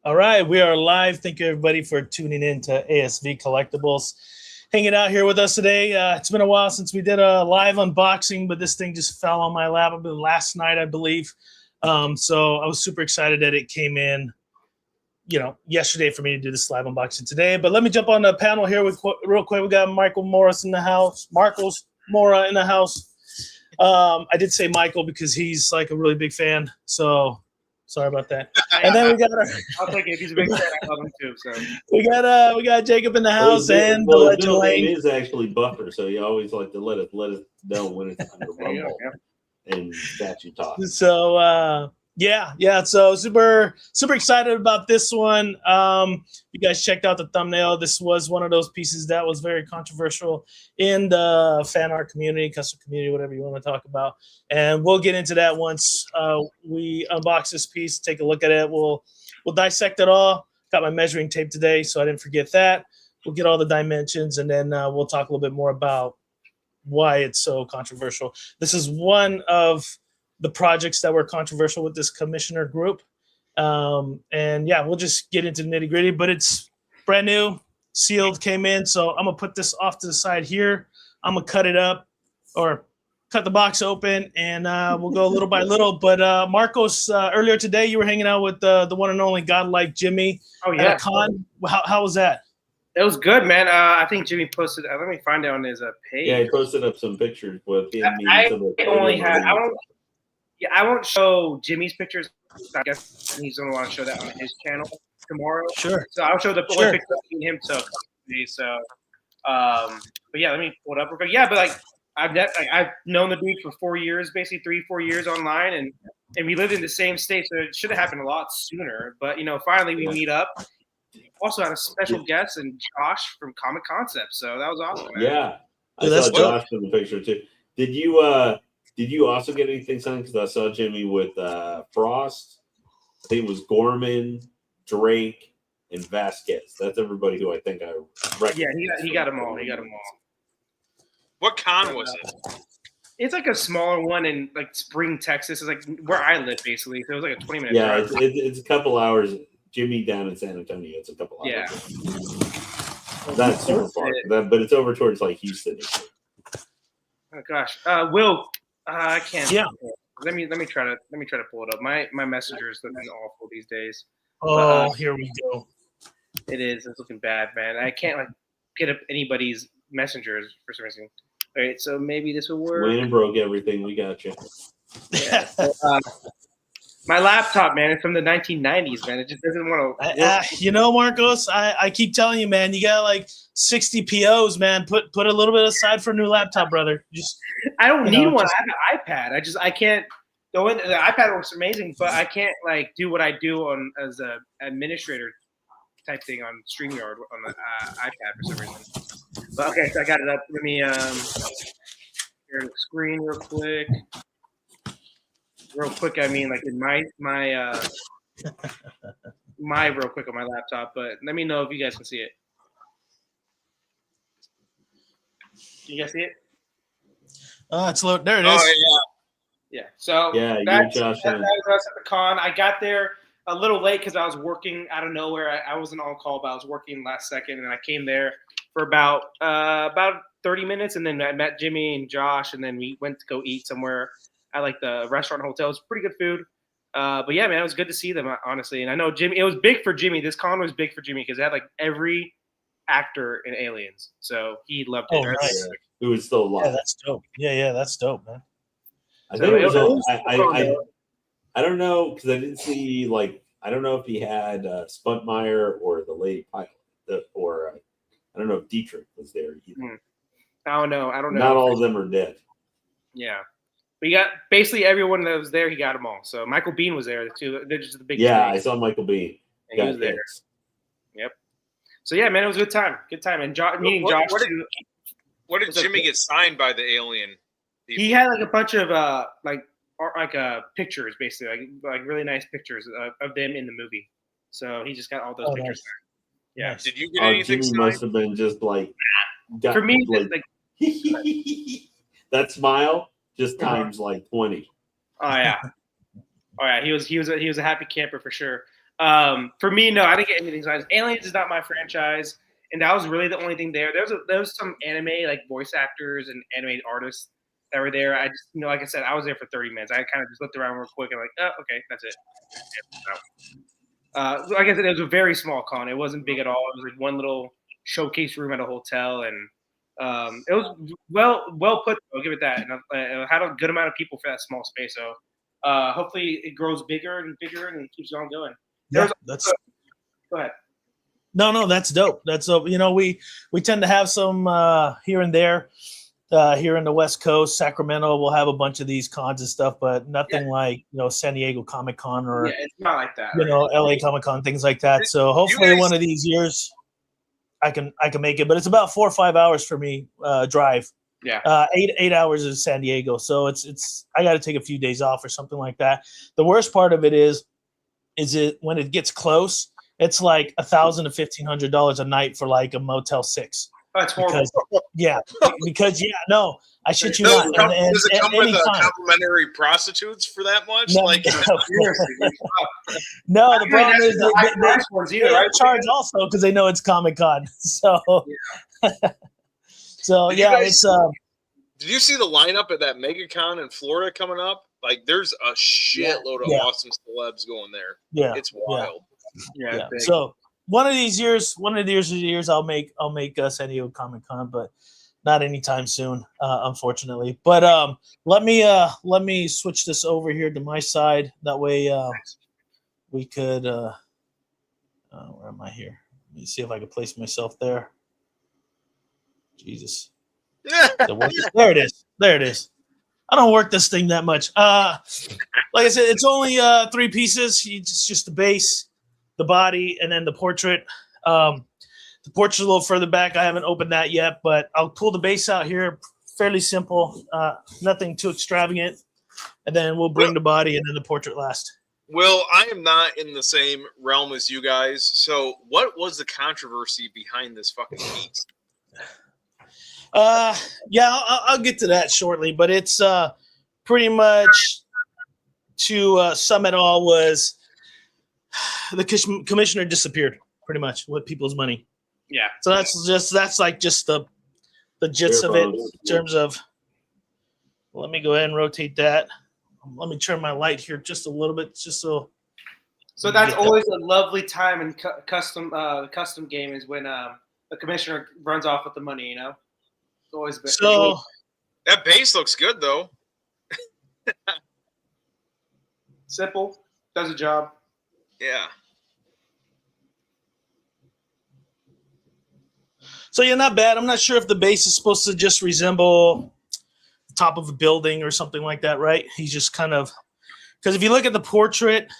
All right, we are live. Thank you, everybody, for tuning in to ASV Collectibles. Hanging out here with us today. It's been a while since we did a live unboxing, but this thing just fell on my lap last night, I believe. So I was super excited that it came in, yesterday for me to do this live unboxing today. But let me jump on the panel here with real quick. We got Michael Morris in the house. Marcos Mora in the house. I did say Michael because he's like a really big fan. So sorry about that. And then we got I'll take it. He's a big fan. I love him too. So we got Jacob in the house and the his legend middle name Lane. is actually Buffer, so you always like to let us know when it's time to rumble and statue talk. So so super excited about this one. You guys checked out the thumbnail. This was one of those pieces that was very controversial in the fan art community, custom community, whatever you want to talk about. And we'll get into that once we unbox this piece, take a look at it. We'll dissect it all. Got my measuring tape today, so I didn't forget that. We'll get all the dimensions, and then we'll talk a little bit more about why it's so controversial. This is one of the projects that were controversial with this commissioner group. And yeah, we'll just get into the nitty gritty, but it's brand new, sealed, came in. So I'm gonna put this off to the side here. I'm gonna cut it up or cut the box open, and we'll go little by little. But Marcos, earlier today, you were hanging out with the one and only godlike Jimmy. Oh yeah. At a con. How was that? It was good, man. I think Jimmy posted. Let me find it on his page. Yeah, he posted up some pictures with him. I won't show Jimmy's pictures. I guess he's gonna want to show that on his channel tomorrow. Sure. So I'll show the only picture of him to me. So, but yeah, let me pull it up real quick. Yeah, but like I've known the dude for 4 years, basically 3-4 years online, and we lived in the same state, so it should have happened a lot sooner. But finally we meet up. Also had a special guest and Josh from Comic Concept, so that was awesome. Man. Yeah, I saw Josh in the picture too. Did you also get anything signed? Because I saw Jimmy with Frost. I think it was Gorman, Drake, and Vasquez. That's everybody who I think I recognize. Yeah, he got them all. What con was it? It's like a smaller one in like Spring, Texas. It's like where I live, basically. So it was like a 20-minute drive. Yeah, it's a couple hours. Jimmy down in San Antonio. It's a couple hours. Yeah. Not super far, but it's over towards like Houston. Oh gosh, Will, I can't. Yeah. Let me try to pull it up. My messenger is looking awful these days. Here we go. It is. It's looking bad, man. I can't like get up anybody's messengers for some reason. All right, so maybe this will work. Wayne broke everything. We got you. Yeah. My laptop, man, it's from the 1990s, man. It just doesn't want to. Marcos, I keep telling you, man, you got like 60 POs, man. Put a little bit aside for a new laptop, brother. I don't need one. I have an iPad. I can't. The iPad works amazing, but I can't like do what I do on as a administrator type thing on StreamYard on the iPad for some reason. But okay, so I got it up. Let me share the screen real quick. Real quick, I mean like in my real quick on my laptop, but let me know if you guys can see it. You guys see it? It's low. There it is. Oh yeah. So that's Josh. That was us at the con. I got there a little late because I was working out of nowhere. I wasn't on call, but I was working last second, and I came there for about 30 minutes, and then I met Jimmy and Josh, and then we went to go eat somewhere. I like the restaurant hotel. It was pretty good food. But yeah, man, it was good to see them, honestly. And I know Jimmy, it was big for Jimmy. This con was big for Jimmy because it had like every actor in Aliens. So he loved it. Oh, nice. Who was still alive. Yeah, that's dope. Yeah, that's dope, man. I think it was I don't know because I didn't see I don't know if he had Spuntmeyer or the lady pilot or I don't know if Dietrich was there either. I don't know. Not all of them are dead. Yeah. But you got basically everyone that was there. He got them all. So Michael Biehn was there too. They're just the big. Yeah, I saw Michael Biehn. He was there. Yep. So yeah, man, it was a good time. Good time. And meeting Josh. What did Jimmy get signed by the alien people? He had like a bunch of pictures, basically, like really nice pictures of them in the movie. So he just got all those pictures there. Yeah. Did you get anything Jimmy signed? Must have been just like for me, that smile. Just times like 20. Oh yeah. He was a happy camper for sure. For me, no, I didn't get anything signed. Aliens is not my franchise, and that was really the only thing there. There was some anime like voice actors and anime artists that were there. I just like I said, I was there for 30 minutes. I kind of just looked around real quick and like, oh, okay, that's it. Like I said, it was a very small con. It wasn't big at all. It was like one little showcase room at a hotel, and it was well put. I'll give it that. And it had a good amount of people for that small space. So hopefully it grows bigger and bigger and keeps on going. Yeah, that's. Go ahead. No, that's dope. That's dope. We tend to have some here and there. Here in the West Coast, Sacramento will have a bunch of these cons and stuff, but nothing like San Diego Comic Con or it's not like that. LA Comic Con, things like that. So hopefully one of these years I can make it. But it's about 4 or 5 hours for me drive. Yeah. 8 hours in San Diego, so it's I got to take a few days off or something like that. The worst part of it is it when it gets close, it's like $1,000 to $1,500 a night for like a Motel 6. That's horrible. Because no, I shit you not. Does it come with complimentary prostitutes for that much? No, no, the problem is they charge also because they know it's Comic Con. So, it's. Did you see the lineup at that MegaCon in Florida coming up? Like, there's a shitload of awesome celebs going there. Yeah, it's wild. Yeah. So. One of these years, I'll make San Diego Comic Con, but not anytime soon, unfortunately. But let me switch this over here to my side. That way, we could. Where am I here? Let me see if I can place myself there. Jesus, there it is. There it is. I don't work this thing that much. Like I said, it's only 3 pieces. It's just the base, the body, and then the portrait. The portrait's a little further back. I haven't opened that yet, but I'll pull the base out here. Fairly simple, nothing too extravagant. And then we'll bring the body and then the portrait last. Well, I am not in the same realm as you guys. So what was the controversy behind this fucking piece? I'll get to that shortly, but it's pretty much to sum it all was the commissioner disappeared pretty much with people's money. Yeah. So that's just the gist of it in terms of. Let me go ahead and rotate that. Let me turn my light here just a little bit, just so. So that's always a lovely time in custom game is when the commissioner runs off with the money. It's always been. So that base looks good though. Simple, does a job. Yeah. So not bad. I'm not sure if the base is supposed to just resemble the top of a building or something like that, right? He's just kind of, because if you look at the portrait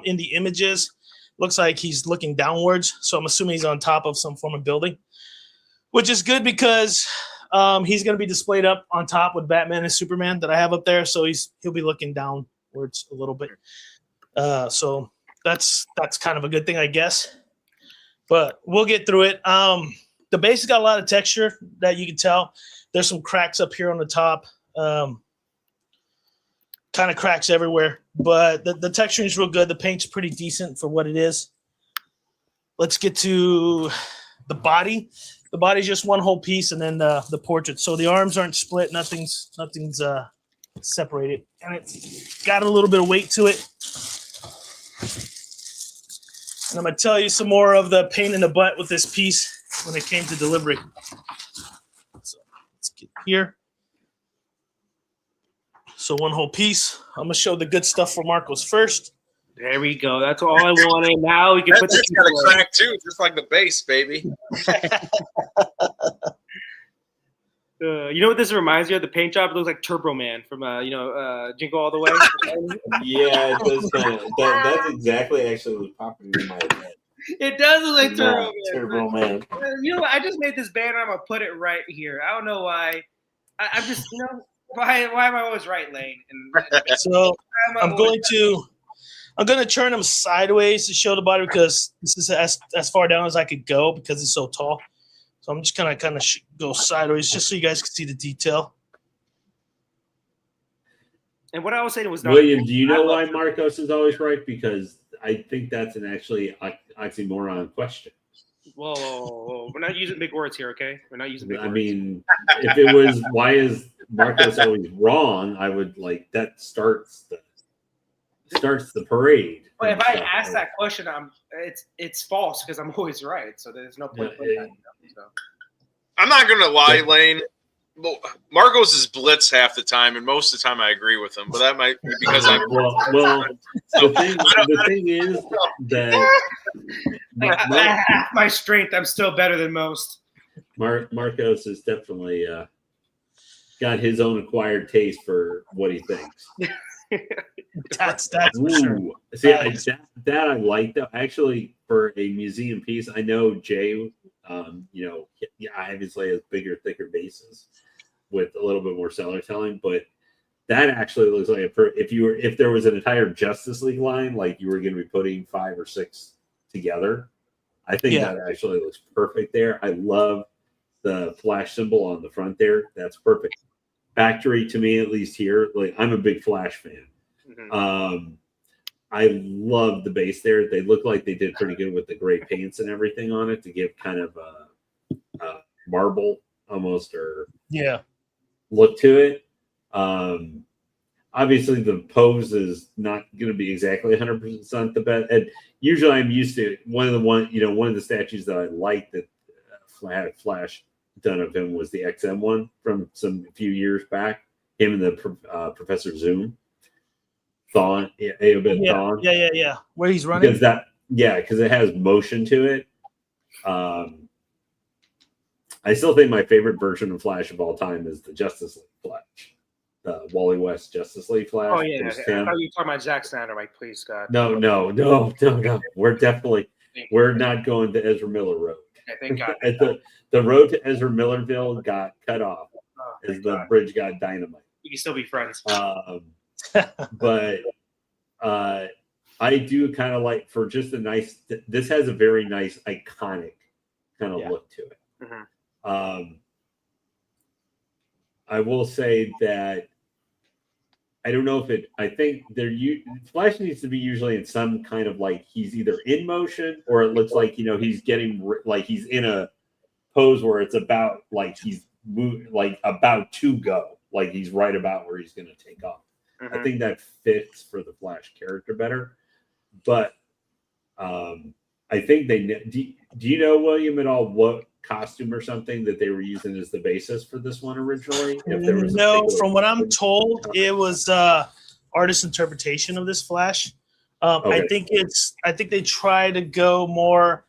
in the images, looks like he's looking downwards. So I'm assuming he's on top of some form of building, which is good because he's going to be displayed up on top with Batman and Superman that I have up there. So he'll be looking downwards a little bit. So that's kind of a good thing, I guess. But we'll get through it. The base has got a lot of texture that you can tell. There's some cracks up here on the top. Kind of cracks everywhere. But the texturing is real good. The paint's pretty decent for what it is. Let's get to the body. The body's just one whole piece, and then the portrait. So the arms aren't split. Nothing's separated. And it's got a little bit of weight to it. And I'm going to tell you some more of the pain in the butt with this piece when it came to delivery. So let's get here. So one whole piece. I'm going to show the good stuff for Marcos first. There we go. That's all I wanted. Now we can put this. It's got a crack too, just like the base, baby. You know what this reminds me of? The paint job. It looks like Turbo Man from Jingle All the Way. Yeah, it does kind of. That's exactly actually what's popping in my head. It does look like Turbo Man. Turbo Man. You know what? I just made this banner. I'm gonna put it right here. I don't know why. I'm just why am I always right, Lane? So I'm going to turn him sideways to show the body because this is as far down as I could go because it's so tall. So I'm just kind of go sideways just so you guys can see the detail. And what I was saying was William, do you know why Marcos is always right? Because I think that's an actually oxymoron question. Whoa. We're not using big words here, okay? We're not using big I words. mean, if it was why is Marcos always wrong, I would like that starts the parade. But if I ask that question, it's false because I'm always right. So there's no point. So. I'm not gonna lie, Lane. Well, Marcos is blitz half the time, and most of the time I agree with him. But that might be because I'm. Well, the thing is that half my strength, I'm still better than most. Marcos has definitely got his own acquired taste for what he thinks. That's for sure. See, that I like though. Actually, for a museum piece, I know Jay. Obviously has bigger, thicker bases with a little bit more seller telling, but that actually looks like if there was an entire Justice League line, like you were going to be putting 5 or 6 together. I think that actually looks perfect there. I love the Flash symbol on the front there. That's perfect. Factory to me, at least here, like I'm a big Flash fan. Mm-hmm. I love the base there. They look like they did pretty good with the gray paints and everything on it to give kind of a marble almost or look to it. Obviously, the pose is not going to be exactly 100% the best. And usually, I'm used to one of the statues that I like that had Flash done of him was the XM one from a few years back. Him and the Professor Zoom. Thawne. Yeah. Where he's running. Because it has motion to it. I still think my favorite version of Flash of all time is the Justice League Flash. The Wally West Justice League Flash. Oh, yeah. I thought you were talking about Zack Snyder, Mike. Please, God. No. We're not going to Ezra Miller Road. Thank God. The road to Ezra Millerville got cut off as the bridge got dynamite. We can still be friends. But I do kind of like for just a nice. This has a very nice iconic kind of look to it. Mm-hmm. I will say that I don't know if it. I think Flash needs to be usually in some kind of like he's either in motion or it looks like he's getting like he's in a pose where it's about like he's about to go, like he's right about where he's going to take off. Mm-hmm. I think that fits for the Flash character better, but I think do you know, William, at all what costume or something that they were using as the basis for this one originally? If there was from what I'm told, it was artist interpretation of this Flash. Okay. I think they try to go more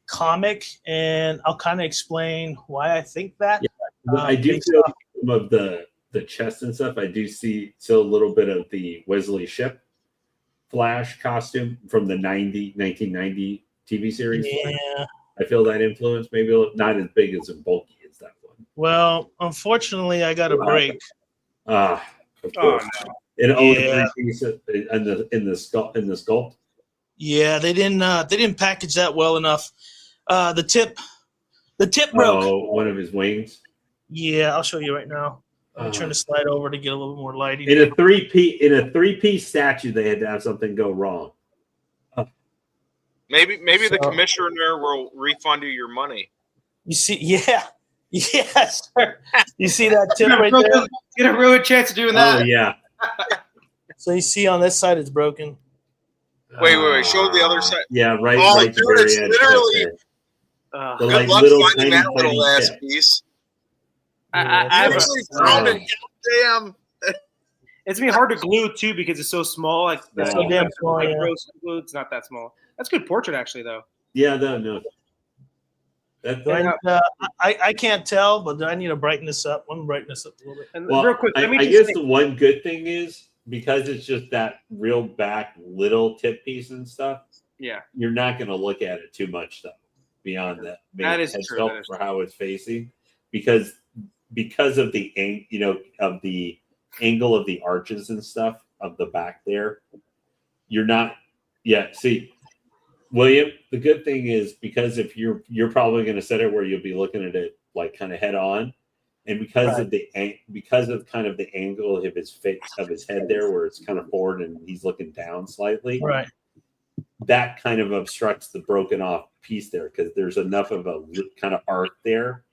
comic, and I'll kind of explain why I think that. Yeah. I do feel some of the chest and stuff. I do see still a little bit of the Wesley Shipp Flash costume from the 1990 TV series. Yeah. I feel that influence, maybe not as big as and bulky as that one. Well, unfortunately, I got a break. Of course. And only 3 pieces in the sculpt. Yeah, they didn't package that well enough. The tip broke. Oh, one of his wings. Yeah, I'll show you right now. I'm trying to slide over to get a little more lighting. In a three-piece statue, they had to have something go wrong. Maybe the commissioner will refund you your money. You see, yes. You see that tip right there? Get a real chance of doing that. Oh yeah. So you see on this side it's broken. Wait. Show the other side. Yeah, right. Oh, right dude, it's literally. Good luck finding that little ass piece. I found it. Damn. It's gonna be hard to glue too because it's so small. Like so damn small. It's not that small. That's a good portrait, actually, though. Yeah, no. I can't tell, but I need to brighten this up. Let me brighten this up a little bit. And real quick, I guess the one good thing is because it's just that real back little tip piece and stuff. Yeah, you're not going to look at it too much though. Beyond that, that is true. For how it's facing, because of the of the angle of the arches and stuff of the back there, you're not. Yeah, see. William, the good thing is because if you're probably going to set it where you'll be looking at it like kind of head on, and because of kind of the angle of his face of his head there, where it's kind of forward and he's looking down slightly. Right. that kind of obstructs the broken off piece there because there's enough of a kind of arc there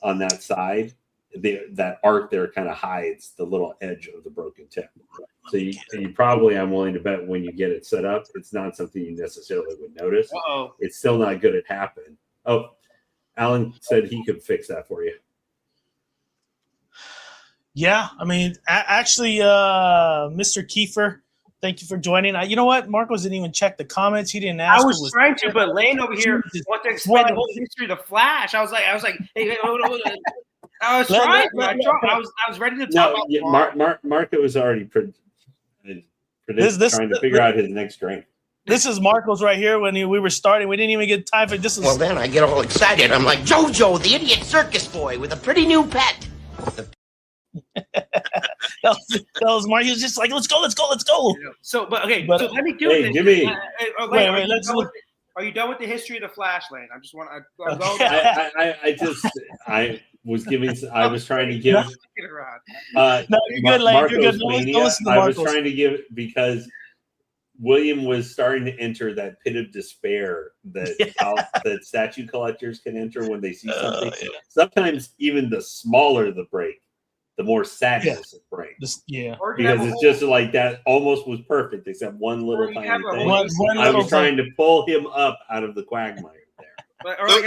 on that side. That arc there kind of hides the little edge of the broken tip. So you probably, I'm willing to bet when you get it set up, it's not something you necessarily would notice. Uh-oh. It's still not good at happen. Oh, Alan said he could fix that for you. Yeah, I mean, actually, Mr. Kiefer, thank you for joining. You know what? Marcos didn't even check the comments. He didn't ask. I was trying to, but Lane over here wanted to explain the whole history of the Flash. I was like, hey, hold on. I was trying. I was ready to talk about. Marco was already trying to figure out his next drink. This is Marcos right here. When we were starting, we didn't even get time for this. Well, then I get all excited. I'm like JoJo, the idiot circus boy with a pretty new pet. that was Mark. He was just like, let's go. So let me do it. Jimmy. Wait. Let's look. Are you done with the history of the Flash, Lane? I just want I was trying to give. No, you're good, Lane. You're good. I was trying to give because William was starting to enter that pit of despair that statue collectors can enter when they see something. Sometimes even the smaller the break, the more sadness it brings. Because it's just like that almost was perfect, except one little tiny thing. I was trying to pull him up out of the quagmire there.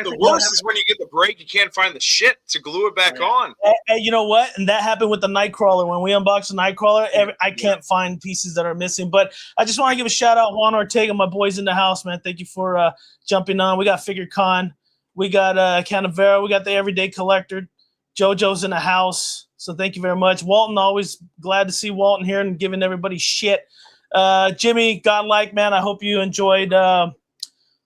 The worst is when you get the break, you can't find the shit to glue it back on. And you know what? And that happened with the Nightcrawler. When we unboxed the Nightcrawler, I can't find pieces that are missing. But I just want to give a shout out, Juan Ortega, my boys in the house, man. Thank you for jumping on. We got Figure Con. We got Canavera. We got the Everyday Collector. JoJo's in the house. So thank you very much. Walton, always glad to see Walton here and giving everybody shit. Jimmy, Godlike, man, I hope you enjoyed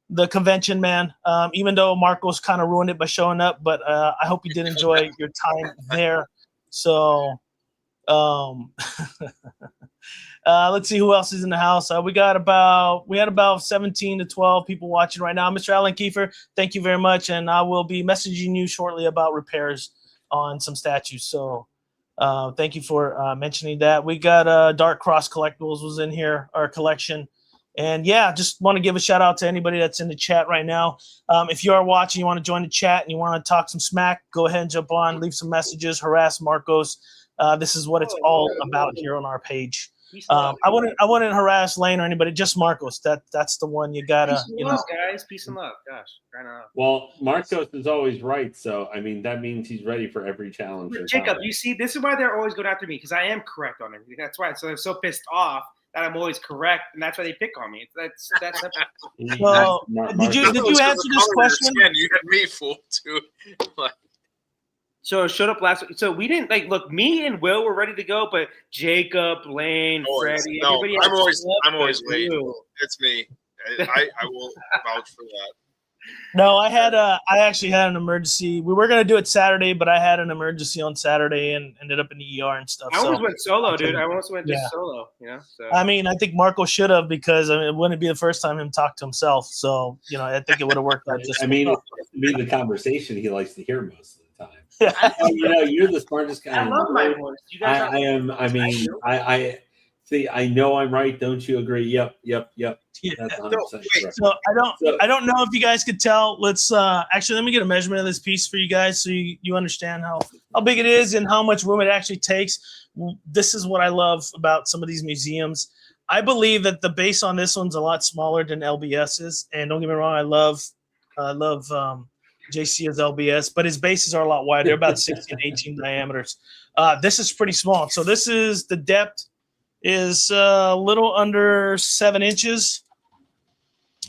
the convention, man. Even though Marcos kind of ruined it by showing up, but I hope you did enjoy your time there. So let's see who else is in the house. We had about 17 to 12 people watching right now. Mr. Alan Kiefer, thank you very much. And I will be messaging you shortly about repairs on some statues. So thank you for mentioning that. We got Dark Cross Collectibles was in here, our collection. And yeah, just want to give a shout out to anybody that's in the chat right now. If you are watching, you want to join the chat and you want to talk some smack, go ahead and jump on, leave some messages, harass Marcos. This is what it's all about here on our page. I wouldn't harass Lane or anybody, just Marcos. That's the one you gotta. Peace and love, guys. Peace and love. Gosh, kind of. Well, Marcos is always right, so I mean that means he's ready for every challenge. Jacob, you see, this is why they're always going after me because I am correct on everything. That's why. So they're so pissed off that I'm always correct, and that's why they pick on me. That's. Well, did you answer this question? You had me fooled too. So it showed up last week. So we didn't look, me and Will were ready to go, but Jacob, Lane, Freddie, everybody else. I'm always late. It's me. I will vouch for that. No, I actually had an emergency. We were gonna do it Saturday, but I had an emergency on Saturday and ended up in the ER and stuff. I almost went solo, dude. I almost went just solo, So. I mean, I think Marco should have because it wouldn't be the first time him talk to himself. So, I think it would have worked out just. I mean, it's the conversation he likes to hear most of the time. You're the smartest guy. I love my voice. You guys I am. I mean, I see. I know I'm right. Don't you agree? Yep. That's 100% correct. So I don't know if you guys could tell. Let's actually let me get a measurement of this piece for you guys so you understand how big it is and how much room it actually takes. This is what I love about some of these museums. I believe that the base on this one's a lot smaller than LBS's, and don't get me wrong, I love JC's LBS, but his bases are a lot wider. They're about 16, 18 diameters. This is pretty small. So this is the depth is a little under 7 inches,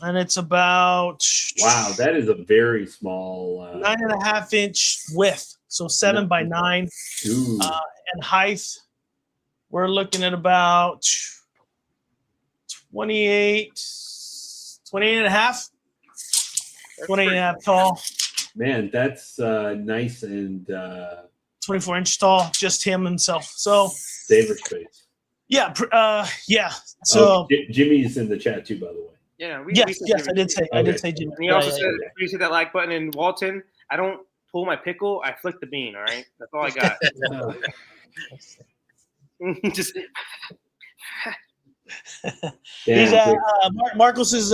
and it's about that is a very small 9.5 inch width. So 7 by 9, and height. We're looking at about 28 and a half. 28 and a half tall. Man, that's nice and 24 inch tall, just himself. So David space. Yeah. So Jimmy's in the chat too, by the way. Yeah. Yes, I did say Jimmy. And he also said, "You hit that like button." And Walton, I don't pull my pickle; I flick the bean. All right, that's all I got. Just He's Marcos is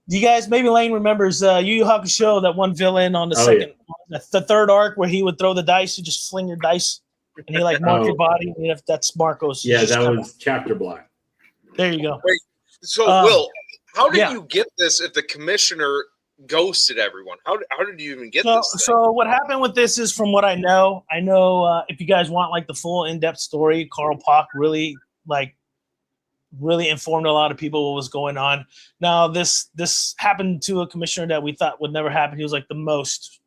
you guys, maybe Lane remembers Yu Yu Hakusho, that one villain on the third arc where he would throw the dice, you just fling your dice and he like mark your body. And if that's Marcos. Yeah, that was Chapter Block. There you go. Wait, so Will, how did you get this if the commissioner ghosted everyone? How did you even get this thing? So what happened with this is, from what I know if you guys want like the full in-depth story, Carl Pock really informed a lot of people what was going on. Now this happened to a commissioner that we thought would never happen. He was like the most,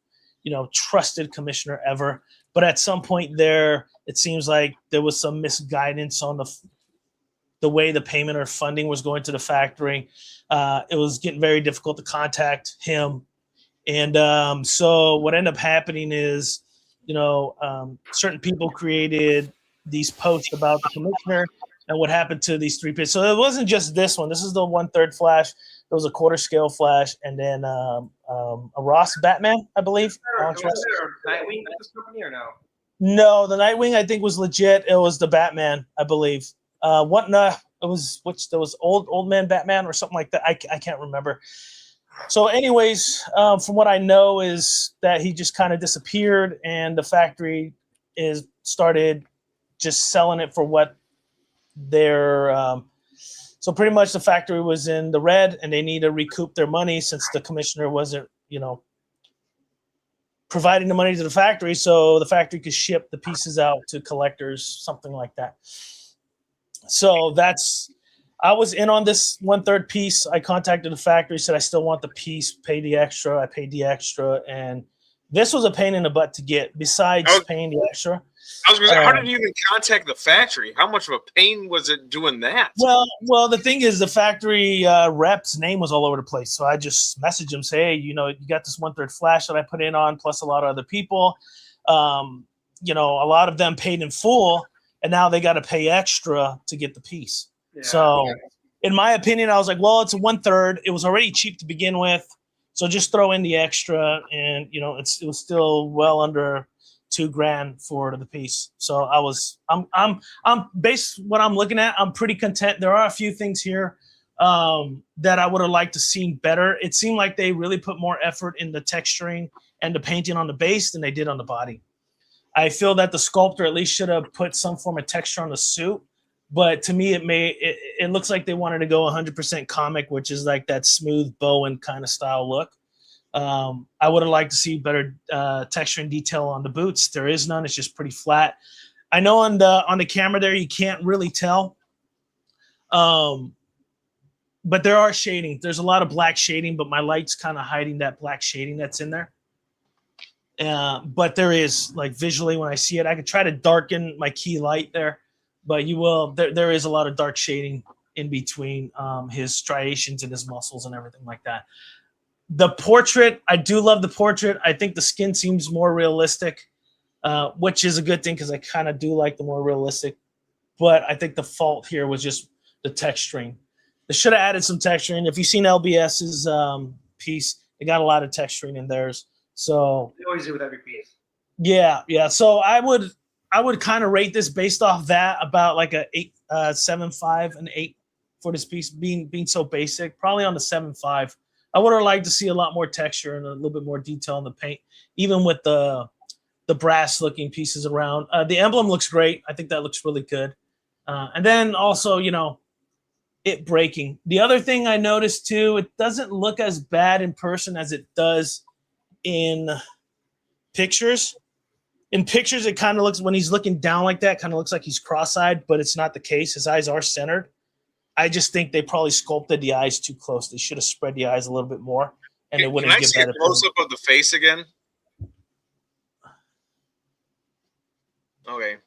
trusted commissioner ever. But at some point there, it seems like there was some misguidance on the way the payment or funding was going to the factory. It was getting very difficult to contact him. And so what ended up happening is, certain people created these posts about the commissioner and what happened to these 3 pieces. So it wasn't just this one. This is the 1/3 Flash. There was a quarter scale Flash, and then a Ross Batman, I believe. Was there a Nightwing at this company or no? No, the Nightwing I think was legit. It was the Batman, I believe. There was old man Batman or something like that. I can't remember. So anyways, from what I know is that he just kind of disappeared, and the factory started just selling it for what so pretty much the factory was in the red, and they need to recoup their money since the commissioner wasn't, providing the money to the factory, so the factory could ship the pieces out to collectors, something like that. So I was in on this 1/3 piece. I contacted the factory, said I still want the piece, pay the extra. I paid the extra, and this was a pain in the butt to get. Besides paying the extra, I was going to say, how did you even contact the factory? How much of a pain was it doing that? Well, the thing is, the factory rep's name was all over the place. So I just messaged him, say, hey, you got this 1/3 Flash that I put in on, plus a lot of other people. A lot of them paid in full, and now they got to pay extra to get the piece. Yeah. So, in my opinion, I was like, well, it's a 1/3. It was already cheap to begin with, so just throw in the extra, and it was still well under $2,000 for the piece. So I'm based what I'm looking at. I'm pretty content. There are a few things here that I would have liked to see better. It seemed like they really put more effort in the texturing and the painting on the base than they did on the body. I feel that the sculptor at least should have put some form of texture on the suit. But to me, it looks like they wanted to go 100% comic, which is like that smooth Bowen kind of style look. I would have liked to see better texture and detail on the boots. There is none. It's just pretty flat. I know on the camera there you can't really tell, but there are shading. There's a lot of black shading, but my light's kind of hiding that black shading that's in there. But there is, like, visually when I see it, I could try to darken my key light there, but there is a lot of dark shading in between his striations and his muscles and everything like that. The portrait, I do love the portrait. I think the skin seems more realistic, which is a good thing because I kind of do like the more realistic. But I think the fault here was just the texturing. They should have added some texturing. If you've seen LBS's piece, they got a lot of texturing in theirs. So they always do with every piece. Yeah. So I would kind of rate this based off that about like a 7.5 and 8 for this piece being so basic. Probably on the 7.5. I would have liked to see a lot more texture and a little bit more detail in the paint, even with the brass looking pieces around. The emblem looks great. I think that looks really good. And then also, it breaking. The other thing I noticed too, it doesn't look as bad in person as it does in pictures. In pictures, it kind of looks, when he's looking down like that, kind of looks like he's cross-eyed, but it's not the case. His eyes are centered. I just think they probably sculpted the eyes too close. They should have spread the eyes a little bit more, and it wouldn't give that. Can I see a close-up of the face again? Okay.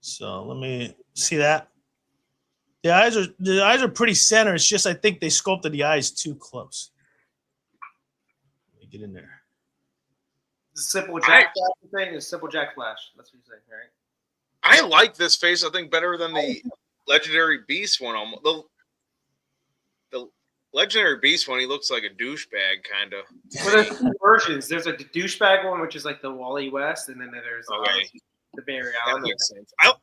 So let me see that. The eyes are pretty centered. It's just I think they sculpted the eyes too close. Let me get in there. The simple Jack Flash thing is simple Jack Flash. That's what you're saying, right? I like this face, I think, better than the Legendary Beast one. The Legendary Beast one, he looks like a douchebag, kind of. Well, there's two versions. There's like the douchebag one, which is like the Wally West, and then there's the Bay Area. That makes sense. I like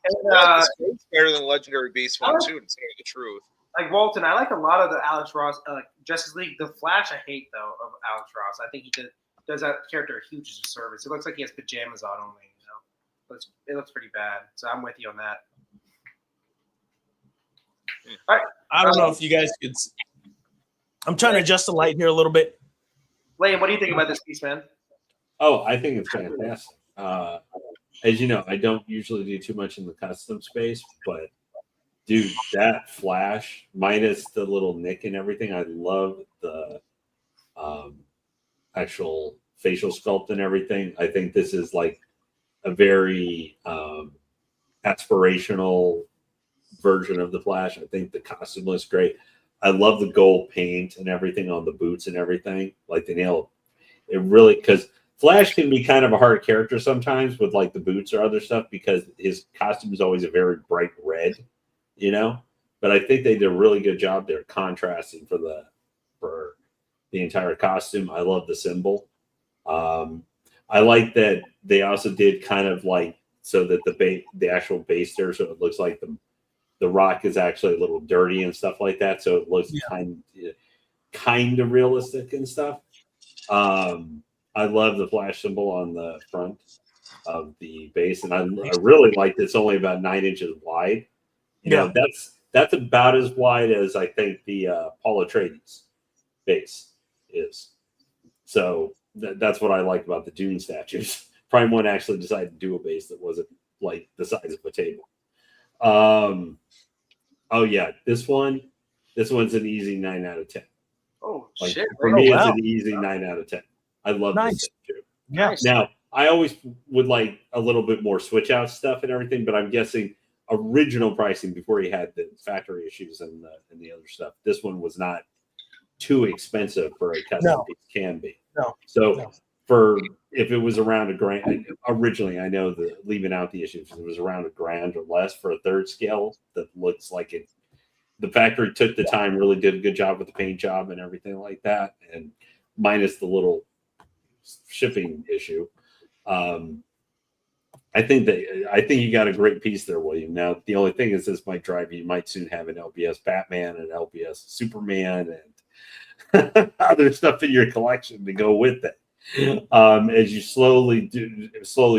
this face better than the Legendary Beast one too. To tell you the truth, like Walton, I like a lot of the Alex Ross Justice League. The Flash, I hate though of Alex Ross. I think he does that character a huge disservice. It looks like he has pajamas on only. It looks pretty bad. So I'm with you on that. All right. I don't know if you guys could. I'm trying to adjust the light here a little bit. Lane, what do you think about this piece, man? Oh, I think it's fantastic. As you know, I don't usually do too much in the custom space, but dude, that Flash minus the little nick and everything, I love the actual facial sculpt and everything. I think this is like a very aspirational version of the Flash. I think the costume looks great. I love the gold paint and everything on the boots and everything. Like they nail it really, because Flash can be kind of a hard character sometimes with like the boots or other stuff because his costume is always a very bright red, you know. But I think they did a really good job there contrasting for the entire costume. I love the symbol. I like that they also did kind of like so that the actual base there, so it looks like the rock is actually a little dirty and stuff like that. So it looks kind of realistic and stuff. I love the Flash symbol on the front of the base, and I really like it's only about 9 inches wide. You know, that's about as wide as I think the Paul Atreides base is. So that's what I like about the Dune statues. Prime One actually decided to do a base that wasn't like the size of a table. Oh yeah, this one's an easy 9 out of 10. Oh like, shit! For me, it's an easy 9 out of 10. I love this too. Yeah. Now I always would like a little bit more switch out stuff and everything, but I'm guessing original pricing before he had the factory issues and the other stuff. This one was not too expensive for a custom piece can be. So for if it was around $1,000 originally, I know the leaving out the issues, it was around $1,000 or less for a third scale that looks like it. The factory took the time, really did a good job with the paint job and everything like that, and minus the little shipping issue. I think you got a great piece there, William. Now the only thing is this might drive you might soon have an LBS Batman and LBS Superman and other stuff in your collection to go with it. As you slowly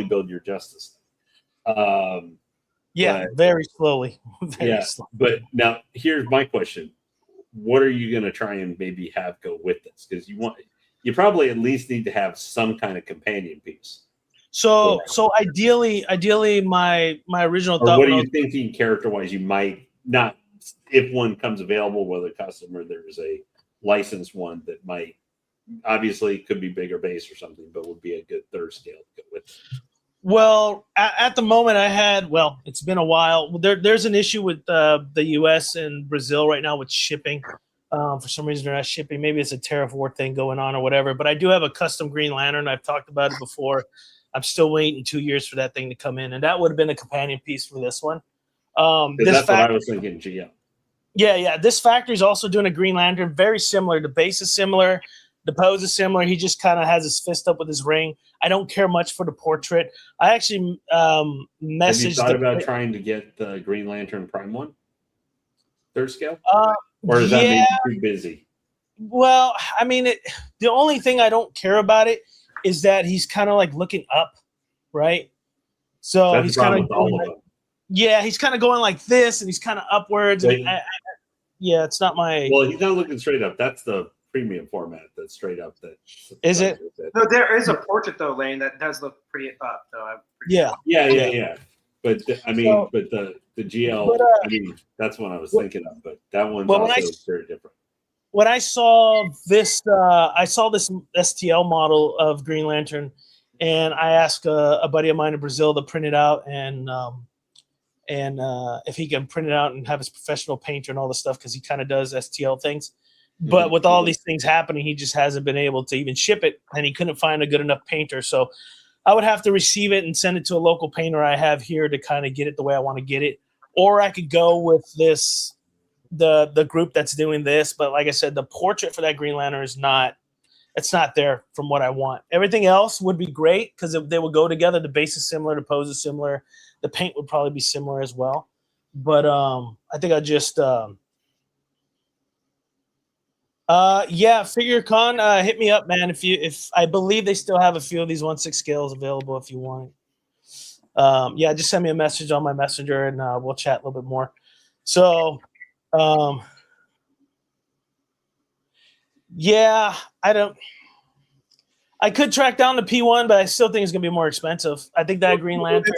build your Justice. Very slowly. Very slowly. But now here's my question: what are you going to try and maybe have go with this? Because you probably at least need to have some kind of companion piece. So ideally, my original thought. Or what are you thinking character-wise? You might not, if one comes available, whether custom or there's a licensed one that might. Obviously, it could be bigger base or something, but would be a good third scale to go with. Well, at the moment, it's been a while. There's an issue with the U.S. and Brazil right now with shipping. For some reason, they're not shipping. Maybe it's a tariff war thing going on or whatever. But I do have a custom Green Lantern. I've talked about it before. I'm still waiting 2 years for that thing to come in, and that would have been a companion piece for this one. That's what I was thinking, GM. Yeah. This factory is also doing a Green Lantern, very similar. The base is similar. The pose is similar. He just kind of has his fist up with his ring. I don't care much for the portrait. I actually messaged. Have you thought about trying to get the Green Lantern Prime one, third scale, or is that maybe too busy? Well, I mean, the only thing I don't care about it is that he's kind of like looking up, right? So That's he's kind of he's kind of going like this, and he's kind of upwards. And it's not my. Well, he's not looking straight up. That's the premium format. That's straight up. That is it? No, there is a portrait though, Lane, that does look pretty up. Though. Yeah. But the GL. I mean, that's what I was thinking of. But that one's also very different. When I saw this, STL model of Green Lantern, and I asked a buddy of mine in Brazil to print it out, and if he can print it out and have his professional painter and all the stuff, because he kind of does STL things. But with all these things happening, he just hasn't been able to even ship it, and he couldn't find a good enough painter. So I would have to receive it and send it to a local painter I have here to kind of get it the way I want to get it, or I could go with the group that's doing this. But like I said, the portrait for that Green Lantern is not it's not there from what I want. Everything else would be great because they would go together. The base is similar, the pose is similar, the paint would probably be similar as well. But I think I just yeah, Figure Con, hit me up, man. If I believe they still have a few of these 1/6 scales available if you want. Yeah, just send me a message on my messenger and we'll chat a little bit more. So, yeah, I could track down the P1, but I still think it's gonna be more expensive. I think that Green Lantern,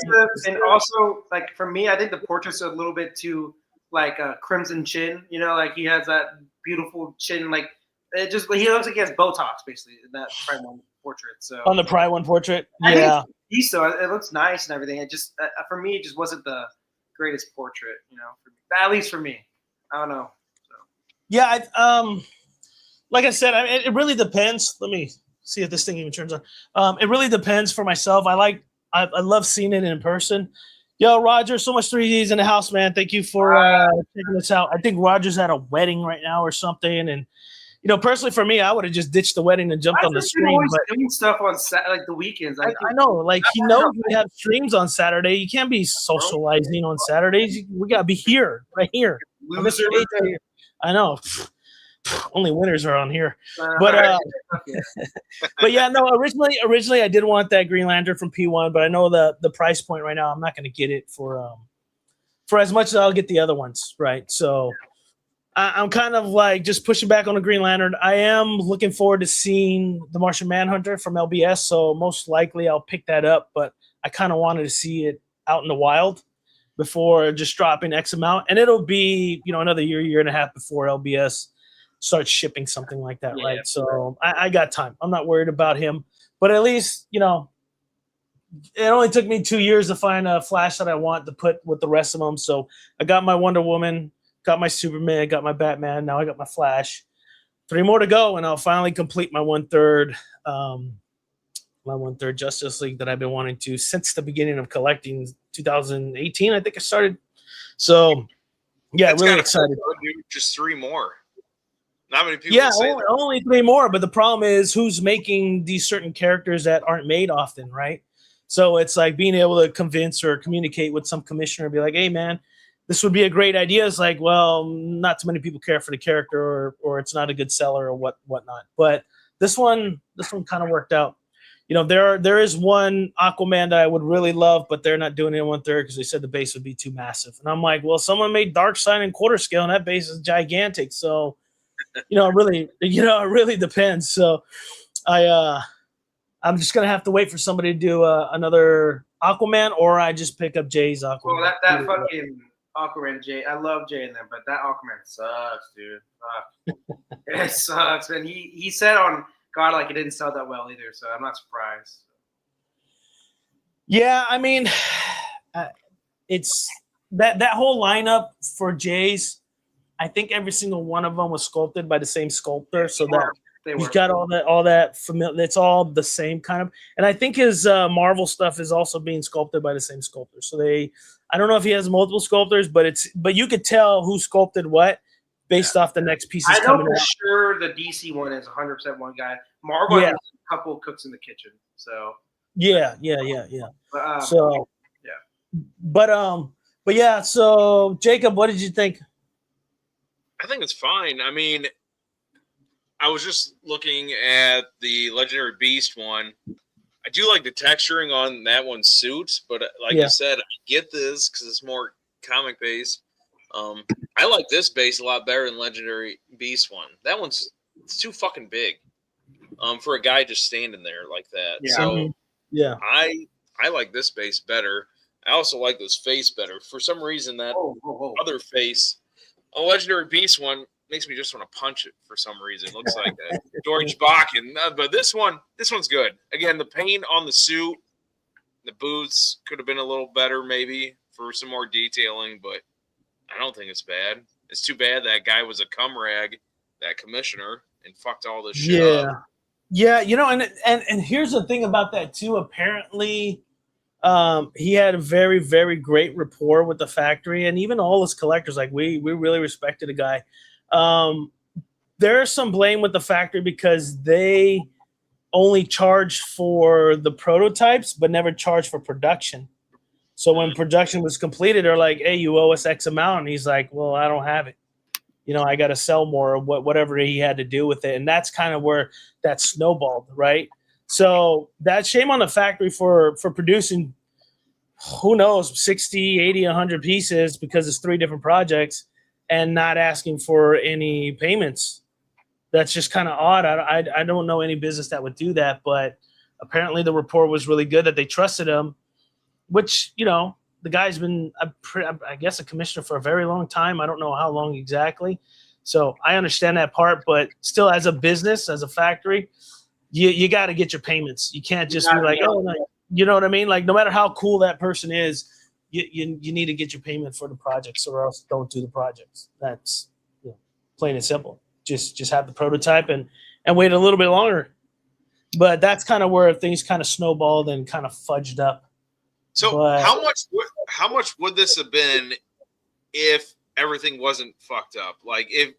and also like for me, I think the portrait's a little bit too like crimson chin. You know, like he has that beautiful chin. Like it just he looks like he has Botox basically in that Prime One portrait. So on the Prime One portrait, I yeah. think so it looks nice and everything. It just for me, it just wasn't the greatest portrait. You know, for me. At least for me. I don't know. So. Yeah, like I said, it really depends. Let me see if this thing even turns on. It really depends for myself. I love seeing it in person. Yo, Roger, so much 3Ds in the house, man. Thank you for checking this out. I think Roger's at a wedding right now or something. And, you know, personally for me, I would have just ditched the wedding and jumped on the stream. Always doing stuff on like the weekends. I know. Like, he knows we have streams on Saturday. You can't be socializing on Saturdays. We got to be here, right here. Loser. I know. Only winners are on here, but but yeah, no. Originally, I did want that Green Lantern from P1, but I know the price point right now. I'm not going to get it for as much as I'll get the other ones, right? So I'm kind of like just pushing back on the Green Lantern. I am looking forward to seeing the Martian Manhunter from LBS, so most likely I'll pick that up. But I kind of wanted to see it out in the wild before just dropping X amount, and it'll be another year and a half before LBS start shipping something like that, right? So I got time. I'm not worried about him. But at least, it only took me 2 years to find a Flash that I want to put with the rest of them. So I got my Wonder Woman, got my Superman, got my Batman. Now I got my Flash. 3 more to go, and I'll finally complete my 1/3 Justice League that I've been wanting to since the beginning of collecting 2018. I think I started. So, yeah, That's really excited. Just 3 more. Not many people. Yeah, only 3 more. But the problem is who's making these certain characters that aren't made often, right? So it's like being able to convince or communicate with some commissioner and be like, hey, man, this would be a great idea. It's like, well, not too many people care for the character or it's not a good seller or whatnot. But this one kind of worked out. There is one Aquaman that I would really love, but they're not doing it in 1/3 because they said the base would be too massive. And I'm like, well, someone made Darkseid in quarter scale and that base is gigantic. So it really depends. So I'm just gonna have to wait for somebody to do another Aquaman, or I just pick up Jay's Aquaman. Well, that fucking Aquaman, Jay. I love Jay in there, but that Aquaman sucks, dude. It sucks, and he said on God like it didn't sell that well either. So I'm not surprised. Yeah, I mean, it's that whole lineup for Jay's. I think every single one of them was sculpted by the same sculptor, so that he's got all that familiar. It's all the same kind of. And I think his Marvel stuff is also being sculpted by the same sculptor. So I don't know if he has multiple sculptors, but you could tell who sculpted what based off the next pieces. I know for sure the DC one is 100% one guy. Marvel has a couple of cooks in the kitchen. So yeah. So yeah, but yeah. So Jacob, what did you think? I think it's fine. I mean, I was just looking at the Legendary Beast one. I do like the texturing on that one's suit, but like you said, I get this because it's more comic based. I like this base a lot better than Legendary Beast one. That one's too fucking big for a guy just standing there like that. Yeah. So yeah, I like this base better. I also like this face better. For some reason, that other face. A Legendary Beast one makes me just want to punch it for some reason. It looks like a George Bakken. But this one's good. Again, the paint on the suit, the boots could have been a little better maybe for some more detailing, but I don't think it's bad. It's too bad that guy was a cum rag, that commissioner, and fucked all this shit up. Yeah, and here's the thing about that too. Apparently, he had a very, very great rapport with the factory and even all his collectors. Like we really respected the guy. there's some blame with the factory because they only charge for the prototypes, but never charge for production. So when production was completed, they're like, "Hey, you owe us X amount," and he's like, "Well, I don't have it. I got to sell more," or whatever he had to do with it, and that's kind of where that snowballed, right? So that's shame on the factory for producing, who knows, 60, 80, 100 pieces because it's 3 different projects and not asking for any payments. That's just kind of odd. I don't know any business that would do that, but apparently the report was really good that they trusted him, which, the guy's been, I guess, a commissioner for a very long time. I don't know how long exactly. So I understand that part, but still, as a business, as a factory, you got to get your payments. You can't just be like, oh, no, you know what I mean? Like, no matter how cool that person is, you need to get your payment for the projects, or else don't do the projects. That's plain and simple. Just have the prototype and wait a little bit longer. But that's kind of where things kind of snowballed and kind of fudged up. So how much would this have been if everything wasn't fucked up? Like if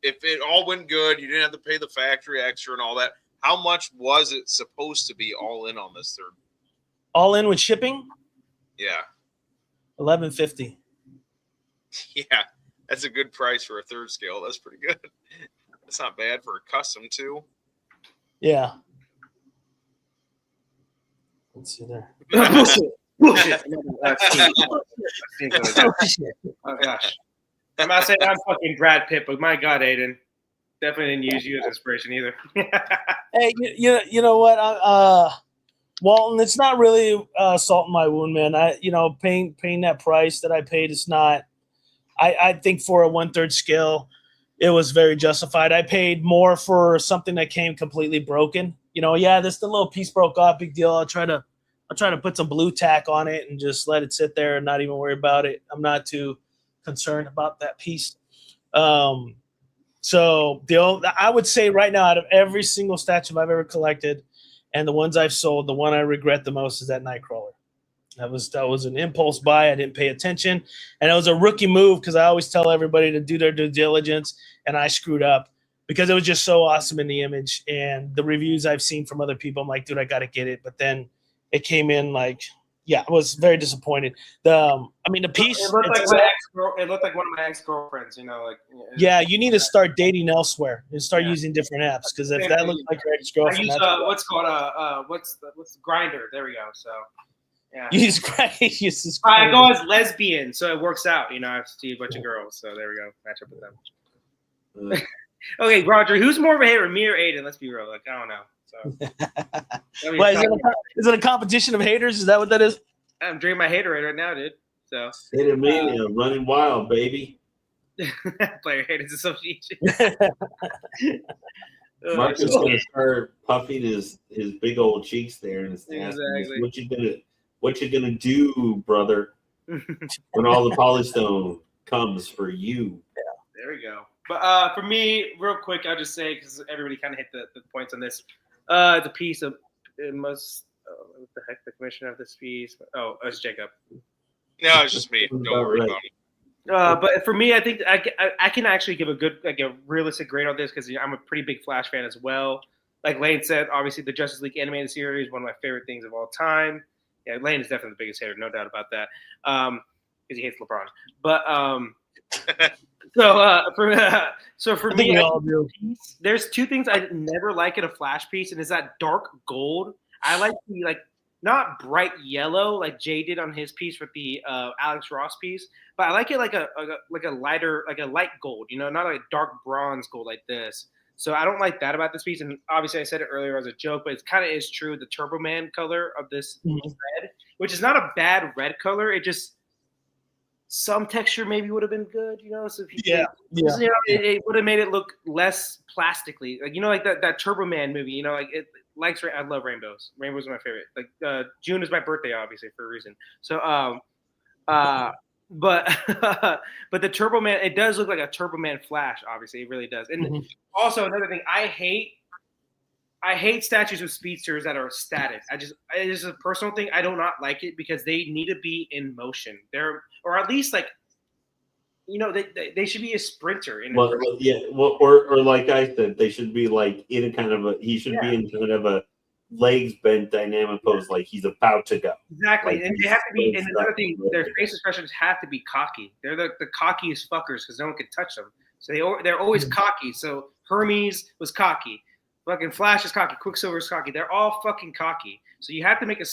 it all went good, you didn't have to pay the factory extra and all that. How much was it supposed to be all in on this third? All in with shipping? Yeah. $11.50. Yeah, that's a good price for a third scale. That's pretty good. That's not bad for a custom too. Yeah. Let's see there. Bullshit. Oh gosh. I'm not saying I'm fucking Brad Pitt, but my God, Aiden, definitely didn't use you as inspiration either. Hey, you know what, Walton? It's not really salt in my wound, man. Paying that price that I paid is not. I think for a 1/3 scale, it was very justified. I paid more for something that came completely broken. The little piece broke off, big deal. I'll try to put some blue tack on it and just let it sit there and not even worry about it. I'm not too concerned about that piece. So I would say right now, out of every single statue I've ever collected and the ones I've sold, the one I regret the most is that Nightcrawler. That was an impulse buy. I didn't pay attention, and it was a rookie move because I always tell everybody to do their due diligence, and I screwed up because it was just so awesome in the image and the reviews I've seen from other people. I'm like, dude, I got to get it. But then it came in like, I was very disappointed. The piece. It looked like my ex-girl. It looked like one of my ex-girlfriends. Yeah, you need to start dating elsewhere and start using different apps, because if that looks like your ex-girlfriend, I use what's called what's Grinder. There we go. So. Yeah. You use Grinder. I go as lesbian, so it works out. I have to see a bunch of girls. So there we go. Match up with them. Okay, Roger, who's more of a hater, me or Aiden? Let's be real. Like, I don't know. So, is it a competition of haters? Is that what that is? I'm drinking my haterade right now, dude. So Hater Mania, running wild, baby. Player Haters Association. Marcus is gonna start puffing his big old cheeks there, and exactly. What you gonna do, brother? When all the polystone comes for you. Yeah, there we go. But for me, real quick, I'll just say, because everybody kind of hit the points on this. It's a piece of it must. What the heck? The commissioner of this piece. Oh, it's Jacob. No, it's just me. Don't worry about it. But for me, I think I can actually give a realistic grade on this, because I'm a pretty big Flash fan as well. Like Lane said, obviously the Justice League animated series, one of my favorite things of all time. Yeah, Lane is definitely the biggest hater, no doubt about that. Because he hates LeBron. But for me, there's 2 things I never like in a Flash piece, and it's that dark gold. I like the not bright yellow like Jay did on his piece with the Alex Ross piece, but I like it like a lighter, like a light gold, not like dark bronze gold like this. So I don't like that about this piece. And obviously I said it earlier as a joke, but it kind of is true. The Turbo Man color of this red, which is not a bad red color. It just, some texture maybe would have been good, So if it would have made it look less plastically, like that Turbo Man movie, it likes. I love rainbows. Rainbows are my favorite. Like June is my birthday, obviously, for a reason. So but the Turbo Man, it does look like a Turbo Man Flash. Obviously, it really does. And also another thing, I hate statues of speedsters that are static. It's just a personal thing. I do not like it because they need to be in motion. Or at least they should be a sprinter. Or like I said, they should be like in a kind of a. He should be in kind of a legs bent dynamic pose, like he's about to go. Exactly, like and they have to be. And another thing, their face expressions have to be cocky. They're the cockiest fuckers because no one can touch them. So they're always cocky. So Hermes was cocky. Fucking Flash is cocky. Quicksilver is cocky. They're all fucking cocky. So you have to make a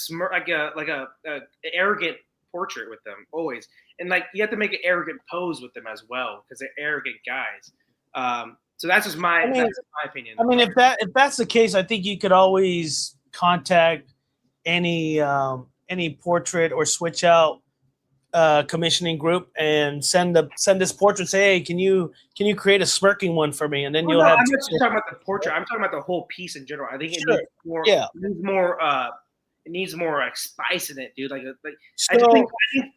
arrogant portrait with them always, and like you have to make an arrogant pose with them as well because they're arrogant guys. So that's just my opinion. I mean, if that's the case, I think you could always contact any portrait or switch out commissioning group and send this portrait. Say, hey, can you create a smirking one for me? And then you'll have. I'm not just talking about the portrait. I'm talking about the whole piece in general. I think it needs more. Yeah. It needs more like spice in it, dude. I think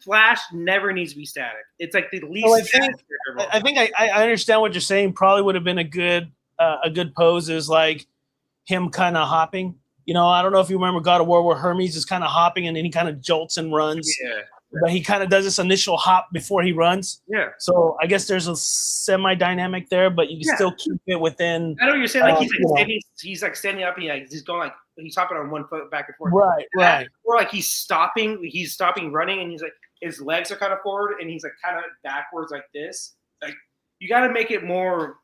Flash never needs to be static. It's like the least. I think I understand what you're saying. Probably would have been a good pose is like him kind of hopping. I don't know if you remember God of War where Hermes is kind of hopping and then he kind of jolts and runs. Yeah. But he kind of does this initial hop before he runs. Yeah. So I guess there's a semi-dynamic there, but you can still keep it within. I know what you're saying. Like he's like standing up and he's going like he's hopping on one foot back and forth. Right. Or like he's stopping running and he's like his legs are kind of forward and he's like kind of backwards like this. Like you got to make it more.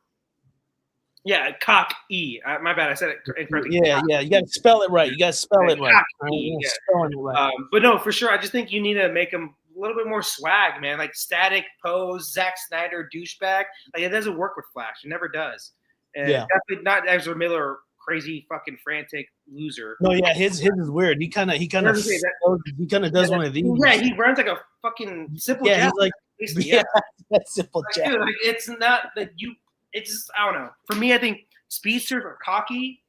Yeah, cock E. My bad, I said it incorrectly. Yeah. You got to spell it right. Spelling it right. But no, for sure. I just think you need to make them a little bit more swag, man. Like static pose, Zack Snyder douchebag. Like it doesn't work with Flash. It never does. And definitely not Ezra Miller, crazy fucking frantic loser. No, yeah, his is weird. He kind of does one of these. Yeah, he runs like a fucking simple. Yeah, he's like that's simple jack. Dude, like, it's not that you. It's just, I don't know. For me, I think speedsters are cocky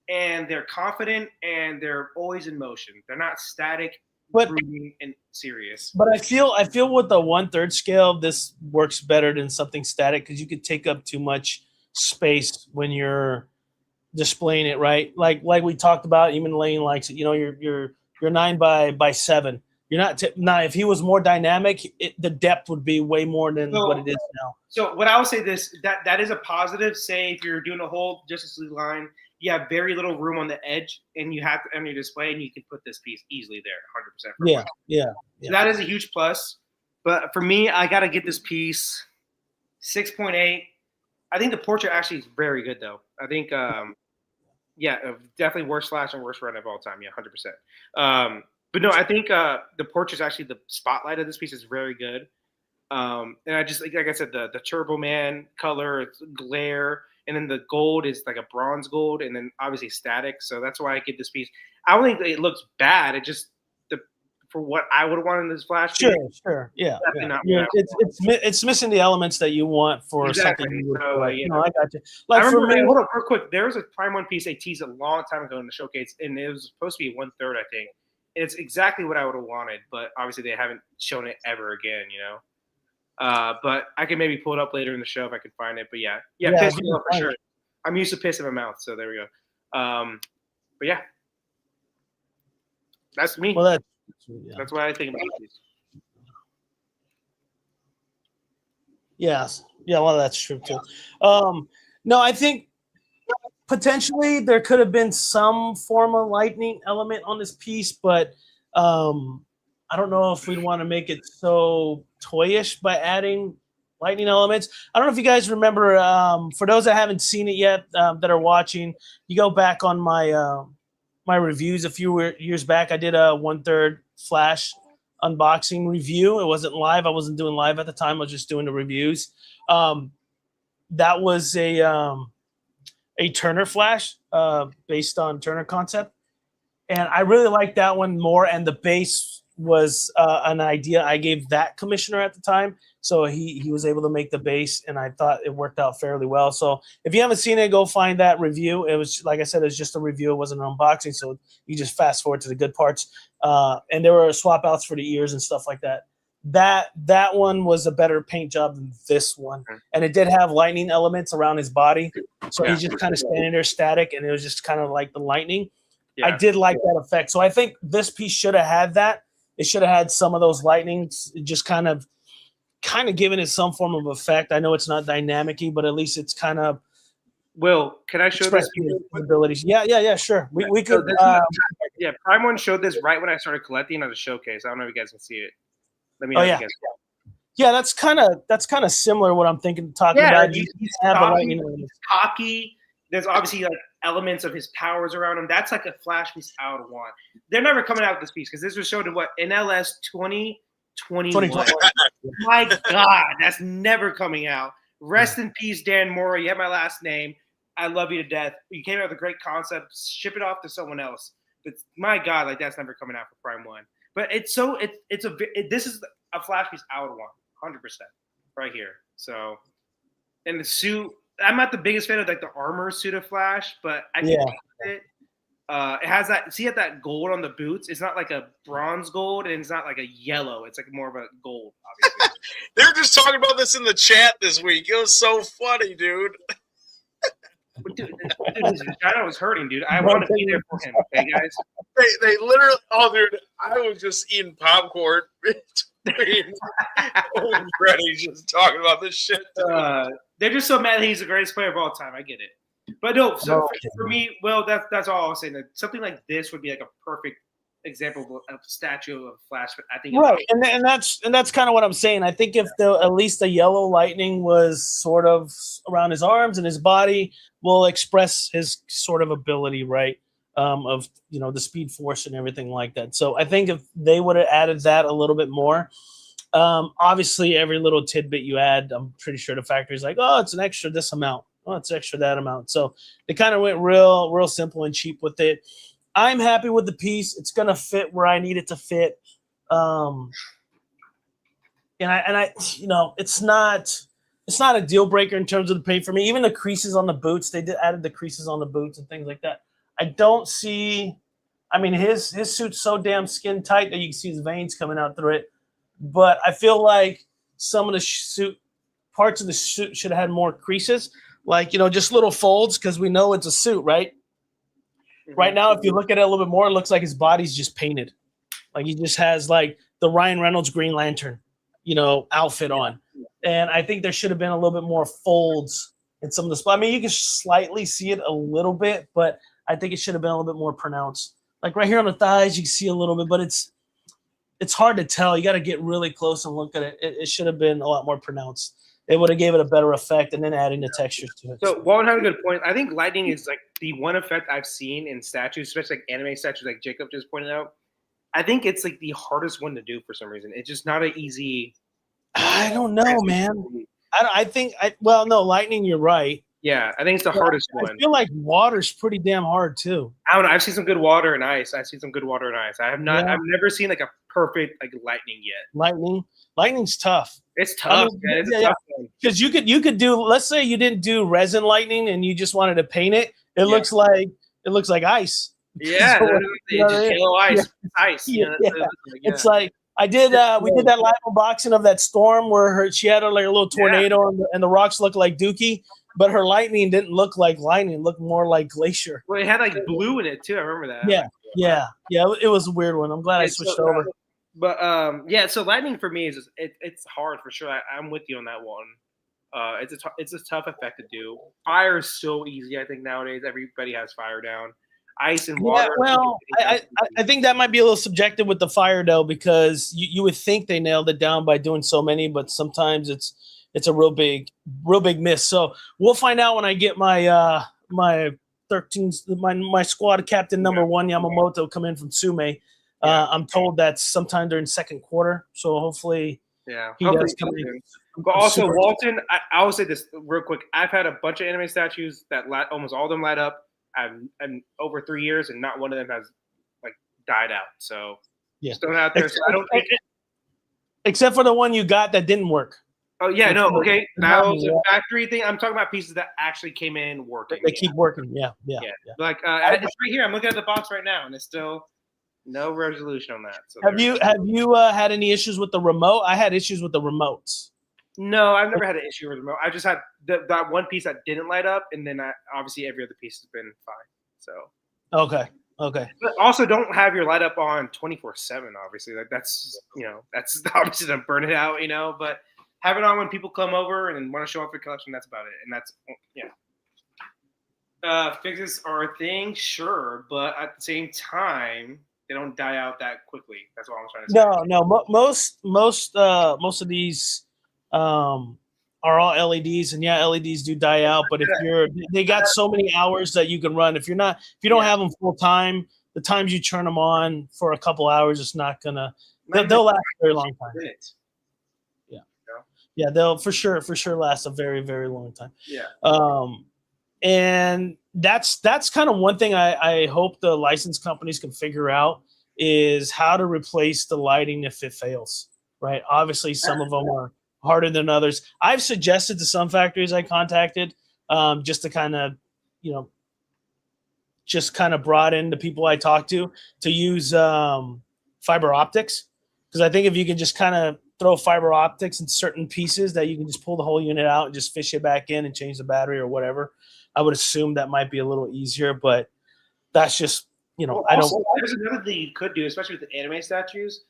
and they're confident and they're always in motion. They're not static, brooding, and serious. But I feel with the 1/3 scale, this works better than something static because you could take up too much space when you're displaying it, right? Like we talked about, even Lane likes it. You're 9 by 7. You're not. If he was more dynamic, the depth would be way more than what it is now. So what I would say that is a positive. Say if you're doing a whole Justice League line, you have very little room on the edge, and you have to on your display, and you can put this piece easily there, 100%. Yeah. So that is a huge plus. But for me, I got to get this piece 6.8. I think the portrait actually is very good, though. I think, definitely worst Flash and worst run of all time. Yeah, 100%. But no, I think the portrait is actually the spotlight of this piece is very good. And I just like I said, the Turbo Man color, it's glare, and then the gold is like a bronze gold, and then obviously static. So that's why I get this piece. I don't think it looks bad. It just for what I would want in this Flash. Sure, yeah. It's missing the elements that you want for something. So, I got you. Like I remember, hold me, on, real quick. There was a Prime One piece they teased a long time ago in the showcase, and it was supposed to be 1/3, I think. It's exactly what I would have wanted, but obviously they haven't shown it ever again, But I can maybe pull it up later in the show if I can find it. But yeah, piss me off for sure. I'm used to piss in my mouth, so there we go. But yeah, that's me. Well, that's what I think about these. Yes, well, that's true too. No, I think potentially there could have been some form of lightning element on this piece, but I don't know if we'd want to make it so toyish by adding lightning elements. I don't know if you guys remember, for those that haven't seen it yet, that are watching, you go back on my my reviews a few years back. I did a 1/3 Flash unboxing review. It wasn't live. I wasn't doing live at the time. I was just doing the reviews. That was a Turner Flash based on Turner concept. And I really liked that one more. And the base was an idea I gave that commissioner at the time. So he was able to make the base, and I thought it worked out fairly well. So if you haven't seen it, go find that review. It was, like I said, it was just a review. It wasn't an unboxing. So you just fast forward to the good parts. And there were swap outs for the ears and stuff like that. That one was a better paint job than this one. And it did have lightning elements around his body. So he's just kind of standing there static, and it was just kind of like the lightning. Yeah. I did like that effect. So I think this piece should have had that. It should have had some of those lightnings just kind of kind of giving it some form of effect. I know it's not dynamic-y, but at least it's kind of Will, can I show this? his abilities. Yeah, sure. We So could. yeah, Prime One showed this right when I started collecting on the showcase. I don't know if you guys can see it. Let me know Oh, if yeah. you guys can. Yeah, that's kind of similar to what I'm talking about. He's have the cocky, lightning. cocky. There's obviously like elements of his powers around him. That's like a Flash piece I would want. They're never coming out with this piece because this was shown in what NLS 2021. My God, that's never coming out. Rest in peace, Dan Mora. You have my last name. I love you to death. You came out with a great concept. Ship it off to someone else. But my God, like that's never coming out for Prime One. But this is a Flash piece I would want, 100% right here. So, and the suit. I'm not the biggest fan of like the armor suit of Flash, but I can it. It has that. See, that gold on the boots. It's not like a bronze gold, and it's not like a yellow. It's like more of a gold. Obviously, they're just talking about this in the chat this week. It was so funny, dude. Dude, I was hurting, dude. I want to be there for him. Okay, guys. They literally. Oh, dude, I was just eating popcorn. Freddie's just talking about this shit. They're just so mad that he's the greatest player of all time. I get it. But no, so for me, well, that's all I was saying. That something like this would be like a perfect example of a statue of Flash. But I think and that's kind of what I'm saying. I think if at least the yellow lightning was sort of around his arms and his body, will express his sort of ability, right? Of the Speed Force and everything like that. So I think if they would have added that a little bit more. Obviously, every little tidbit you add, I'm pretty sure the factory's like, oh, it's an extra this amount. Oh, it's extra that amount. So they kind of went real simple and cheap with it. I'm happy with the piece. It's gonna fit where I need it to fit. And I it's not a deal breaker in terms of the paint for me. Even the creases on the boots, they added the creases on the boots and things like that. I don't see. I mean, his suit's so damn skin tight that you can see his veins coming out through it. But I feel like some of the parts of the suit should have had more creases, like just little folds, because we know it's a suit, right? Mm-hmm. Right now, if you look at it a little bit more, it looks like his body's just painted, like he just has like the Ryan Reynolds Green Lantern, outfit on. And I think there should have been a little bit more folds in some of the spots. I mean, you can slightly see it a little bit, but I think it should have been a little bit more pronounced. Like right here on the thighs, you can see a little bit, but it's hard to tell. You got to get really close and look at it. It should have been a lot more pronounced. It would have gave it a better effect, and then adding the textures to it. So Walton had a good point. I think lightning is like the one effect I've seen in statues, especially like anime statues, like Jacob just pointed out. I think it's like the hardest one to do for some reason. It's just not an easy. I don't know, man. Lightning. You're right. Yeah, I think it's the hardest one. I feel like water's pretty damn hard too. I don't know. I've seen some good water and ice. I've never seen like a perfect like lightning yet. Lightning's tough. It's tough, man. It's a tough one. Because you could do. Let's say you didn't do resin lightning and you just wanted to paint it. It looks like ice. Yeah, yellow ice. Ice. Yeah. It's like I did. We did that live unboxing of that storm where she had like a little tornado and the rocks looked like Dookie. But her lightning didn't look like lightning; it looked more like glacier. Well, it had like blue in it too. I remember that. Yeah. It was a weird one. I'm glad I switched over. But so lightning for me is it's hard for sure. I'm with you on that one. It's a tough effect to do. Fire is so easy. I think nowadays everybody has fire down. Ice and water. Yeah, well, I think that might be a little subjective with the fire though, because you would think they nailed it down by doing so many, but sometimes it's a real big miss. So we'll find out when I get my my squad captain number 1 Yamamoto come in from Sume. I'm told that's sometime during second quarter. So hopefully he does come in. But also Walton, I will say this real quick. I've had a bunch of anime statues that almost all of them light up. I'm over 3 years and not one of them has like died out. So just throwing it out there. So I don't think except for the one you got that didn't work. Oh yeah, no, okay. That was a factory thing. I'm talking about pieces that actually came in working. They keep working. Yeah. Like it's right here. I'm looking at the box right now, and it's still no resolution on that. So have you had any issues with the remote? I had issues with the remotes. No, I've never had an issue with the remote. I just had that one piece that didn't light up, and then obviously every other piece has been fine. So okay. But also, don't have your light up on 24/7. Obviously, like that's obviously to burn it out. But have it on when people come over and want to show off your collection. That's about it. And that's fixes are a thing, sure, but at the same time, they don't die out that quickly. That's all I'm trying to say. No. Most of these are all LEDs, and LEDs do die out. But if they got so many hours that you can run. If you don't have them full time, the times you turn them on for a couple hours, it's not gonna. They'll last a very long time. Yeah, they'll for sure last a very, very long time. Yeah. And that's kind of one thing I hope the license companies can figure out is how to replace the lighting if it fails, right? Obviously, some of them are harder than others. I've suggested to some factories I contacted just to kind of, brought in the people I talked to use fiber optics. Because I think if you can just kind of throw fiber optics in certain pieces that you can just pull the whole unit out and just fish it back in and change the battery or whatever, I would assume that might be a little easier, but that's just, I don't. There's another thing you could do, especially with the anime statues.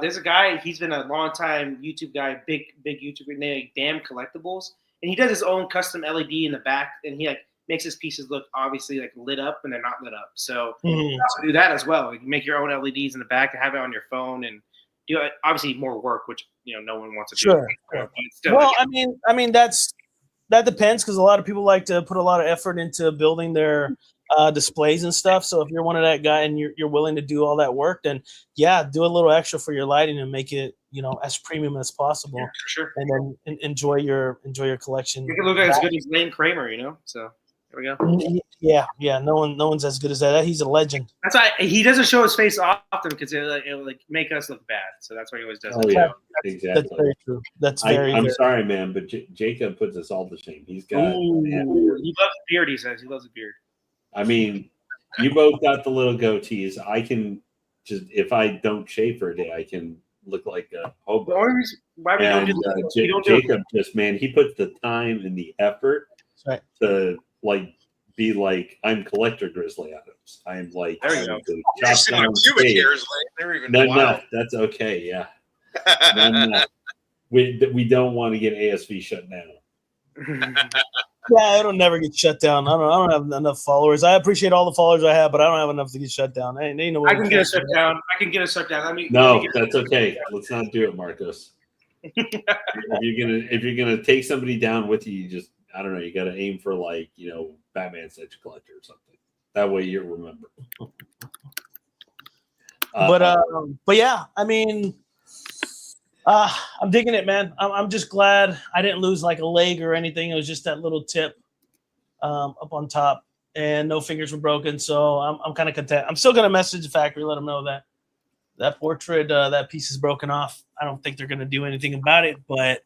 There's a guy, he's been a long time YouTube guy, big YouTuber named Damn Collectibles, and he does his own custom LED in the back, and he makes his pieces look obviously lit up, and they're not lit up. So you also do that as well. You can make your own LEDs in the back and have it on your phone, and do obviously more work, which no one wants to do. Sure. Well, I mean that depends because a lot of people like to put a lot of effort into building their displays and stuff. So if you're one of that guy and you're willing to do all that work, then do a little extra for your lighting and make it as premium as possible. Yeah, for sure. And then enjoy your collection. You can look as good as Lane Kramer, So there we go. Yeah. No one's as good as that. He's a legend. That's why he doesn't show his face often because it'll make us look bad. So that's why he always does. Oh, yeah, exactly. That's very true. I'm sorry, man, but Jacob puts us all to shame. He's got. He loves the beard. He says he loves the beard. I mean, you both got the little goatees. I can just, if I don't shave for a day, I can look like a hobo. The only reason why we don't do Jacob just, man, he puts the time and the effort to be like, I'm collector Grizzly Adams. I'm like, there you go. Just in pubic hairs, they're even no, that's okay. Yeah. No. We don't want to get ASV shut down. Yeah, it'll never get shut down. I don't have enough followers. I appreciate all the follors I have, but I don't have enough to get shut down. Ain't no way I can get us shut down. No, that's okay. Let's not do it, Marcos. if you're gonna take somebody down with you, you just, I don't know, you got to aim for Batman Statue Collector or something. That way you'll remember. But yeah, I mean, I'm digging it, man. I'm just glad I didn't lose like a leg or anything. It was just that little tip up on top, and no fingers were broken. So I'm kind of content. I'm still gonna message the factory, let them know that portrait, that piece is broken off. I don't think they're gonna do anything about it, but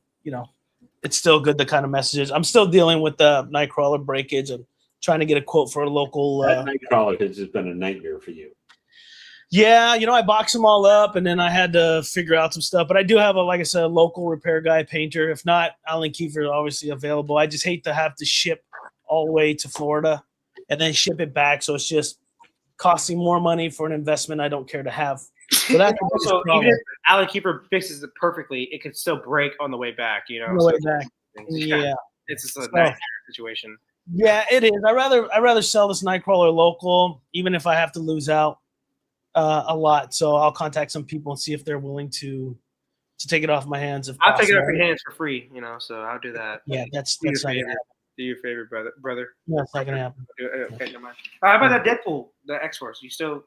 it's still good. The kind of messages. I'm still dealing with the Nightcrawler breakage and trying to get a quote for a local. That Nightcrawler has just been a nightmare for you. Yeah, I boxed them all up, and then I had to figure out some stuff. But I do have like I said, a local repair guy, painter. If not, Alan Kiefer is obviously available. I just hate to have to ship all the way to Florida and then ship it back. So it's just costing more money for an investment I don't care to have. So that's also, even if Alan Kiefer fixes it perfectly, it could still break on the way back. On the way back. Yeah, it's just a nightmare situation. Yeah, it is. I'd rather sell this Nightcrawler local, even if I have to lose out a lot. So I'll contact some people and see if they're willing to take it off my hands. I'll take it off your hands for free, so I'll do that. Yeah, that's not gonna happen. Do your favorite, brother. Yeah, it's not gonna happen. Okay, never mind. How about that Deadpool, the X-Force? You still?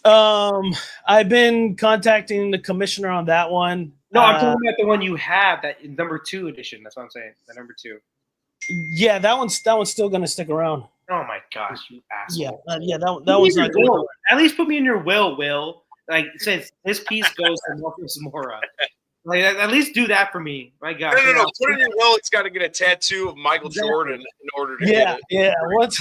I've been contacting the commissioner on that one. No, I'm talking about the one you have, that number 2 edition. That's what I'm saying. The number 2. Yeah, that one's still gonna stick around. Oh my gosh, you asshole! Yeah, that one's not going. At least put me in your will. Like, since this piece goes to Marcus Mora, like at least do that for me. My God. No. Put in your will. It's got to get a tattoo of Michael Jordan in order to get it. Yeah.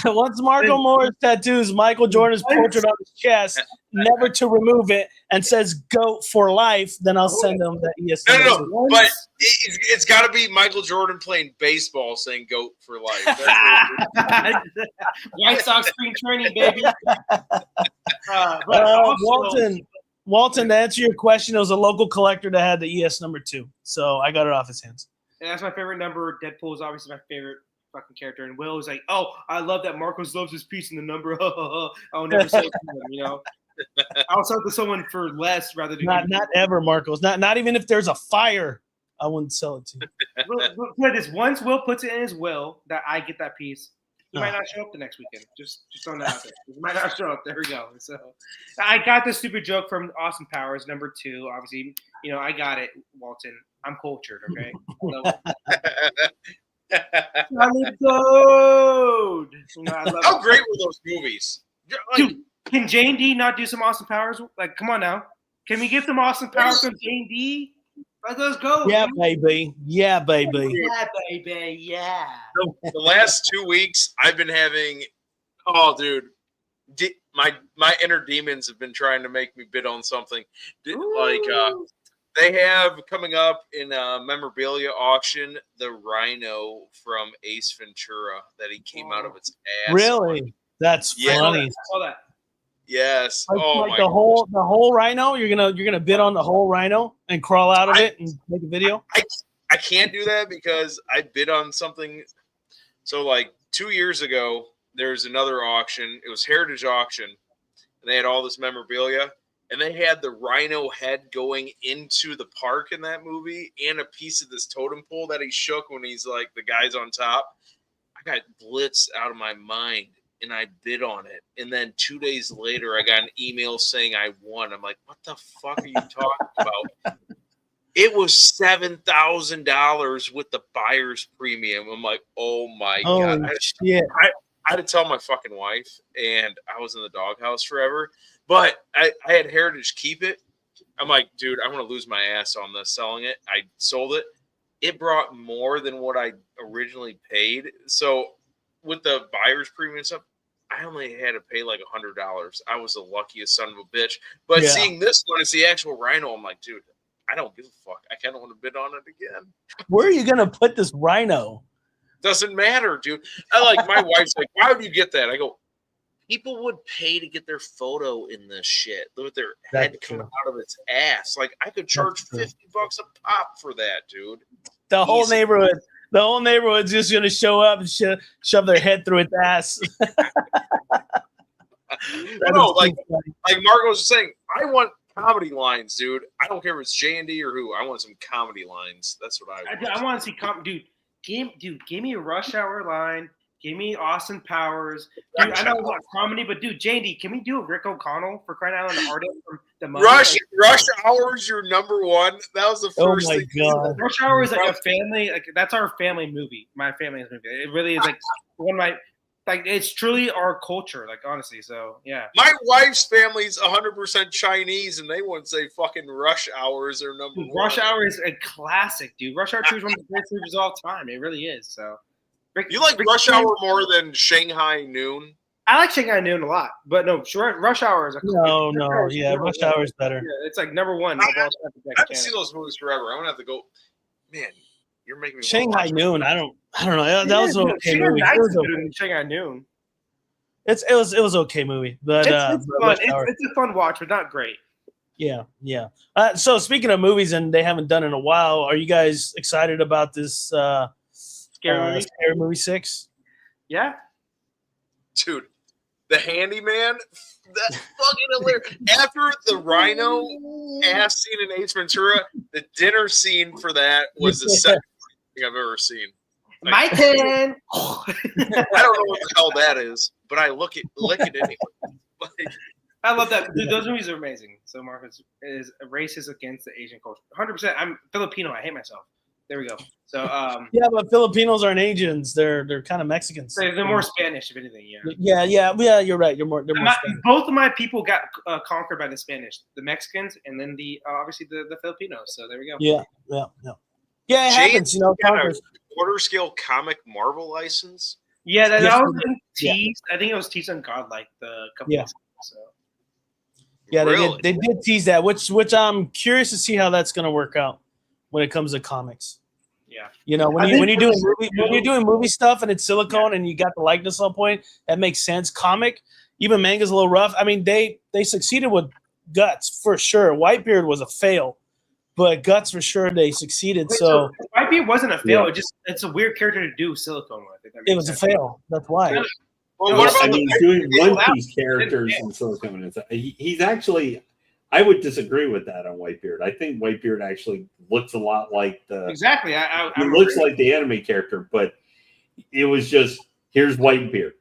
Once Marco Morris tattoos Michael Jordan's portrait on his chest, never to remove it, and says "GOAT for life," then I'll send him that ESPN. No. But it's got to be Michael Jordan playing baseball, saying "GOAT for life." White Sox spring training, baby. Walton, to answer your question, it was a local collector that had the ES number 2, so I got it off his hands. And that's my favorite number. Deadpool is obviously my favorite fucking character, and Will was like, "Oh, I love that Marcos loves his piece in the number." I'll never sell it to him, you know. I'll sell it to someone for less rather than not ever, Marcos. Not even if there's a fire, I wouldn't sell it to you. Look, this once Will puts it in his will that I get that piece, he might not show up the next weekend. Just throwing that out there. He might not show up. There we go. So I got this stupid joke from Austin Powers, number 2. Obviously, you know, I got it, Walton. I'm cultured, okay? Solid gold. You know, I love How great were those movies? Like, dude, can Jane D not do some Austin Powers? Like, come on now. Can we get some Austin Powers from Jane D? Like, let's go. Yeah, dude. baby. Yeah, baby. Yeah, baby. Yeah. the last 2 weeks, I've been having, dude, my inner demons have been trying to make me bid on something. Like, they have coming up in a memorabilia auction the rhino from Ace Ventura that he came out of its ass. Really? That's funny. I saw that. Yes. Like the whole rhino. You're gonna bid on the whole rhino and crawl out of it and make a video. I can't do that because I bid on something. So like 2 years ago, there's another auction. It was Heritage Auction, and they had all this memorabilia, and they had the rhino head going into the park in that movie, and a piece of this totem pole that he shook when he's like the guy's on top. I got blitzed out of my mind. And I bid on it. And then 2 days later, I got an email saying I won. I'm like, what the fuck are you talking about? It was $7,000 with the buyer's premium. I'm like, oh my God. Shit. I had to tell my fucking wife, and I was in the doghouse forever. But I had Heritage keep it. I'm like, dude, I'm going to lose my ass on this selling it. I sold it. It brought more than what I originally paid. So with the buyer's premium stuff, I only had to pay like $100. I was the luckiest son of a bitch. But seeing this one, it's the actual rhino. I'm like, dude, I don't give a fuck. I kind of want to bid on it again. Where are you gonna put this rhino? Doesn't matter, dude. I like my wife's like, why would you get that? I go, people would pay to get their photo in this shit with their head coming out of its ass. Like I could charge $50 a pop for that, dude. The whole neighborhood's just gonna show up and shove their head through its ass. No, like Marco was saying, I want comedy lines, dude. I don't care if it's J&D or who. I want some comedy lines. That's what I want. I want to see dude. Give me a Rush Hour line. Give me Austin Powers. Dude, I know it's not comedy, but dude, J&D, can we do a Rick O'Connell for crying out loud? The artist from the Mummy? Rush Hour is your number one. That was the first thing. God. Rush Hour is like a family, like that's our family movie. My family's movie. It really is like one of my, like it's truly our culture. Like honestly, so yeah. My wife's family's 100% Chinese, and they wouldn't say fucking Rush Hour is their number one. Rush Hour is a classic, dude. Rush Hour 2 is one of the greatest movies of all time. It really is. So. You like Rush Hour more than Shanghai Noon? I like Shanghai Noon a lot, but no, Rush Hour is a Rush Hour is better. Yeah, it's like number one. I haven't seen those movies forever. I'm gonna have to go. Man, you're making me Shanghai Noon. I don't know. That was an okay movie. Shanghai Noon. It was okay movie, but it's fun. It's a fun watch, but not great. Yeah. So speaking of movies, and they haven't done in a while, are you guys excited about this? Scary Movie 6? Yeah. Dude, the handyman, that's fucking hilarious. After the rhino ass scene in Ace Ventura, the dinner scene for that was the second thing I've ever seen. Like, my turn. I don't know what the hell that is, but I lick it anyway. I love that. Dude, those movies are amazing. So Marcus is racist against the Asian culture. 100%. I'm Filipino. I hate myself. There we go. So yeah, but Filipinos aren't Asians. They're kind of Mexicans. They're more Spanish, if anything. Yeah. You're right. They're more Spanish. Both of my people got conquered by the Spanish, the Mexicans, and then the obviously the Filipinos. So there we go. Yeah. It happens. Quarter scale comic Marvel license. Yeah, that was teased. I think it was teased on Godlike the couple weeks ago. So. Yeah, they did tease that, which I'm curious to see how that's going to work out when it comes to comics. Yeah, when you're doing movie stuff and it's silicone and you got the likeness on point, that makes sense. Comic, even manga's a little rough. I mean, they succeeded with Guts for sure. Whitebeard was a fail, but Guts for sure they succeeded. So Whitebeard wasn't a fail. It's a weird character to do silicone with. it was a fail. That's why. Well, Well, what about I mean, doing One Piece characters and silicone and stuff. He's actually. I would disagree with that on Whitebeard. I think Whitebeard actually looks a lot like the. Exactly. He looks like the anime character, but it was just here's Whitebeard.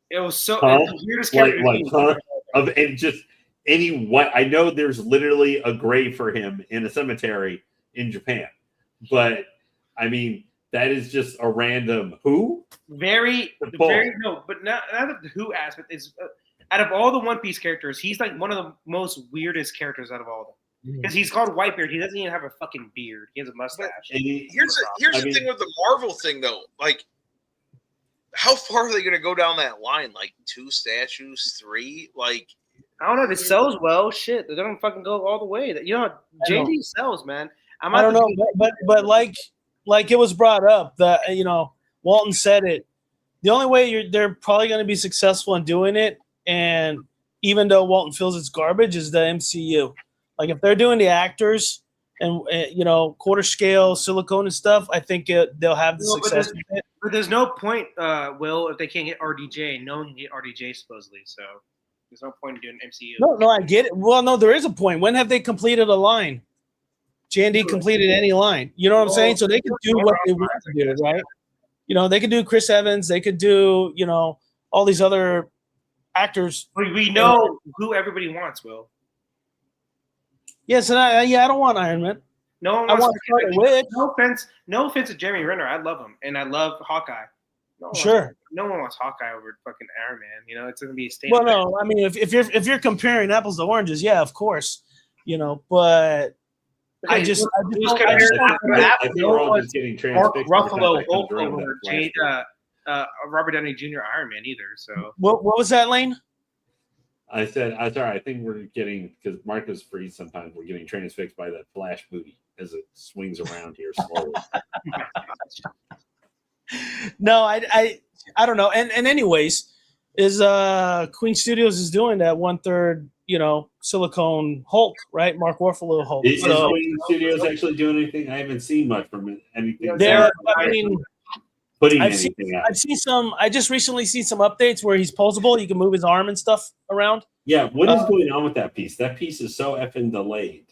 It was so the weirdest character. And just any white. I know there's literally a grave for him in a cemetery in Japan, but I mean that is just a random who. Very no, but not the who aspect is. Out of all the One Piece characters, he's like one of the most weirdest characters out of all of them. Because he's called Whitebeard. He doesn't even have a fucking beard. He has a mustache. Here's the thing with the Marvel thing, though. Like, how far are they going to go down that line? Like, 2 statues, 3? Like, I don't know. It sells well. Shit, they don't fucking go all the way. You know, JD sells, man. I don't know, but like it was brought up that Walton said it. The only way they're probably going to be successful in doing it. And even though Walton feels it's garbage, is the MCU. Like if they're doing the actors and quarter scale silicone and stuff, I think they'll have the success. But there's no point, Will, if they can't get RDJ. No one can get RDJ supposedly. So there's no point in doing MCU. No, I get it. Well, no, there is a point. When have they completed a line? J&D completed any line. You know what I'm saying? So they can do what they want to do, right? They could do Chris Evans. They could do all these other actors. We know who everybody wants, Will. Yes, and I don't want Iron Man. No one wants Scarlet Witch. No offense to Jeremy Renner. I love him, and I love Hawkeye. No one wants Hawkeye over fucking Iron Man. It's gonna be a statement. Well, no, I mean, if you're comparing apples to oranges, yeah, of course, but I think we're all just getting transfixed. Ruffalo over Robert Downey Jr. Iron Man either. So what was that, Lane? I said, I think we're getting, because Marcus freeze sometimes, we're getting transfixed by that flash booty as it swings around here slowly. No, I don't know. And anyways, is Queen Studios is doing that 1/3, silicone Hulk, right? Mark Ruffalo Hulk. Is Queen Studios actually doing anything? I haven't seen much from anything. I've seen some. I just recently seen some updates where he's posable. You can move his arm and stuff around. Yeah, what is going on with that piece? That piece is so effing delayed.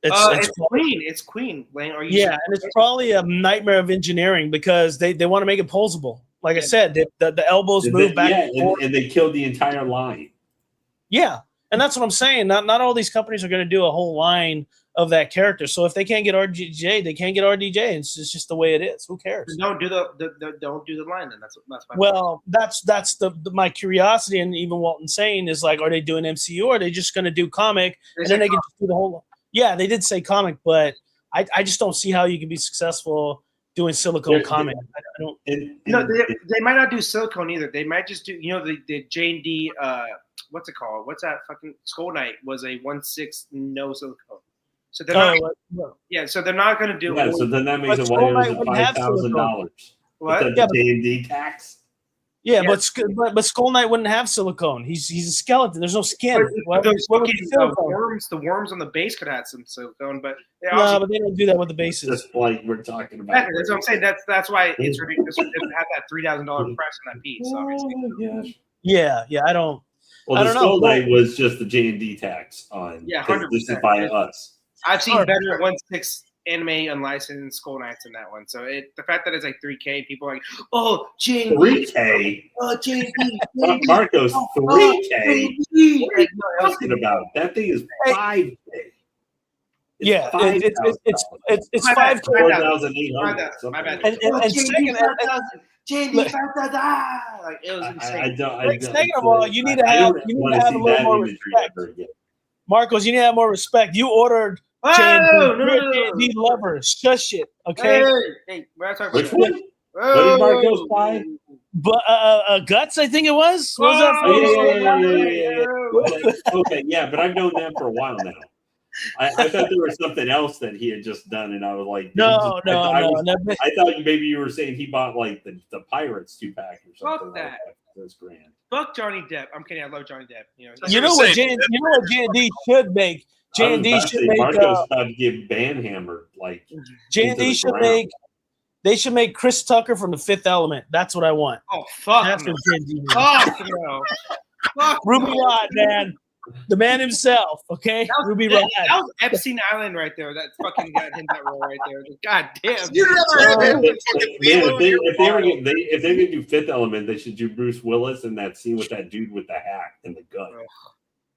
It's Queen. It's Queen. Lane, are you? Yeah, and it's probably a nightmare of engineering because they want to make it posable. Like I said, the elbows move back and forth. And they killed the entire line. Yeah, and that's what I'm saying. Not all these companies are going to do a whole line of that character. So if they can't get RDJ, they can't get RDJ. It's just the way it is. Who cares? Don't do the line then. That's my well, that's my curiosity, and even Walton saying is like, are they doing MCU or are they just going to do comic and then they can just do the whole? Yeah, they did say comic, but I just don't see how you can be successful doing silicone comic. I don't. They might not do silicone either. They might just do the J&D. What's it called? What's that fucking Skull Knight was a 1/6 no silicone. So they're not. So they're not going to do. Yeah, so then that means it was $5,000. What? The J&D tax. Yeah, but Skull Knight wouldn't have silicone. He's a skeleton. There's no skin. The worms on the base could have some silicone, but they don't do that with the bases. Just like we're talking about. That's what I'm saying. That's why it's ridiculous to have that $3,000 price on that piece. Obviously. Yeah. I don't. Well, the Skull Knight was just the J&D tax on. Yeah, 100%. This is by us. I've seen better 1/6 anime unlicensed Skull Knights than that one. So the fact that it's like 3K, people are like, oh, J&D. 3K? Oh, J&D. Marcos, 3K? What are you talking about? That thing is 5K. Yeah, it's 5K. 4,800. My bad. And second, J&D 5,000. Like it was insane. Second of all, you need to have a little more respect. Marcos, you need to have more respect. You ordered J&D lovers. Shush it, okay? Hey, we're not talking about which one? What did Marcos buy? But Guts, I think it was. What was that? Yeah. Okay, yeah, but I've known them for a while now. I thought there was something else that he had just done, and I was like, no. I thought maybe you were saying he bought like the Pirates 2-pack or something. Fuck that. That's grand. Fuck Johnny Depp. I'm kidding. I love Johnny Depp. You know what J&D should make? J&D should make. Marco's about to get banhammered. Like J&D should make. They should make Chris Tucker from The Fifth Element. That's what I want. Oh fuck! That's no. what J&D needs. Fuck no. Fuck Ruby no. Rod, man. The man himself, okay? Ruby Rod. That was Epstein Island right there. That fucking got him that role right there. God damn. You'd rather have him than fucking Lilo in your if they're gonna do Fifth Element, they should do Bruce Willis in that scene with that dude with the hat and the gun.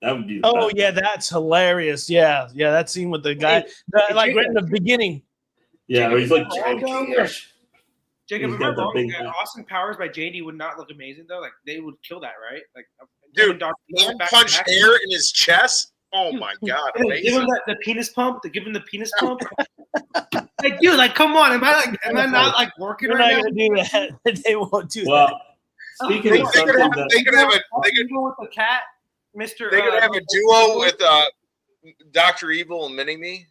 That would be. Oh yeah, that's hilarious. Yeah, that scene with the guy, like right in the beginning. Yeah, he's like, Jacob, if I'm wrong, Austin Powers by JD would not look amazing though. Like they would kill that, right? Like, dude, punch air in his chest. Oh my god, amazing! Give him the penis pump. Give him the penis pump. Like, dude, like, come on. Am I not like working We're right not now? gonna do that. They won't do that. Well, speaking of something that They could with the cat, Mr. They could have a duo with Dr. Evil and Mini-Me.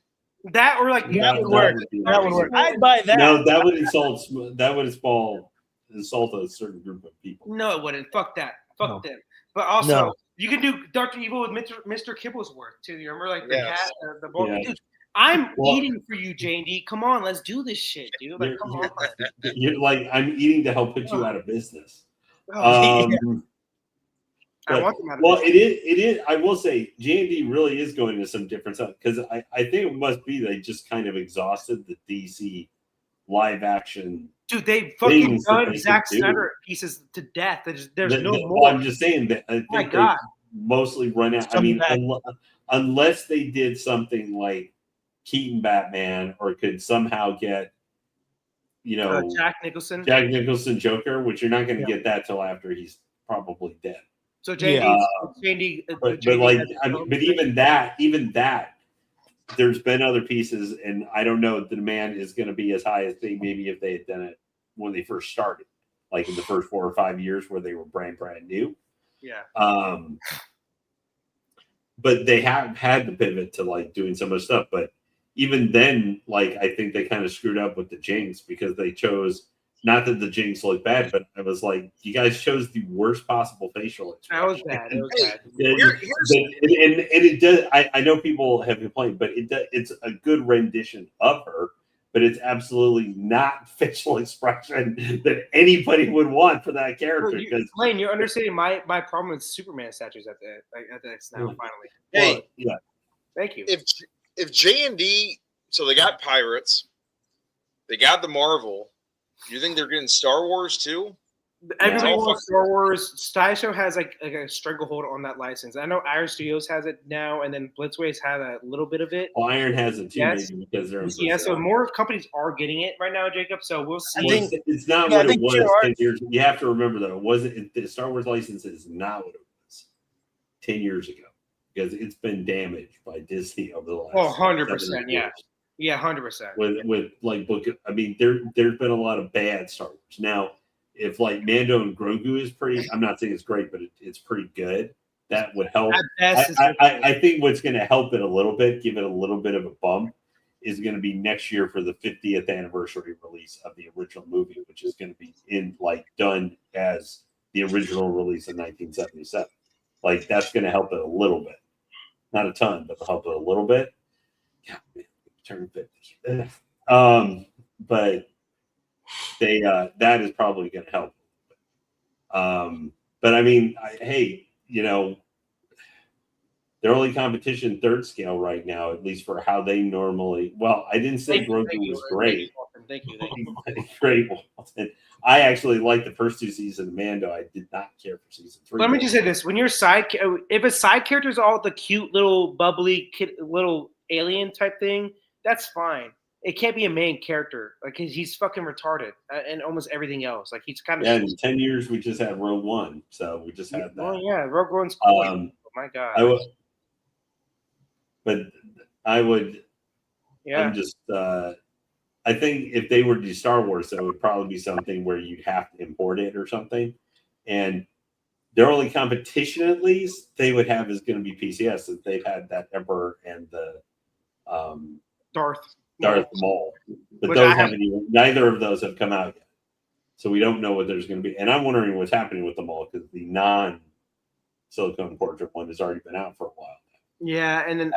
That or like that would work. That would work. I'd buy that. No, that would insult. That would insult a certain group of people. No, it wouldn't. Fuck that. Fuck them. But also, you can do Dr. Evil with Mr. Kibblesworth too. You remember like the cat, the boy. Yeah. Dude, I'm eating for you, J&D. Come on, let's do this shit, dude. Like, come on. You're like, I'm eating to help put you out of business. I want them out of well, business. it is. I will say, J&D really is going to some different stuff because I think it must be they just kind of exhausted the DC live action. Dude, they fucking done Zack Snyder pieces to death. There's no more. I'm just saying that I think they mostly run out. I mean, unless they did something like Keaton Batman or could somehow get, Jack Nicholson Joker, which you're not going to get that till after he's probably dead. So JD, but even that, there's been other pieces, and I don't know if the demand is going to be as high as maybe if they had done it when they first started, like in the first 4 or 5 years where they were brand new. Yeah. But they have had to pivot to like doing some of the stuff. But even then, like I think they kind of screwed up with the Jinx because they chose. Not that the Jinx looked bad, but I was like, you guys chose the worst possible facial expression. That was bad. It was bad. And it does. I know people have complained, but it's a good rendition of her. But it's absolutely not facial expression that anybody would want for that character. Because Lane, you're understanding my problem with Superman statues at the now. Finally, hey, yeah, thank you. If J&D, so they got Pirates, they got the Marvel. You think they're getting Star Wars too? Everybody wants Star Wars. Sideshow has like a stranglehold on that license. I know Iron Studios has it now, and then Blitzway's had a little bit of it. Well, Iron has it too, maybe because they're so more companies are getting it right now, Jacob. So we'll see. I think it's not what it was 10 years. You have to remember though, it wasn't the Star Wars license is not what it was 10 years ago because it's been damaged by Disney over the last 100%, yeah. Yeah, 100%. With like book, I mean, there's been a lot of bad Star Wars. Now, if like Mando and Grogu is pretty, I'm not saying it's great, but it's pretty good. That would help. I think what's going to help it a little bit, give it a little bit of a bump, is going to be next year for the 50th anniversary release of the original movie, which is going to be done as the original release in 1977. Like that's going to help it a little bit, not a ton, but help it a little bit. Yeah, man. Turn 50. But they that is probably going to help. But I mean, their only competition third scale right now, at least for how they normally. Well, I didn't say Grogu was great. Thank you. Great. I actually liked the first 2 seasons of Mando. I did not care for season 3. Let me just say this: when you're if a side character is all the cute little bubbly kid, little alien type thing. That's fine. It can't be a main character. Like he's fucking retarded and almost everything else. Like he's kind of. Yeah, in 10 years we just had Rogue One, so we just had that. Oh yeah, Rogue One's cool. Oh my god. I would. Yeah. I'm just. I think if they were to do Star Wars, that would probably be something where you'd have to import it or something, and their only competition, at least, they would have is going to be PCS, since they've had that Emperor and the. Darth Maul, but those haven't even. Neither of those have come out yet, So we don't know what there's going to be. And I'm wondering what's happening with them all because the non-silicone portrait one has already been out for a while. Yeah, and then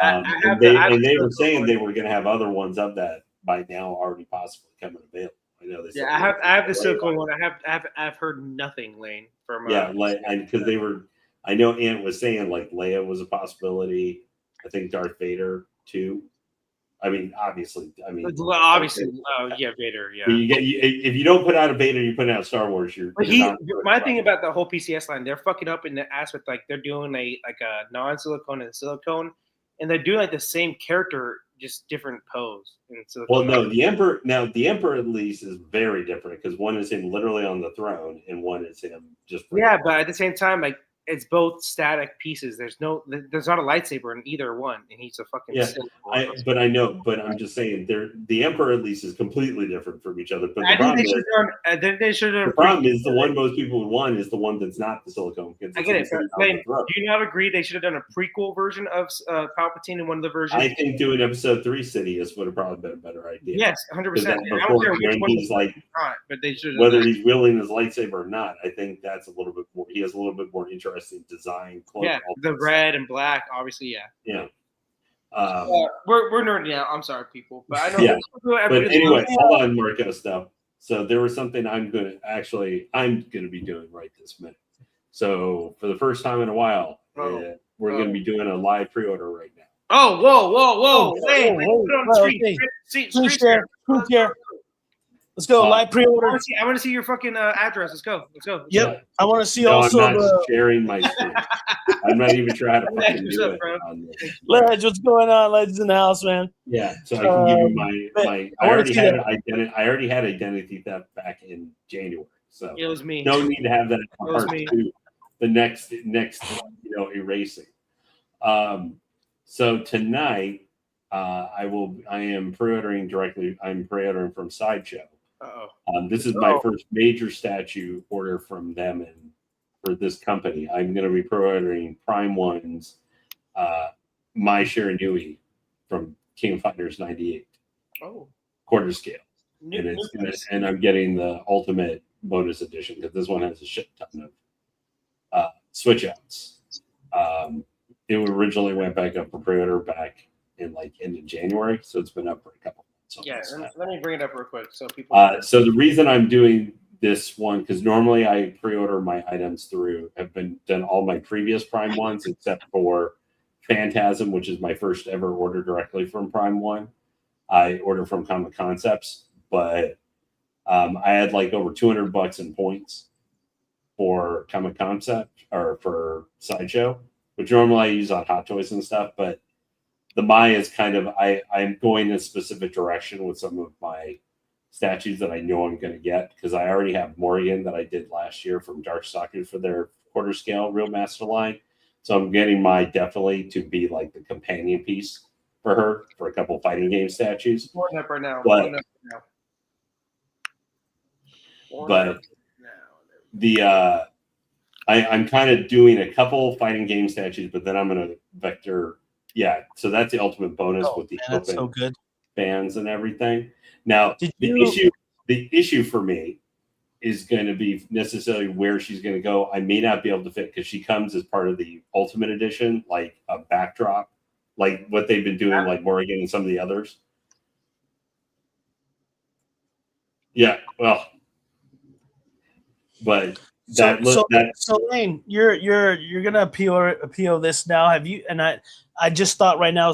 they were saying they were going to have other ones of that by now already possibly coming available. I know they. Yeah, I have the silicone one. I've heard nothing, Lane. From because they were. I know Ant was saying like Leia was a possibility. I think Darth Vader too. I mean, obviously. Vader. Yeah. If you don't put out a Vader, you put out Star Wars. My thing about the whole PCS line, they're fucking up in the aspect like they're doing a non-silicone and silicone, and they're doing like the same character, just different pose. Well, no, the Emperor at least is very different because one is him literally on the throne, and one is him just. Yeah, but at the same time, like. It's both static pieces. There's not a lightsaber in either one, and he's a fucking. Yeah, but I'm just saying, the Emperor at least is completely different from each other. But the problem is the one most people would want is the one that's not the silicone. I get it. Do you not agree they should have done a prequel version of Palpatine in one of the versions? I think doing Episode 3 Sidious would have probably been a better idea. Yes, 100%. But they should. Whether he's wielding his lightsaber or not, I think that's a little bit more. He has a little bit more interesting design. Yeah, the red and black, obviously. Yeah. We're nerding out. I'm sorry, people, but I know. Yeah. But anyway, hold on, Marcos. Though, so there was something I'm going to be doing right this minute. So for the first time in a while, we're going to be doing a live pre-order right now. Oh, whoa! Screen share. Let's go. Live pre-order. I want to see your fucking address. Let's go. Yep. Yeah. I want to see also. I'm not sharing my screen. I'm not even trying to fucking do it. Ledge, what's going on? Ledge in the house, man. Yeah. So I can give you my. I already had identity theft back in January. So it was me. No need to have that part two. The next erasing. So tonight, I am pre-ordering directly. I'm pre-ordering from Sideshow. This is my first major statue order from them and for this company. I'm going to be pre-ordering Prime One's Mai Shiranui from King of Fighters 98. Quarter scale. And I'm getting the Ultimate bonus edition because this one has a shit ton of switch outs. It originally went back up for pre-order back in end of January, so it's been up for a couple months. Yeah, let me bring it up real quick so people. So the reason I'm doing this one because normally I pre-order my items through. I've done all my previous Prime ones except for Phantasm, which is my first ever order directly from Prime One. I order from Comic Concepts, but I had over $200 in points for Comic Concept or for Sideshow, which normally I use on Hot Toys and stuff, but the Mai is kind of I'm going in a specific direction with some of my statues that I know I'm going to get because I already have Morrigan that I did last year from Darkstalkers for their quarter scale Real Master line. So I'm getting Mai definitely to be the companion piece for her for a couple fighting game statues. Up right now. But I'm kind of doing a couple fighting game statues, but then I'm going to vector. Yeah, so that's the ultimate bonus with the open fans and everything. Now, the issue for me is going to be necessarily where she's going to go. I may not be able to fit because she comes as part of the Ultimate Edition, like a backdrop, like what they've been doing, like Morrigan and some of the others. Yeah, well, but so Lane, you're gonna appeal this now. Have you? And I just thought right now,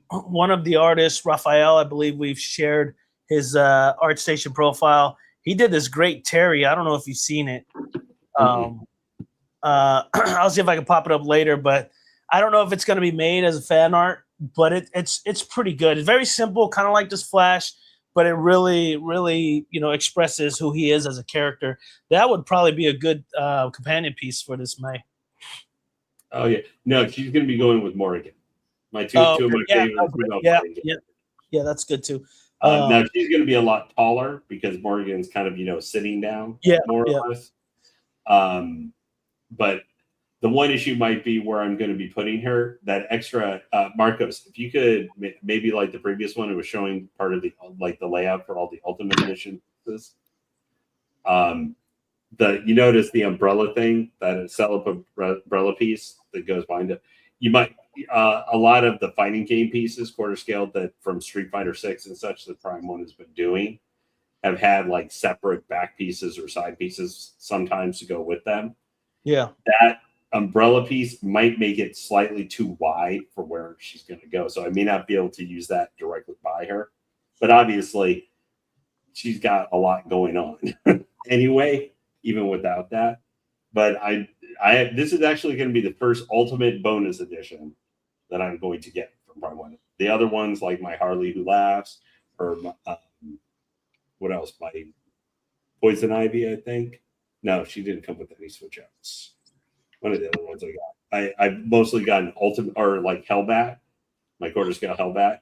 one of the artists, Raphael, I believe we've shared his ArtStation profile. He did this great Terry. I don't know if you've seen it. I'll see if I can pop it up later, but I don't know if it's gonna be made as a fan art, but it's pretty good. It's very simple, kind of like this Flash. But it really, really, expresses who he is as a character. That would probably be a good companion piece for this May. Oh yeah, no, she's going to be going with Morrigan. Two of my favorites. Yeah, that's good too. Now she's going to be a lot taller because Morrigan's kind of sitting down, more or less. But the one issue might be where I'm going to be putting her, that extra Marcos. If you could maybe like the previous one, it was showing part of the the layout for all the Ultimate Edition. You notice the umbrella thing, that sell-up umbrella piece that goes behind it. You might a lot of the fighting game pieces, quarter scale, that from Street Fighter 6 and such that Prime 1 has been doing, have had like separate back pieces or side pieces sometimes to go with them. Yeah. That umbrella piece might make it slightly too wide for where she's going to go. So I may not be able to use that directly by her. But obviously, she's got a lot going on anyway, even without that. But this is actually going to be the first Ultimate Bonus Edition that I'm going to get from Prime 1. The other ones, like my Harley Who Laughs, or what else? My Poison Ivy, I think. No, she didn't come with any switch outs. One of the other ones I got. I've mostly gotten Ultimate, or like Hellbat, my quarter scale Hellbat,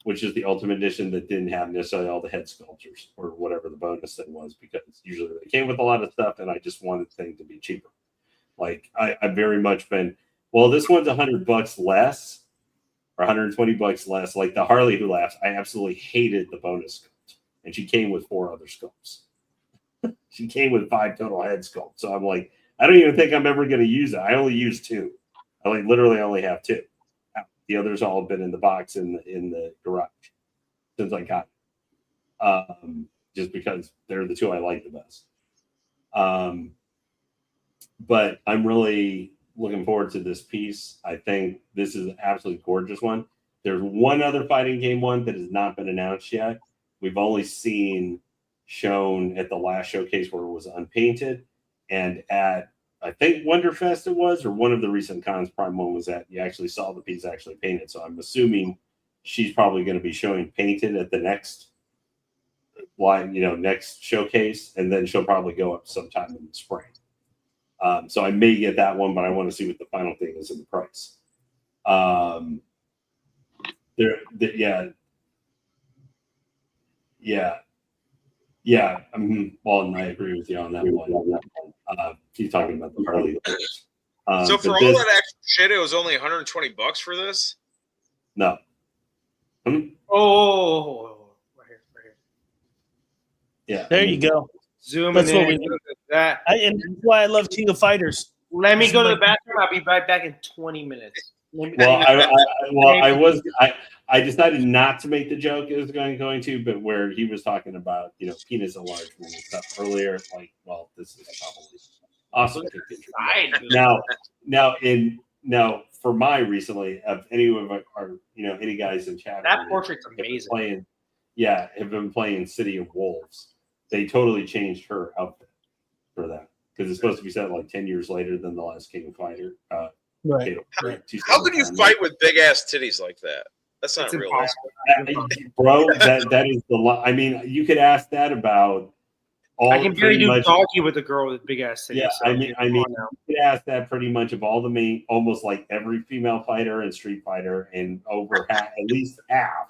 which is the Ultimate Edition that didn't have necessarily all the head sculptures or whatever the bonus thing was, because usually they came with a lot of stuff and I just wanted the thing to be cheaper. Like I've very much been, well, this one's $100 less or $120 less. Like the Harley Who Laughs, I absolutely hated the bonus sculpt, and she came with 4 other sculpts. She came with 5 total head sculpts. So I'm like, I don't even think I'm ever going to use it. I only use 2. I like literally only have 2. The others all have been in the box in the garage since I got it. Just because they're the 2 I like the best. But I'm really looking forward to this piece. I think this is an absolutely gorgeous one. There's one other fighting game one that has not been announced yet. We've only seen shown at the last showcase where it was unpainted, and at I think Wonderfest it was, or one of the recent cons Prime 1 was at, you actually saw the piece actually painted. So I'm assuming she's probably going to be showing painted at the next line, next showcase, and then she'll probably go up sometime in the spring. So I may get that one, but I want to see what the final thing is in the price. Yeah. Well, and I agree with you on that one. He's talking about the Harley. So for all that extra shit, it was only $120 for this? No. Oh, right here. Yeah. There you go. Zoom That's in. what we need. And that's why I love King of Fighters. Let me go to the bathroom. I'll be right back in 20 minutes. I decided not to make the joke it was going to, but where he was talking about, penis enlargement and stuff earlier, like, well, this is probably awesome. Now for my recently, of any of our, any guys in chat, that portrait's amazing. Have been playing City of Wolves. They totally changed her outfit for that because it's supposed to be set like 10 years later than the last King of Fighter. Right. How could you fight with big ass titties like that? That's not real, bro. That is the. I mean, you could ask that about all. I can barely do doggy with a girl with big ass titties. Yeah, so you could ask that pretty much of all the main, almost like every female fighter in Street Fighter, and over at least half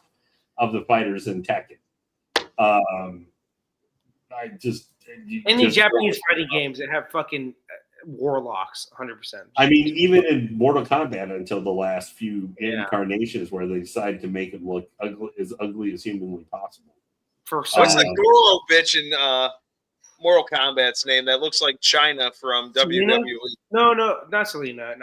of the fighters in Tekken. In the Japanese fighting games, they have fucking warlocks, 100%. I mean, even in Mortal Kombat, until the last few incarnations, where they decided to make it look ugly as humanly possible. What's the Goro bitch in Mortal Kombat's name? That looks like China from Selena? WWE. No, not Selena.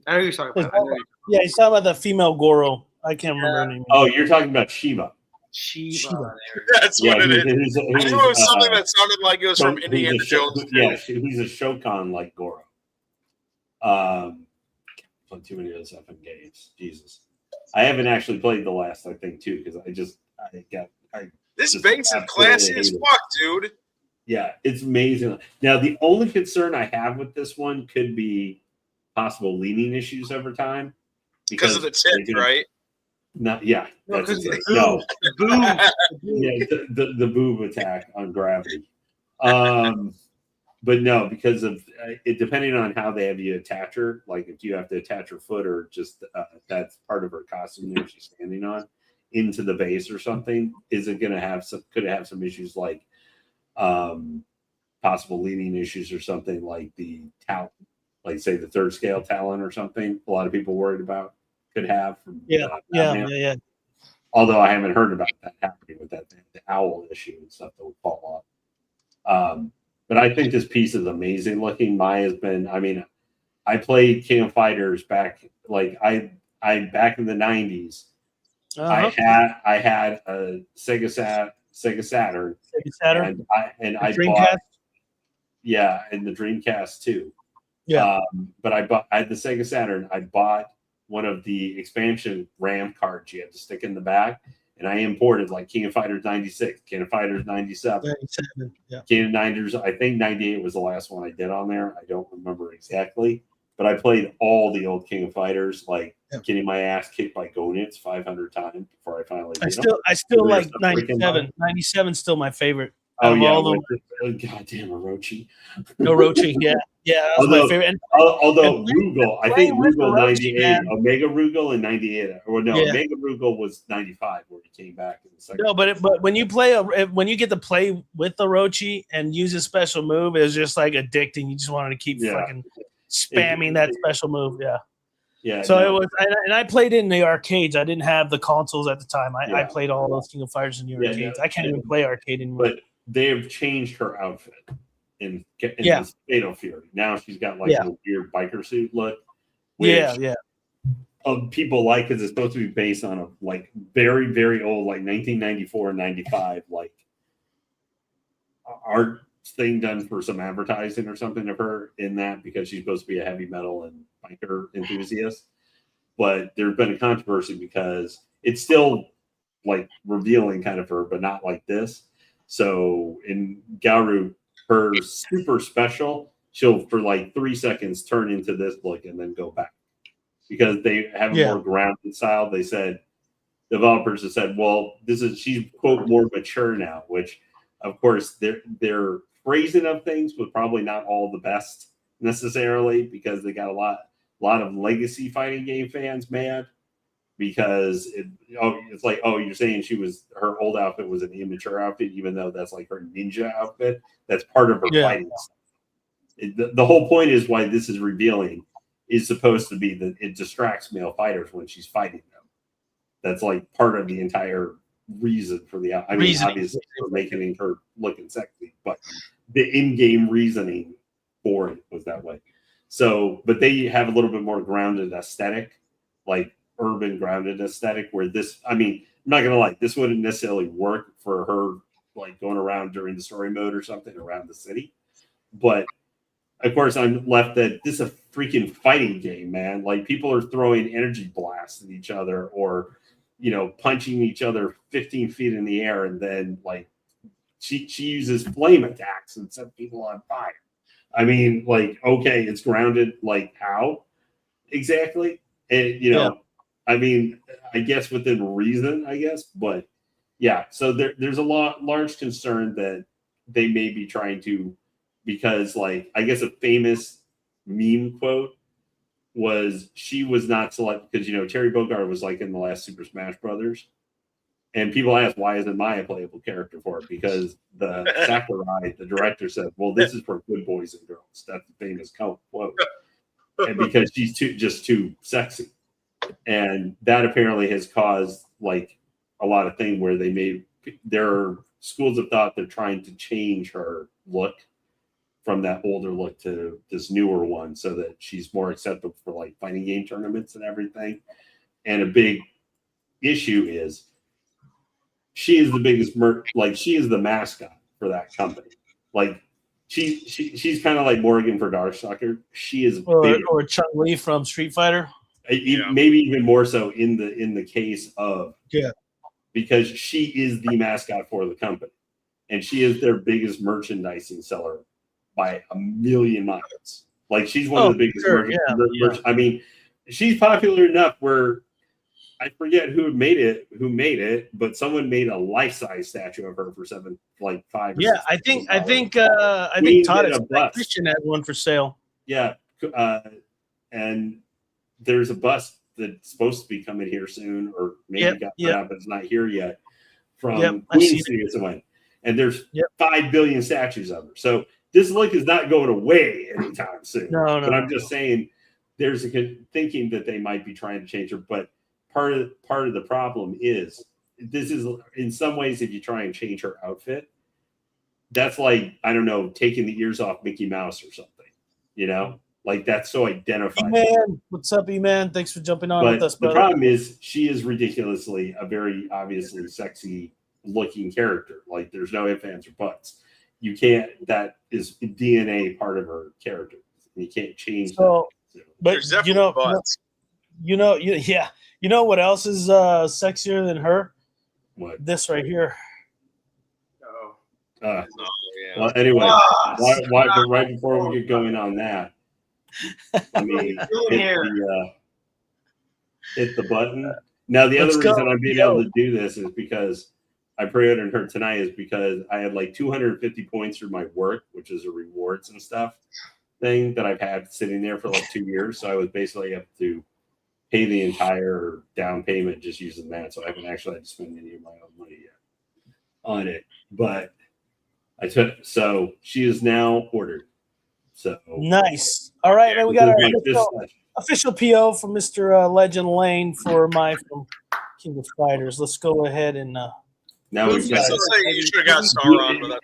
I know you're talking about. Yeah, he's talking about the female Goro. I can't remember her name. Oh, you're talking about Shiva. Shiva. That's what it is. I knew it was something that sounded like it was from Indiana Jones. Yeah, he's a Shokan like Goro. Played too many of those effing games. Jesus, I haven't actually played the last. I think too because this bank's classy as fuck, dude. Yeah, it's amazing. Now the only concern I have with this one could be possible leaning issues over time because of the tip, right? No, yeah, the boob attack on gravity. But no, because of it, depending on how they have you attach her, like if you have to attach her foot or just that's part of her costume there she's standing on into the base or something, is it going to have could it have some issues like possible leaning issues or something like the talent, like say the third scale talent or something? A lot of people worried about. Could have from yeah. Although I haven't heard about that happening with that. owl issue and stuff that would fall off. But I think this piece is amazing looking. Maya's been, I mean, I played King of Fighters back, like I back in the 90s. I had a Sega Saturn. Sega Saturn. And I Dreamcast? bought, yeah, and the Dreamcast too. Yeah. But I had the Sega Saturn. I bought one of the expansion RAM cards you had to stick in the back, and I imported like King of Fighters 96, King of Fighters 97, yeah. King of Fighters. I think 98 was the last one I did on there. I don't remember exactly, but I played all the old King of Fighters, like getting my ass kicked by Gonitz 500 times before I finally. I still like 97. 97 is still my favorite. Oh yeah, goddamn Orochi. Orochi, yeah, that was my favorite. Although Rugal, I think Rugal 98, Omega Rugal in 98, or no, Omega Rugal was 95 where he came back in the second. No, but when you get to play with Orochi and use a special move, it's just like addicting. You just wanted to keep fucking spamming that special move. Yeah. Yeah. So it was, and I played it in the arcades. I didn't have the consoles at the time. I played all those King of Fighters in the arcades. I can't even play arcade anymore. But they have changed her outfit in this Fatal Fury. Now she's got like a weird biker suit look. Which people like because it's supposed to be based on a like very, very old, like 1994 and 95, like art thing done for some advertising or something of her in that because she's supposed to be a heavy metal and biker enthusiast. But there's been a controversy because it's still like revealing kind of her, but not like this. So in Gauru, her super special, she'll for like 3 seconds turn into this look and then go back because they have a more grounded style. They said developers have said, well, she's quote more mature now, which of course their phrasing of things was probably not all the best necessarily because they got a lot of legacy fighting game fans mad. Because it's like, oh, you're saying her old outfit was an immature outfit, even though that's like her ninja outfit. That's part of her fighting style. The whole point is why this is revealing is supposed to be that it distracts male fighters when she's fighting them. That's like part of the entire reason for obviously for making her looking sexy, but the in-game reasoning for it was that way. So, but they have a little bit more grounded aesthetic, like urban grounded aesthetic where this, I mean, I'm not gonna lie, this wouldn't necessarily work for her like going around during the story mode or something around the city. But of course I'm left that this is a freaking fighting game, man. Like people are throwing energy blasts at each other or, punching each other 15 feet in the air. And then like she uses flame attacks and set people on fire. I mean, like, okay, it's grounded. Like how exactly? And, I mean, I guess within reason, but yeah. So there's a large concern that they may be trying to, because like, I guess a famous meme quote was she was not selected because, Terry Bogard was like in the last Super Smash Brothers. And people ask, why isn't Maya a playable character for it? Because the Sakurai, the director said, well, this is for good boys and girls. That's the famous quote. And because she's too sexy. And that apparently has caused like a lot of things where there are schools of thought they're trying to change her look from that older look to this newer one so that she's more acceptable for like fighting game tournaments and everything. And a big issue is she is the biggest she is the mascot for that company. Like she's kind of like Morgan for Darkstalker. She is or Chun-Li from Street Fighter. Maybe even more so in the case of because she is the mascot for the company and she is their biggest merchandising seller by a million miles. Like she's one of the biggest merch. I mean, she's popular enough where I forget who made it, but someone made a life-size statue of her for $5. Yeah, I think Todd Christian had one for sale. Yeah, and there's a bus that's supposed to be coming here soon, or maybe got put out, but it's not here yet. From Queen Studios, and there's 5 billion statues of her. So this look is not going away anytime soon. No. But I'm just saying, there's a thinking that they might be trying to change her. But part of the problem is this is in some ways, if you try and change her outfit, that's like, I don't know, taking the ears off Mickey Mouse or something, you know, like that's so identified. E-Man, what's up, E-Man? Thanks for jumping on with us, The brother. problem is she is ridiculously a very obviously sexy looking character. Like there's no ifs, ands, or buts. You can't, that is DNA part of her character. You can't change that. But There's definitely butts. You know what else is sexier than her? What? This right here. Yeah. Well, anyway, right before we get going on that, I mean, hit the button. Now, the other reason I'm being able to do this is because I pre-ordered her tonight is because I had like 250 points through my work, which is a rewards and stuff thing that I've had sitting there for like 2 years. So I was basically up to pay the entire down payment just using that. So I haven't actually had to spend any of my own money yet on it. But so she is now ordered. So nice. All right, man, we got our official PO from Mr. Legend Lane for from King of Fighters. Let's go ahead and now we've got. You should have got Sauron, but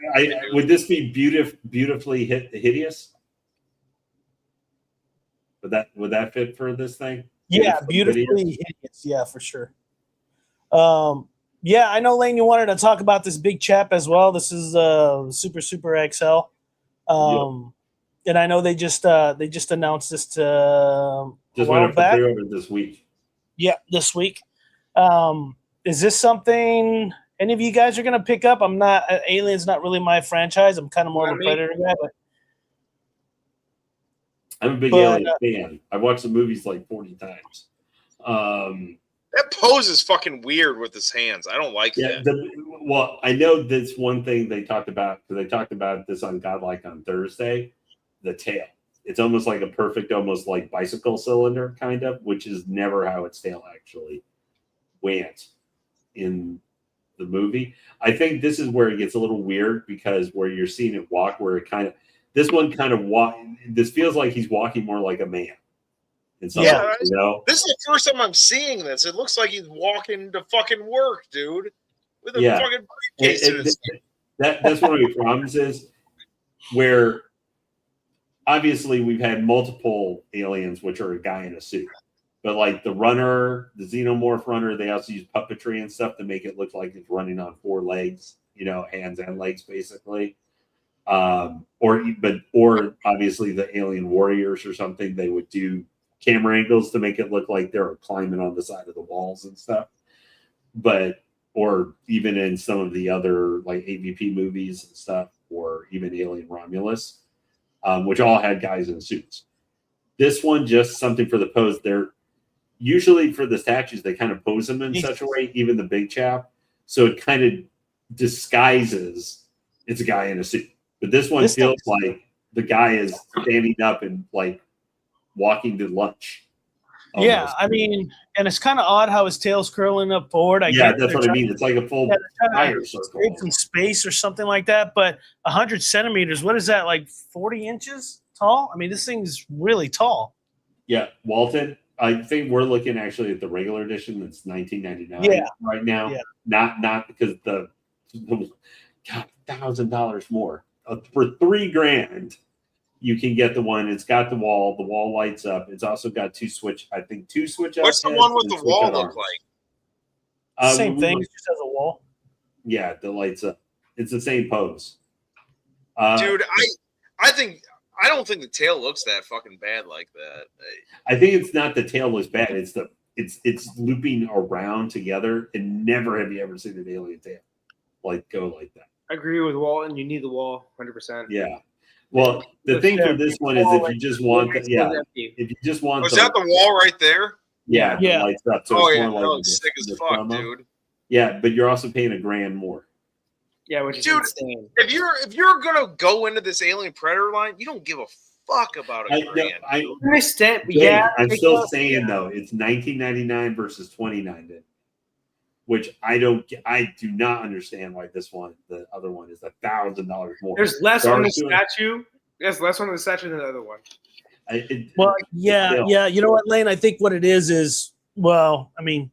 would this be beautifully hideous? Would that fit for this thing? Yeah, beautifully hideous. Yeah, for sure. Yeah, I know, Lane, you wanted to talk about this big chap as well. This is Super XL. And I know they just announced this just went up for pre-order this week. Yeah, this week. Is this something any of you guys are going to pick up? I'm not. Alien's not really my franchise. I'm kind of more of a Predator guy. But I'm a big Alien fan. I've watched the movies like 40 times. That pose is fucking weird with his hands. I don't like that. Well, I know that's one thing they talked about, because they talked about this on Godlike on Thursday, the tail. It's almost like a perfect, almost like bicycle cylinder, kind of, which is never how its tail actually went in the movie. I think this is where it gets a little weird, because where you're seeing it walk, where it kind of, this feels like he's walking more like a man. Yeah, you know? This is the first time I'm seeing this. It looks like he's walking to fucking work, dude, with a fucking briefcase in his hand. That's one of the problems is where obviously we've had multiple aliens, which are a guy in a suit, but like the runner, the xenomorph runner, they also use puppetry and stuff to make it look like it's running on 4 legs, you know, hands and legs basically. Or obviously the alien warriors or something, they would do camera angles to make it look like they're climbing on the side of the walls and stuff. Or even in some of the other like AVP movies and stuff, or even Alien Romulus, which all had guys in suits. This one, just something for the pose. They're usually for the statues, they kind of pose them in such a way, even the big chap. So it kind of disguises it's a guy in a suit. But this one feels like the guy is standing up and like walking to lunch. Almost. Yeah, I mean, and it's kind of odd how his tail's curling up forward. That's what I mean. It's like a full tire circle. Some space or something like that. But 100 centimeters, what is that, like 40 inches tall? I mean, this thing's really tall. Yeah, Walton, I think we're looking actually at the regular edition that's $19.99 right now. Yeah. Not because the God, $1,000 more. For $3,000, you can get the one. It's got the wall. The wall lights up. It's also got 2 switch. I think 2 switch. What's the one with the wall look like? Same thing. It just has a wall. Yeah, the lights up. It's the same pose. Dude, I don't think the tail looks that fucking bad like that. I think it's not the tail looks bad. It's looping around together, and never have you ever seen an alien tail go like that. I agree with Walton. You need the wall, 100%. Yeah. Well, the thing for this one is if you just want if you just want is that the wall right there? Yeah, yeah. Lights up. So that looks sick as fuck, promo. Dude. Yeah, but you're also paying $1,000 more. Yeah, which is insane. If you're gonna go into this Alien Predator line, you don't give a fuck about $1,000. I understand. Yeah, I'm still saying though, it's $19.99 versus $29.99. Which I do not understand why this one, the other one, is $1,000 more. There's less on the statue. There's less on the statue than the other one. You know what, Lane? I think what it is, well, I mean,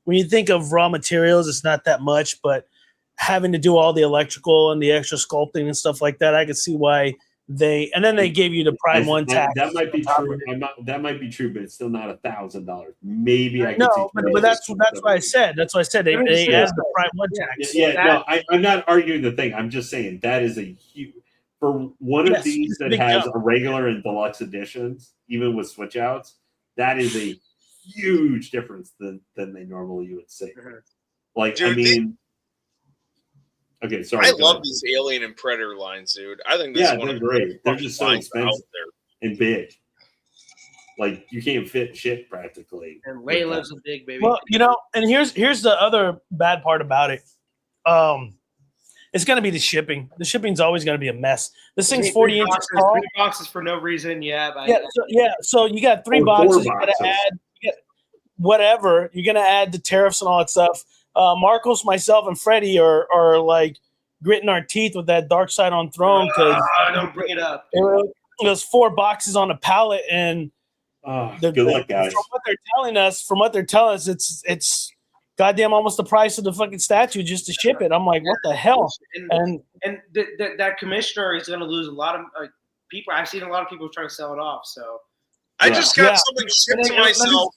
when you think of raw materials, it's not that much, but having to do all the electrical and the extra sculpting and stuff like that, I could see why and then they gave you the Prime 1 tax. That might be true. That might be true, but it's still not $1,000. Maybe I could see. But that's why I said. That's why I said they added the Prime 1 tax. No, I'm not arguing the thing. I'm just saying that is a huge for one of these that has a regular and deluxe editions, even with switch outs. That is a huge difference than they normally would see. Like, dude, I mean. Okay, sorry. I love these Alien and Predator lines, dude. I think this is one they're of great. They're just so expensive and big. Like, you can't fit shit practically. And Layla's a big baby. Well, and here's the other bad part about it. It's going to be the shipping. The shipping's always going to be a mess. This thing's 40 inches tall. 3 boxes for no reason. So you got 3 boxes. You got to add whatever. You're going to add the tariffs and all that stuff. Marcos, myself, and Freddie are like gritting our teeth with that Dark Side on Throne because don't bring it up. It was 4 boxes on a pallet, and good luck, guys. From what they're telling us, it's goddamn almost the price of the fucking statue just to ship it. I'm like, what the hell? And that commissioner is going to lose a lot of people. I've seen a lot of people trying to sell it off. So I just got something shipped to myself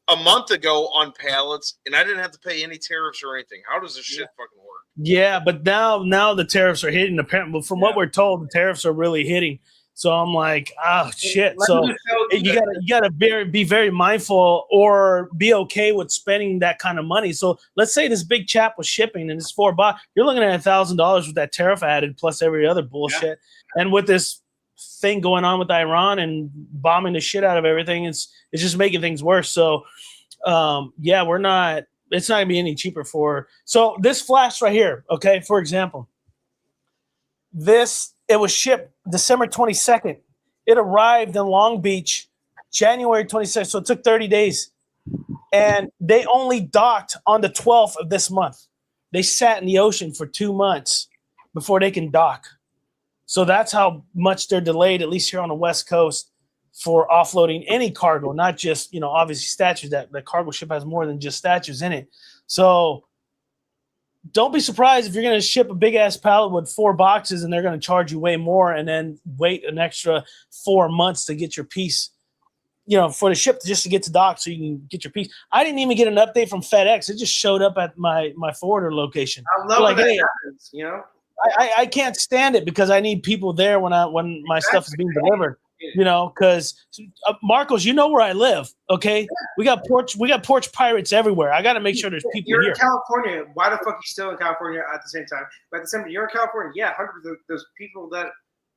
a month ago on pallets, and I didn't have to pay any tariffs or anything. How does this shit fucking work? Yeah, but now the tariffs are hitting. Apparently, from what we're told, the tariffs are really hitting. So I'm like, oh shit. So you gotta be very mindful or be okay with spending that kind of money. So let's say this big chap was shipping and it's $4. You're looking at $1,000 with that tariff added plus every other bullshit. And with this thing going on with Iran and bombing the shit out of everything, it's just making things worse. So we're not. It's not gonna be any cheaper so this flash right here. Okay, for example, it was shipped December 22nd. It arrived in Long Beach January 26th, so it took 30 days. And they only docked on the 12th of this month. They sat in the ocean for 2 months before they can dock. So that's how much they're delayed, at least here on the West Coast, for offloading any cargo, not just, obviously statues. That the cargo ship has more than just statues in it. So don't be surprised if you're going to ship a big-ass pallet with 4 boxes and they're going to charge you way more and then wait an extra 4 months to get your piece, for the ship just to get to dock so you can get your piece. I didn't even get an update from FedEx. It just showed up at my forwarder location. I love when that happens, I can't stand it because I need people there when my stuff is being delivered. Because Marcos, where I live. Okay, we got porch pirates everywhere. I got to make sure there's people here. You're in California. Why the fuck are you still in California at the same time? But at the same time, you're in California. Yeah, 100%. There's people that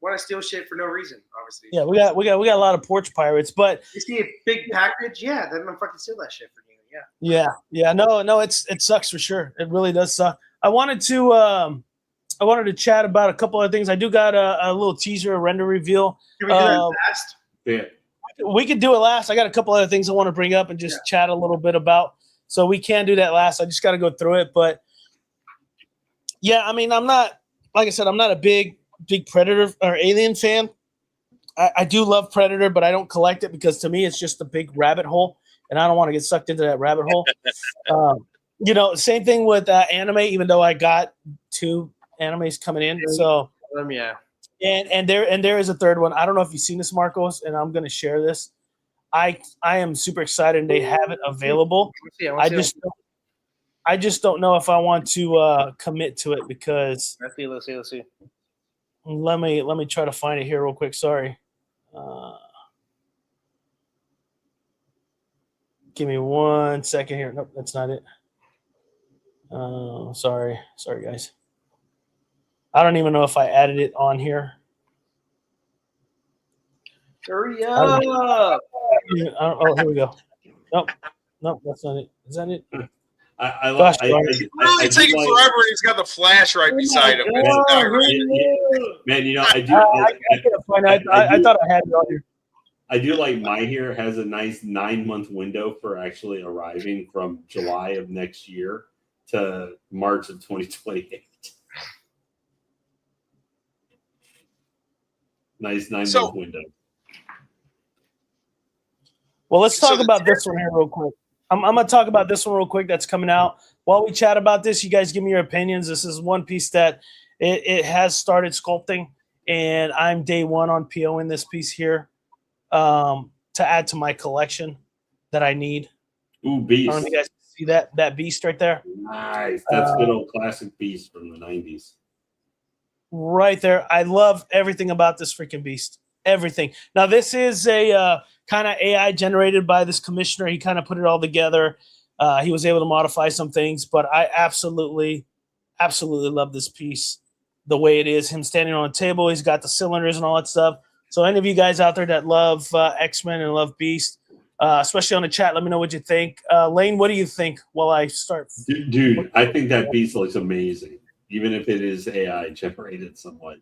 want to steal shit for no reason. Obviously. Yeah, we got a lot of porch pirates. But you see a big package, they're gonna fucking steal that shit for you. Yeah. No, it sucks for sure. It really does suck. I wanted to chat about a couple of things. I do got a little teaser, a render reveal. Can we do that last? Yeah. We could do it last. I got a couple other things I want to bring up and just chat a little bit about. So we can do that last. I just got to go through it. But yeah, I mean, I'm not a big Predator or Alien fan. I do love Predator, but I don't collect it because to me it's just a big rabbit hole, and I don't want to get sucked into that rabbit hole. Same thing with anime. Even though I got 2 animes coming in, so and there is a third one. I don't know if you've seen this, Marcos, and I'm going to share this. I am super excited, and they have it available. I just don't know if I want to commit to it because let's see. Let me try to find it here real quick. Sorry. Give me 1 second here. Nope, that's not it. Sorry, guys. I don't even know if I added it on here. Hurry up! Here we go. Nope, that's not it. Is that it? It's taking forever, and he's got the flash right beside him. Man, I can't find it. I thought I had it on here. I do like mine here. It has a nice 9-month window for actually arriving from July of next year to March of 2028. Nice 9-month window. Well, let's talk about this one here real quick. I'm gonna talk about this one real quick. That's coming out. While we chat about this, you guys give me your opinions. This is one piece that it has started sculpting, and I'm day one on POing this piece here to add to my collection that I need. Ooh, I Beast. don't know if you guys see that beast right there. Nice. That's good old classic Beast from the 90s. Right there. I love everything about this freaking beast. Everything. Now, this is a kind of AI generated by this commissioner. He kind of put it all together. He was able to modify some things, but I absolutely love this piece the way it is. Him standing on a table, he's got the cylinders and all that stuff. So, any of you guys out there that love X-Men and love Beast, especially on the chat, let me know what you think. Lane, what do you think while I start? Dude, I think that Beast looks amazing, even if it is AI generated somewhat.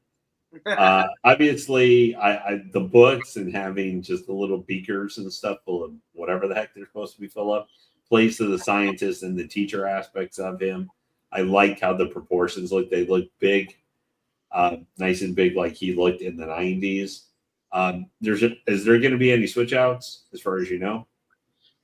Obviously, I the books and having just the little beakers and stuff full of whatever the heck they're supposed to be full of plays to the scientist and the teacher aspects of him. I like how the proportions look. They look big, nice and big, like he looked in the 90s. Is there going to be any switch outs as far as you know?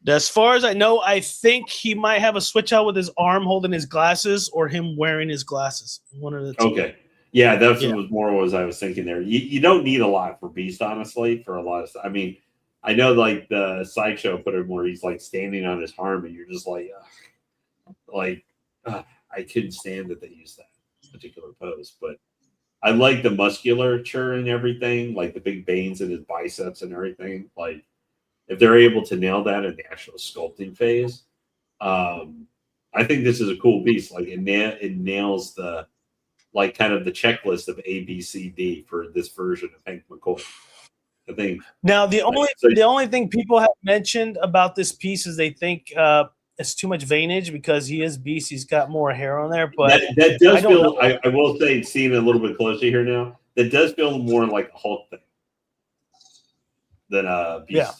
As far as I know, I think he might have a switch out with his arm holding his glasses or him wearing his glasses. One of the two. Okay. Yeah, that's what I was thinking there. You don't need a lot for Beast, honestly, for a lot of stuff. I mean, I know like the sideshow put him where he's like standing on his arm and you're just like I couldn't stand that they used that particular pose. But I like the musculature and everything, like the big veins in his biceps and everything. Like if they're able to nail that in the actual sculpting phase, I think this is a cool Beast. Like it nails the like kind of the checklist of A, B, C, D for this version of Hank McCoy. I think now the only thing people have mentioned about this piece is they think it's too much veinage because he is Beast. He's got more hair on there, but that does feel. I will say, seeing it a little bit closer here now, that does feel more like a Hulk thing than a Beast. Yeah.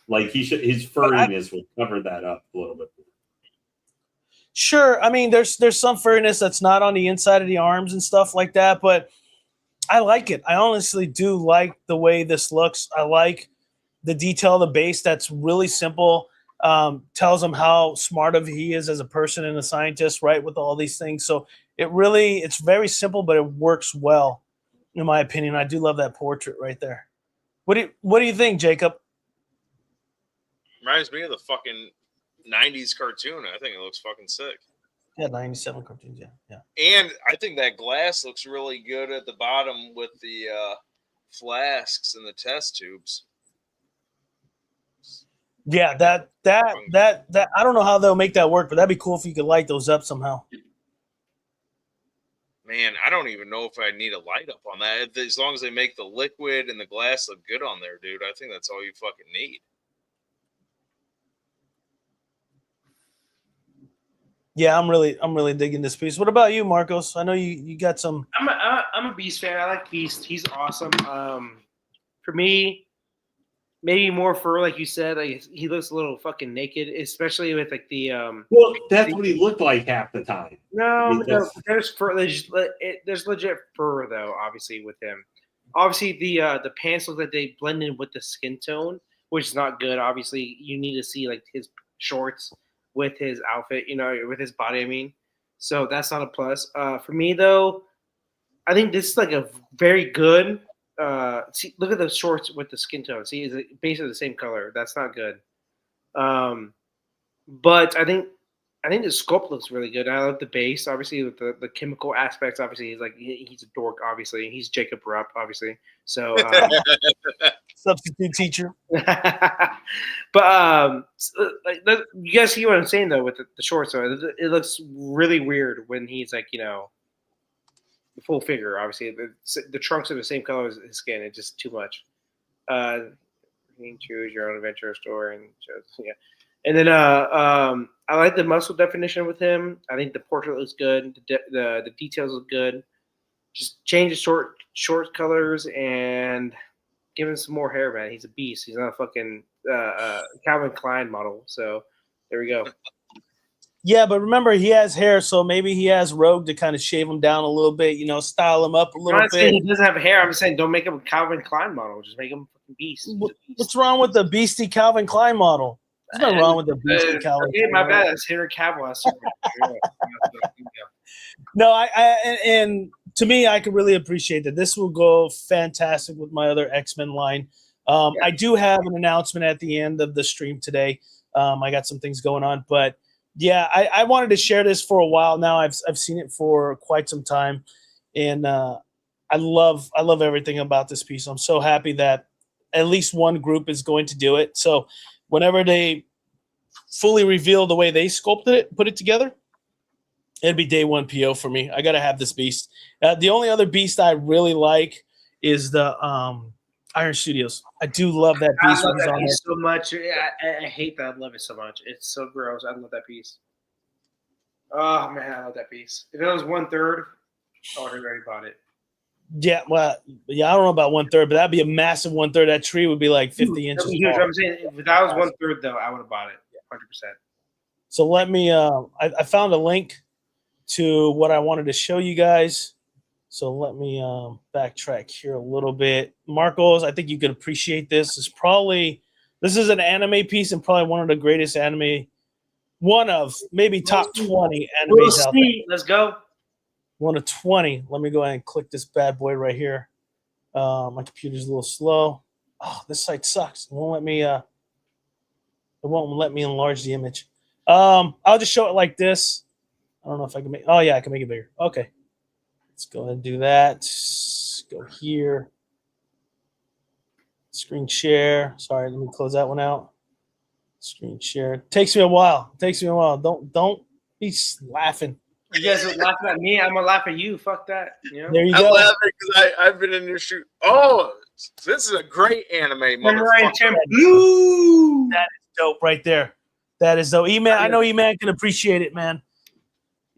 Like his furriness would cover that up a little bit. Sure, I mean there's some furriness that's not on the inside of the arms and stuff like that, but I like it. I honestly do like the way this looks. I like the detail of the base that's really simple. Tells him how smart of he is as a person and a scientist, right? With all these things, so it's very simple, but it works well, in my opinion. I do love that portrait right there. What do you think, Jacob? Reminds me of the fucking 90s cartoon. I think it looks fucking sick. Yeah, 97 cartoons, yeah. And I think that glass looks really good at the bottom with the flasks and the test tubes. Yeah, that I don't know how they'll make that work, but that'd be cool if you could light those up somehow. Man, I don't even know if I need a light up on that. As long as they make the liquid and the glass look good on there, dude, I think that's all you fucking need. Yeah, I'm really digging this piece. What about you, Marcos? I know you got some. I'm a Beast fan. I like Beast. He's awesome. For me, maybe more fur, like you said. Like he looks a little fucking naked, especially with like the. Well, that's what he looked like half the time. No, there's fur. There's legit fur though. Obviously, with him. Obviously, the pants look like they blend in with the skin tone, which is not good. Obviously, you need to see like his shorts with his outfit, with his body, I mean. So that's not a plus. For me, though, I think this is like a very good see, look at the shorts with the skin tone. See, it's basically the same color. That's not good. But I think the sculpt looks really good. I love the base, obviously, with the chemical aspects. Obviously, he's a dork, obviously. He's Jacob Rupp, obviously. So substitute teacher. But you guys see what I'm saying though with the shorts. Though it looks really weird when he's like the full figure. Obviously, the trunks are the same color as his skin. It's just too much. You can choose your own adventure story and yeah. And then I like the muscle definition with him. I think the portrait looks good. The details look good. Just change the short colors and give him some more hair, man. He's a beast. He's not a fucking Calvin Klein model. So there we go. Yeah, but remember he has hair, so maybe he has Rogue to kind of shave him down a little bit, style him up a little bit. He doesn't have hair. I'm just saying don't make him a Calvin Klein model. Just make him a fucking beast. What's wrong with the beastie Calvin Klein model? There's nothing wrong with the beast Cavill. Okay, my bad. That's Henry Cavill. That's Superman. No, and to me, I could really appreciate that. This will go fantastic with my other X-Men line. I do have an announcement at the end of the stream today. I got some things going on, but yeah, I wanted to share this for a while now. I've seen it for quite some time, and I love everything about this piece. I'm so happy that at least one group is going to do it. So whenever they fully reveal the way they sculpted it, put it together, it'd be day one PO for me. I got to have this beast. The only other beast I really like is the Iron Studios. I do love that beast. I love that piece so much. I hate that. I love it so much. It's so gross. I love that piece. Oh, man, I love that piece. If it was 1/3, I would have already bought it. Yeah, well, yeah, I don't know about 1/3, but that'd be a massive 1/3. That tree would be like 50 inches huge. tall. I'm saying if that was 1/3, though, I would have bought it 100%. So let me. I found a link to what I wanted to show you guys. So let me backtrack here a little bit. Marcos, I think you could appreciate this. This is an anime piece and probably one of the greatest anime, one of maybe top 20 animes out there. Let's go. One of 20. Let me go ahead and click this bad boy right here. My computer's a little slow. Oh, this site sucks. It won't let me. It won't let me enlarge the image. I'll just show it like this. I don't know if I can make. Oh yeah, I can make it bigger. Okay, let's go ahead and do that. Go here. Screen share. Sorry, let me close that one out. Screen share. Takes me a while. Don't be laughing. You guys are laughing at me. I'm gonna laugh at you. Fuck that. You know? There you I'm go. laughing because I've been in your shoot. Oh, this is a great anime, motherfucker. Blue. That is dope right there. That is dope. E-Man, I know E-Man can appreciate it, man.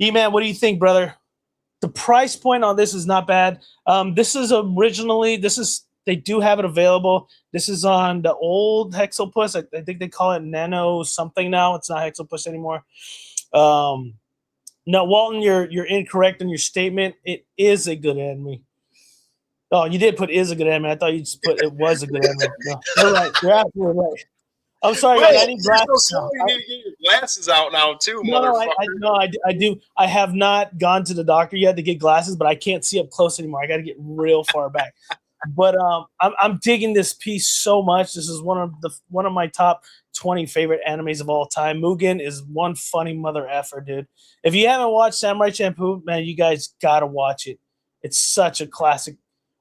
E-Man, what do you think, brother? The price point on this is not bad. This is they do have it available. This is on the old Hexopus. I think they call it Nano something now. It's not Hexopus anymore. No, Walton, you're incorrect in your statement. It is a good anime. Oh, you did put "is a good anime." I thought you just put "it was a good anime." No, you're right. You're absolutely right. I'm sorry, guys. I need glasses. You need to get your glasses out now, too, No, motherfucker. I do. I have not gone to the doctor yet to get glasses, but I can't see up close anymore. I got to get real far back. But I'm digging this piece so much. This is one of my top 20 favorite animes of all time. Mugen is one funny mother effer, dude. If you haven't watched Samurai Champloo, man, you guys gotta watch it. It's such a classic.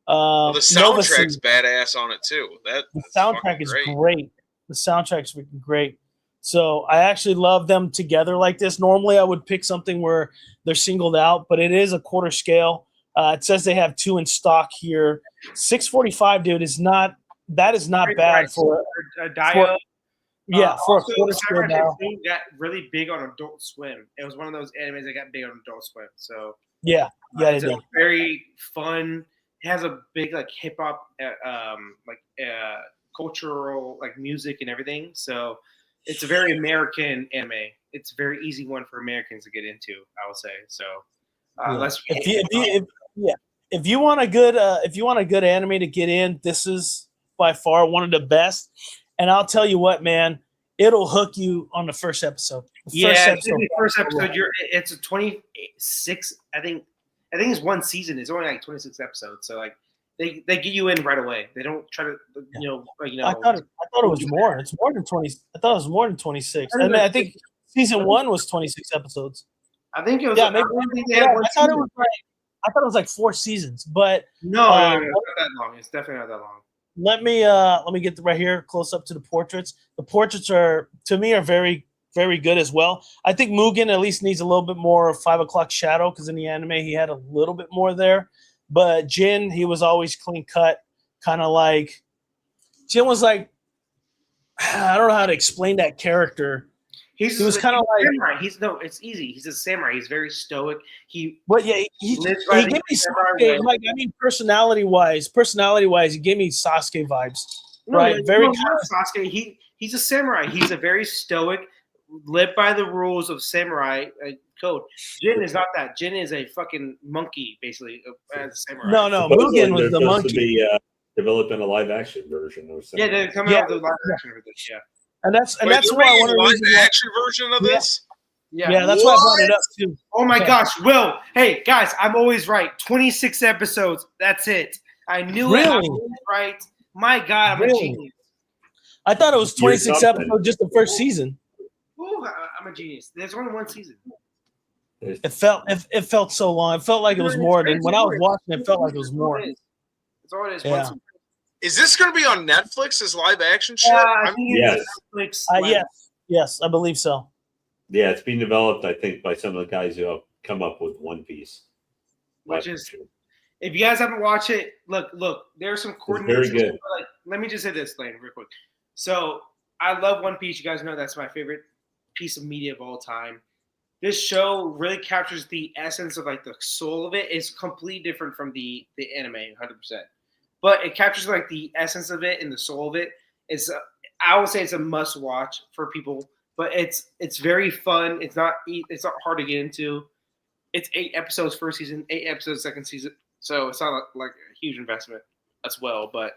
Well, the soundtrack's badass on it too. The soundtrack is great. The soundtrack's freaking great. So I actually love them together like this. Normally I would pick something where they're singled out, but it is a quarter scale. It says they have 2 in stock here. $645, dude, is not bad for a dial. For a quarter scale dial. Got really big on Adult Swim. It was one of those animes that got big on Adult Swim. So it's very fun. It has a big like hip hop cultural like music and everything. So it's a very American anime. It's a very easy one for Americans to get into, I would say. So if you want a good anime to get in, this is by far one of the best. And I'll tell you what, man, it'll hook you on the first episode. First episode. It's a 26. I think it's one season. It's only like 26 episodes. So like they get you in right away. They don't try to I thought it was more. It's more than 20. I thought it was more than 26. I think season 1 was 26 episodes. I think it was. Yeah, maybe. I thought it was like 4 seasons, but no, it's not that long. It's definitely not that long. Let me get right here close up to the portraits. The portraits are very, very good as well. I think Mugen at least needs a little bit more 5 o'clock shadow because in the anime he had a little bit more there. But Jin, he was always clean cut, kind of like Jin was like, I don't know how to explain that character. He was kind of like samurai. It's easy. He's a samurai. He's very stoic. He gave me Sasuke. Like, I mean, personality wise, he gave me Sasuke vibes. Right, very kind of Sasuke. He's a samurai. He's a very stoic, live by the rules of samurai code. Jin is not that. Jin is a fucking monkey, basically, as a samurai. No, Mugen was the monkey. To be developed in a live action version. Yeah, they're coming out with the live action of this. Yeah. And that's Wait, why I want to live action version of this. Yeah, that's why I brought it up too. Oh my gosh, Will. Hey guys, I'm always right. 26 episodes. That's it. I knew it. I was always right. My God, I'm a genius. I thought it was 26 episodes just the first season. Ooh, I'm a genius. There's only one season. It felt so long. It felt like it was more than when I was watching. It felt like it was more. That's all it is. Yeah. Is this going to be on Netflix? This live action shit? I think it's Netflix. Yes, I believe so. Yeah, it's being developed, I think, by some of the guys who have come up with One Piece. Which is, if you guys haven't watched it, look, there's some coordinates. Very good. Like, let me just say this, Lane, real quick. So I love One Piece. You guys know that's my favorite piece of media of all time. This show really captures the essence of like the soul of it. It's completely different from the anime, 100%. But it captures like the essence of it and the soul of it. I would say it's a must watch for people. But it's very fun. It's not hard to get into. It's 8 episodes first season, 8 episodes second season. So it's not like a huge investment as well. But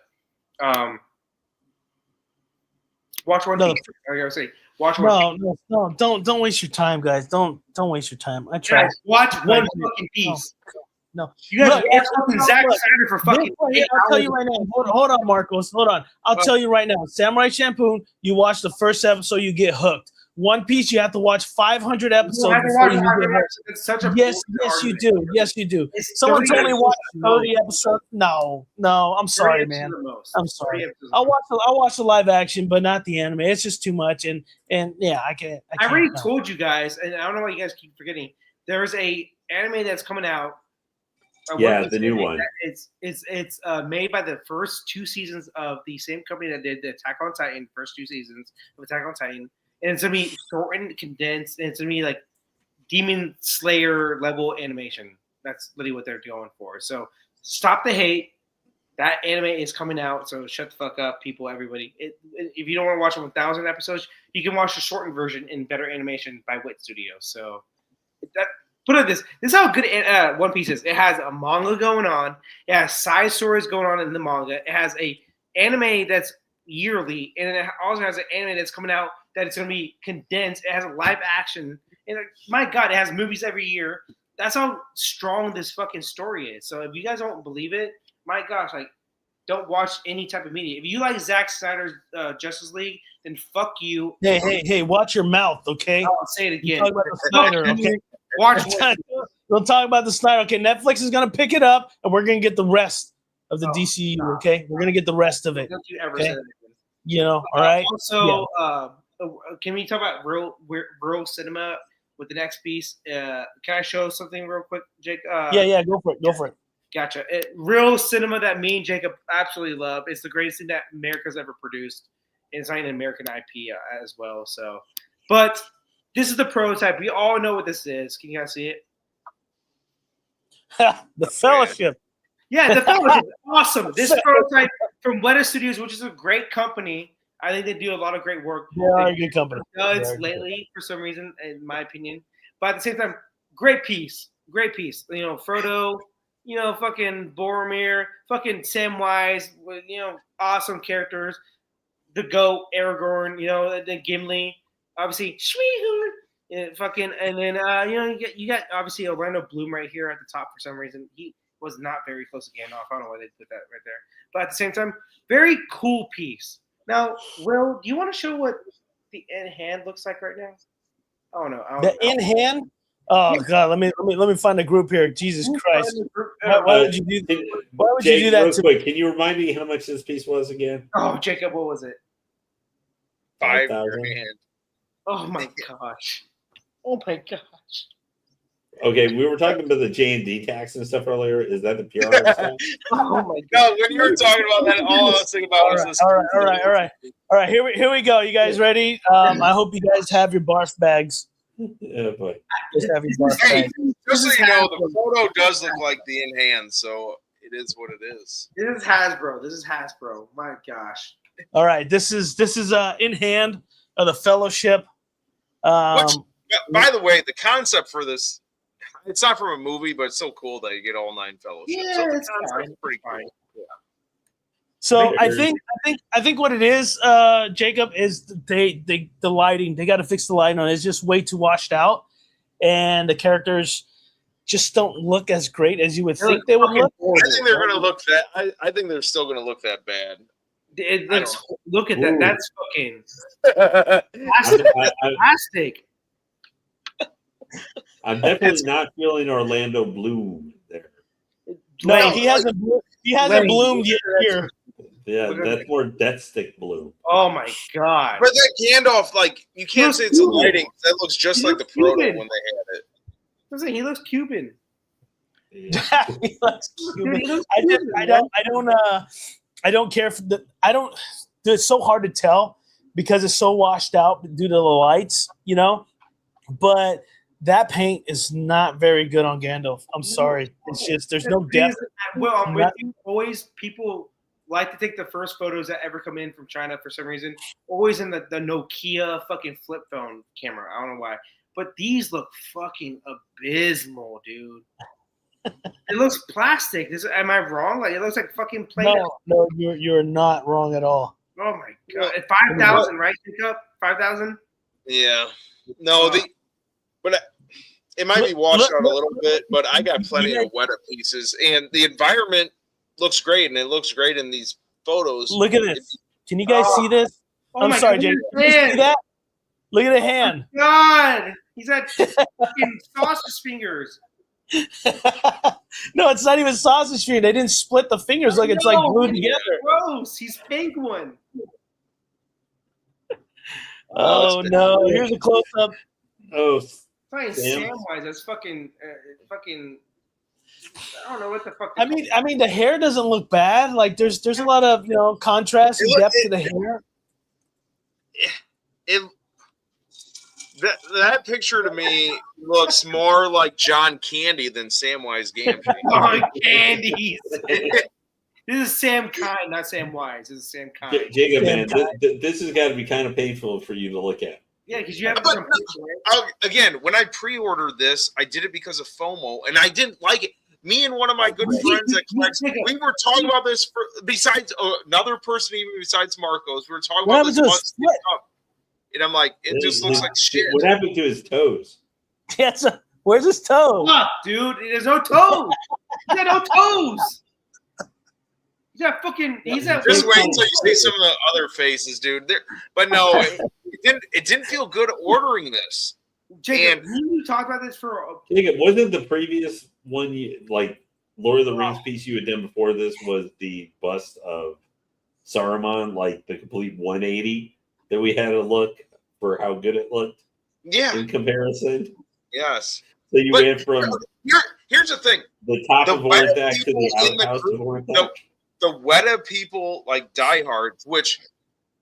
watch One Piece. I gotta say, watch One Piece. No, don't waste your time, guys. Don't waste your time. I tried. Guys, watch One fucking Piece. No. You guys watch fucking Zack Snyder for fucking 8 hours. I'll tell you right now. Hold on, Marcos. Hold on. I'll tell you right now. Samurai Champloo, you watch the first episode, you get hooked. One Piece, you have to watch 500 episodes before you get hooked. It's such a yes, you do. Yes, you do. Someone told me watch 30 episodes. No, I'm sorry, man. I'm sorry. I'll watch the live action, but not the anime. It's just too much. And yeah, I can't. I already told you guys, and I don't know why you guys keep forgetting. There's a anime that's coming out. Yeah, the new one. It's made by the first 2 seasons of the same company that did the Attack on Titan, first 2 seasons of Attack on Titan. And it's going to be shortened, condensed, and it's going to be like Demon Slayer level animation. That's literally what they're going for. So stop the hate. That anime is coming out, so shut the fuck up, people, everybody. If you don't want to watch it 1,000 episodes, you can watch the shortened version in better animation by Wit Studios. So put it this is how good One Piece is. It has a manga going on. It has side stories going on in the manga. It has a anime that's yearly, and it also has an anime that's coming out that it's going to be condensed. It has a live action, and my God, it has movies every year. That's how strong this fucking story is. So if you guys don't believe it, my gosh, like, don't watch any type of media. If you like Zack Snyder's Justice League, then fuck you. Hey, watch your mouth, okay? I'll say it again. Talk about the Snyder, okay? Watch We'll talk about the Snyder. Okay, Netflix is going to pick it up, and we're going to get the rest of the DCU, okay? We're going to get the rest of it. Don't you ever okay? say that again. You know, all right? Also, can we talk about real cinema with the next piece? Can I show something real quick, Jake? Yeah, go for it. Gotcha. Real cinema that me and Jacob absolutely love. It's the greatest thing that America's ever produced. And it's not an American IP as well. So, but this is the prototype. We all know what this is. Can you guys see it? The Fellowship. Yeah, the Fellowship. Awesome. This prototype from Weta Studios, which is a great company. I think they do a lot of great work. They are a good company. Does lately, for some reason, in my opinion. But at the same time, great piece. Great piece. You know, Frodo, fucking Boromir, fucking Samwise, awesome characters. The GOAT, Aragorn, then Gimli, obviously, and then you got obviously Orlando Bloom right here at the top for some reason. He was not very close to Gandalf. I don't know why they put that right there. But at the same time, very cool piece. Now, Will, do you want to show what the in hand looks like right now? Oh no, in hand. Oh God, let me find a group here. Jesus Christ! Why would you do that? Why would you do that? Quick, can you remind me how much this piece was again? Oh, Jacob, what was it? 5,000. Oh my gosh! Oh my gosh! Okay, we were talking about the J&D tax and stuff earlier. Is that the PR stuff? Oh my god! No, when you were talking about that, all I was thinking about was this. All right. Here we go. You guys ready? I hope you guys have your barf bags. Oh boy! Just have your barf Hey, bags. just so you know, the photo does look like the in hand, so it is what it is. This is Hasbro. My gosh! All right, this is in hand of the Fellowship. Which, by the way, the concept for this. It's not from a movie, but it's so cool that you get all 9 fellowships. Yeah, so it's fine. pretty cool. So I think what it is, Jacob, is the lighting. They got to fix the lighting on it. It's just way too washed out, and the characters just don't look as great as you would think they would look. I think they're going to look that. I think they're still going to look that bad. It looks. Look at that. Ooh. That's fucking plastic. I'm definitely not feeling Orlando Bloom there. No, he hasn't. He hasn't bloomed yet here. Yeah, that's more Death Stick Bloom. Oh my god! But that Gandalf, like, you can't say it's a lighting. That looks just like the proto when they had it. He looks Cuban. Yeah. He looks Cuban. He looks I Cuban, don't care for the. It's so hard to tell because it's so washed out due to the lights, But that paint is not very good on Gandalf. I'm sorry. It's just there's no depth. Well, I'm with you. Always people like to take the first photos that ever come in from China for some reason. Always in the Nokia fucking flip phone camera. I don't know why. But these look fucking abysmal, dude. It looks plastic. Am I wrong? Like it looks like fucking Play-Doh. No, you're not wrong at all. Oh my god! 5,000, right? Pick up 5,000. Yeah. No, it might be washed out a little bit, but I got plenty of Weta pieces, and the environment looks great, and it looks great in these photos. Look at this. Can you guys see this? Oh I'm sorry, Jake. Can you see that? Look at the hand. God, he's got fucking sausage fingers. No, it's not even sausage finger. They didn't split the fingers like it's like glued together. Gross. He's penguin. Oh no! Here's a close up. Oh, Fucking Samwise. That's fucking. I don't know what the fuck. I mean, the hair doesn't look bad. Like there's a lot of contrast and depth to the hair. That picture to me looks more like John Candy than Samwise Gamgee. John Candy. This is Sam Kind, not Sam Wise. This is Sam Kind. Jacob, man, this has got to be kind of painful for you to look at. Yeah, because you have again, when I pre-ordered this, I did it because of FOMO, and I didn't like it. Me and one of my good friends at Clex, we were talking about this besides another person, even besides Marcos. We were talking about this once. And I'm like, it just looks like shit. What happened to his toes? Where's his toe? Fuck, dude, there's no toes. He's got no toes. He's got fucking. Just wait until you see some of the other faces, dude. But no, it didn't feel good ordering this. Jacob, you talked about this for. Jacob, wasn't the previous one like Lord of the Rings piece you had done before this was the bust of Saruman, like the complete 180 that we had a look for how good it looked? Yeah. In comparison. Yes. So you went from here's the thing. The top of Vortex to the outhouse of Vortex. The Weta people like diehards, which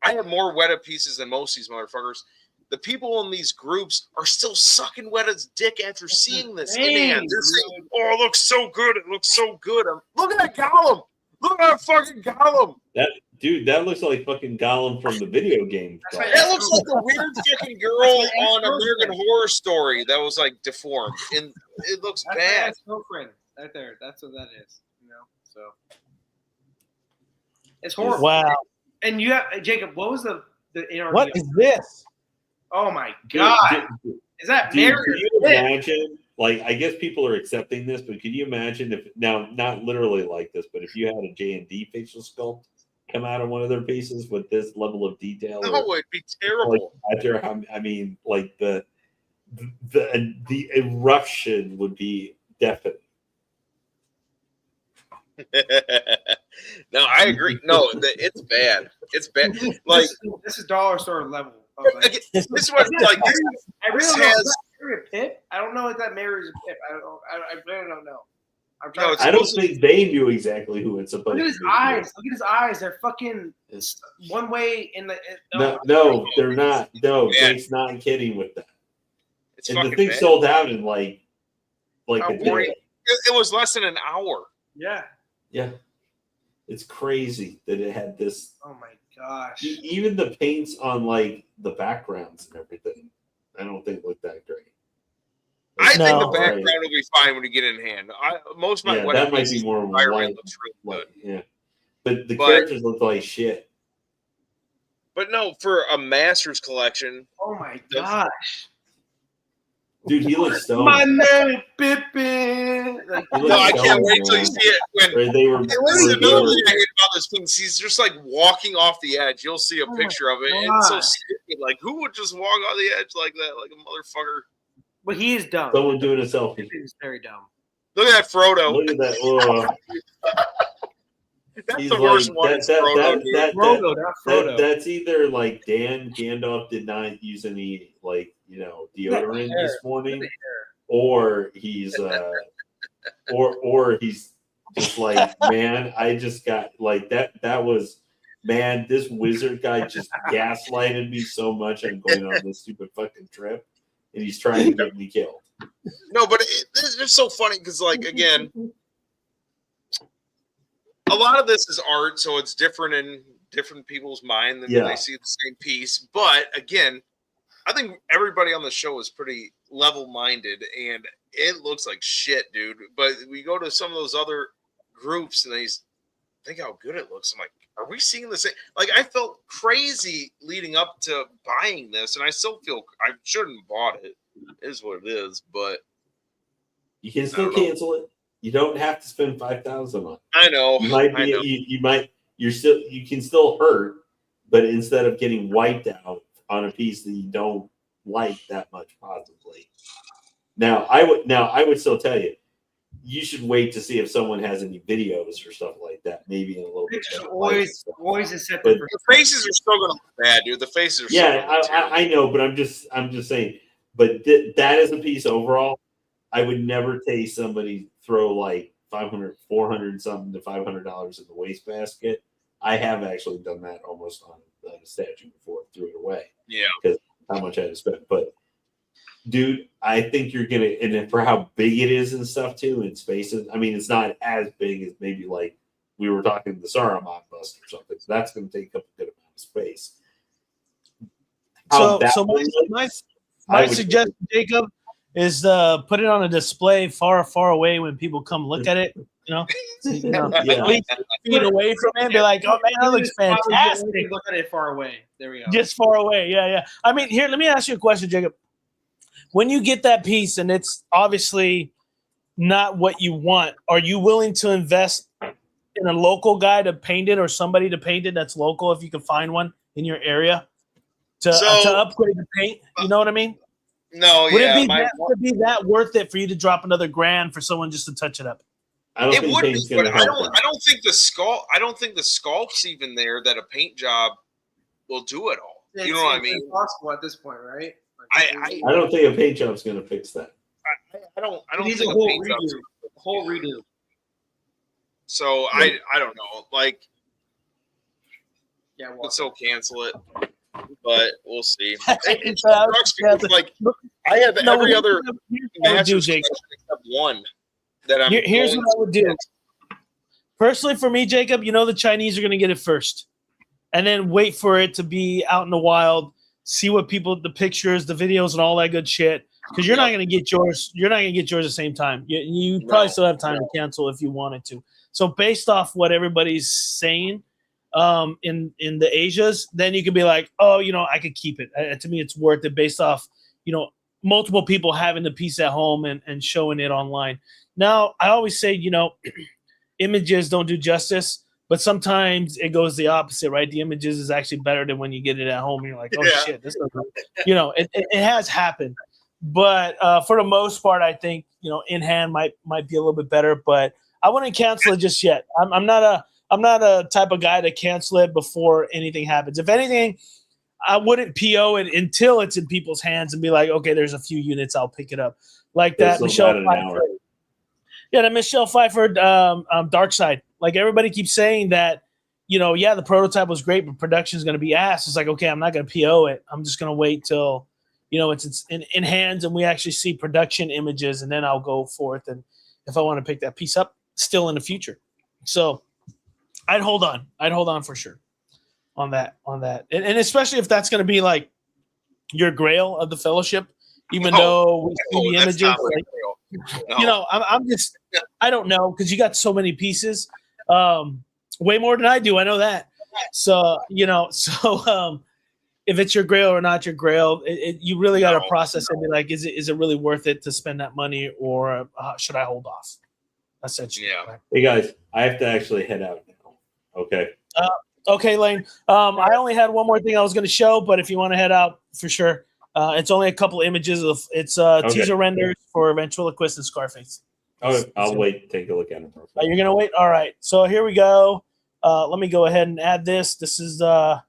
I have more Weta pieces than most of these motherfuckers. The people in these groups are still sucking Weta's dick after seeing this in hand. They're saying, "Oh, it looks so good! It looks so good!" Look at that Gollum! Look at that fucking Gollum! That looks like fucking Gollum from the video game. That looks like a weird fucking girl on American Horror Story that was like deformed, and it looks bad. That's girlfriend right there. That's what that is. So. It's horrible. Wow. And you have Jacob. What was the NRD? What is this? Oh my god! Is that Mary? Can you imagine? Like, I guess people are accepting this, but can you imagine if now, not literally like this, but if you had a J&D facial sculpt come out of one of their pieces with this level of detail? No, it'd be terrible. I mean, like the eruption would be definite. No, I agree. No, it's bad. It's bad. Like this is dollar store level. This one, like I really don't know. Is that a Pip? I don't know if that Mary's a Pip. I really don't know. I don't think they knew exactly who it's supposed to be. Look at his eyes. Look at his eyes. They're fucking one way in the. No, they're not. No, Jake's not kidding with that. And the thing sold out in like a day. It was less than an hour. Yeah. Yeah. It's crazy that it had this. Oh my gosh. Even the paints on like the backgrounds and everything, I don't think look that great. I think the background will be fine when you get in hand. Most of my that might be more white. Looks really good. Yeah. But the characters look like shit. But no, for a Masters collection. Oh my gosh. Dude, he looks stoned. My name Pippin. Like, No, I can't wait till you see it. When they were. Another thing I hate about this thing, he's just like walking off the edge. You'll see a picture of it. It's so stupid. Like, who would just walk off the edge like that, like a motherfucker? But he is dumb. Someone doing a selfie. He's very dumb. Look at that Frodo. Look at that. That's He's the worst one. Frodo. That's either like Dan Gandalf did not use any deodorant this morning, or he's or he's just like, man, I just got like that. That was, man, this wizard guy just gaslighted me so much. I'm going on this stupid fucking trip, and he's trying to get me killed. No, but it's just so funny because, like, again, a lot of this is art, so it's different in different people's mind than when they see the same piece. But again, I think everybody on the show is pretty level-minded, and it looks like shit, dude. But we go to some of those other groups, and they think how good it looks. I'm like, are we seeing the same? Like, I felt crazy leading up to buying this, and I still feel I shouldn't have bought it. It is what it is, but you can still cancel it. You don't have to spend $5,000 on it. I know. You might be. You can still hurt, but instead of getting wiped out on a piece that you don't like that much, possibly. Now, I would still tell you, you should wait to see if someone has any videos or stuff like that. Maybe in a little bit. Always is set. The faces are still gonna look bad, dude. The faces are. Yeah, I know, but I'm just saying. But that is a piece overall. I would never take somebody throw like $500, $400 something to $500 in the wastebasket. I have actually done that almost on a statue before, threw it away. Yeah, because how much I had to spend. But dude, I think you're gonna, and for how big it is and stuff too, in spaces. I mean, it's not as big as maybe like we were talking the Saruman bust or something. So that's going to take up a good amount of space. So my suggestion, Jacob, is put it on a display far, far away when people come look at it. At least feet away from it. Be like, oh man, that looks fantastic. Look at it far away. There we go. Just far away. Yeah. I mean, here, let me ask you a question, Jacob. When you get that piece and it's obviously not what you want, are you willing to invest in a local guy to paint it or somebody to paint it that's local if you can find one in your area to upgrade the paint? You know what I mean? No, would it be that worth it for you to drop another $1,000 for someone just to touch it up? It would be, but I don't think the sculpt's even there that a paint job will do it all. You know what I mean? It's impossible at this point, right? I don't think a paint job's going to fix that. I don't think a whole redo. So I don't know. Like, yeah, we'll still cancel it, but we'll see. Like, I have every other Masters except one that I'm. Here's what I would do. Personally, for me, Jacob, the Chinese are going to get it first, and then wait for it to be out in the wild. See what the pictures, the videos, and all that good shit. Because you're not going to get yours. You're not going to get yours at the same time. You probably still have time to cancel if you wanted to. So based off what everybody's saying in the Asias, then you could be like, oh, I could keep it. To me, it's worth it based off, multiple people having the piece at home and showing it online. Now, I always say, images don't do justice. But sometimes it goes the opposite, right? The images is actually better than when you get it at home. And you're like, oh, shit. This it has happened. But for the most part, I think, in hand might be a little bit better. But I wouldn't cancel it just yet. I'm not a type of guy to cancel it before anything happens. If anything, I wouldn't PO it until it's in people's hands and be like, okay, there's a few units, I'll pick it up. Like that Michelle Pfeiffer. Yeah, the Michelle Pfeiffer Dark Side. Like everybody keeps saying that, the prototype was great, but production is going to be ass. It's like, okay, I'm not going to PO it. I'm just going to wait till, it's in hands and we actually see production images, and then I'll go forth. And if I want to pick that piece up, still in the future. So I'd hold on. For sure on that. And especially if that's going to be like your grail of the Fellowship, even though we see the images. I'm just, I don't know, because you got so many pieces. Way more than I do. I know that. So if it's your grail or not your grail, you really got to process it and be like, is it really worth it to spend that money, or should I hold off? Essentially. Yeah. Right? Hey guys, I have to actually head out now. Okay. Okay, Lane. I only had one more thing I was going to show, but if you want to head out, for sure. It's only a couple images of teaser renders for Ventriloquist and Scarface. I'll wait. Take a look at it. You're going to wait? All right. So here we go. Let me go ahead and add this. This is a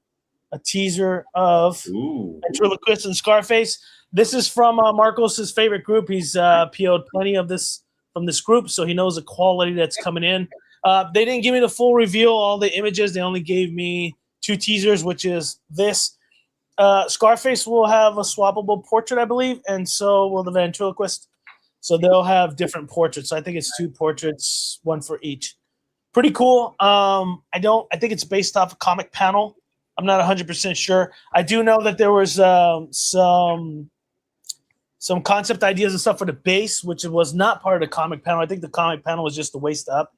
teaser of Ventriloquist and Scarface. This is from Marcos's favorite group. He's PO'd plenty of this from this group, so he knows the quality that's coming in. They didn't give me the full reveal, all the images. They only gave me 2 teasers, which is this. Scarface will have a swappable portrait, I believe, and so will the Ventriloquist. So they'll have different portraits. I think it's 2 portraits, 1 for each. Pretty cool. I think it's based off a comic panel. I'm not 100% sure. I do know that there was some concept ideas and stuff for the base, which was not part of the comic panel. I think the comic panel was just the waist up.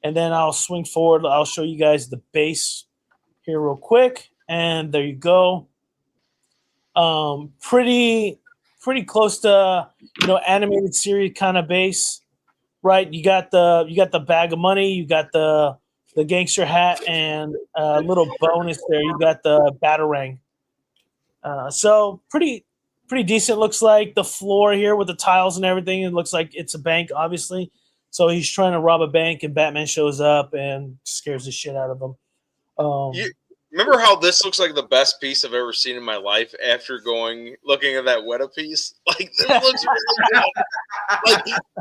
And then I'll swing forward. I'll show you guys the base here real quick. And there you go. Pretty close to animated series kind of base, right? You got the bag of money. You got the gangster hat, and a little bonus there. You got the batarang. So pretty decent. Looks like the floor here with the tiles and everything. It looks like it's a bank, obviously. So he's trying to rob a bank, and Batman shows up and scares the shit out of him. Remember how this looks like the best piece I've ever seen in my life after looking at that Weta piece? Like, this looks really good.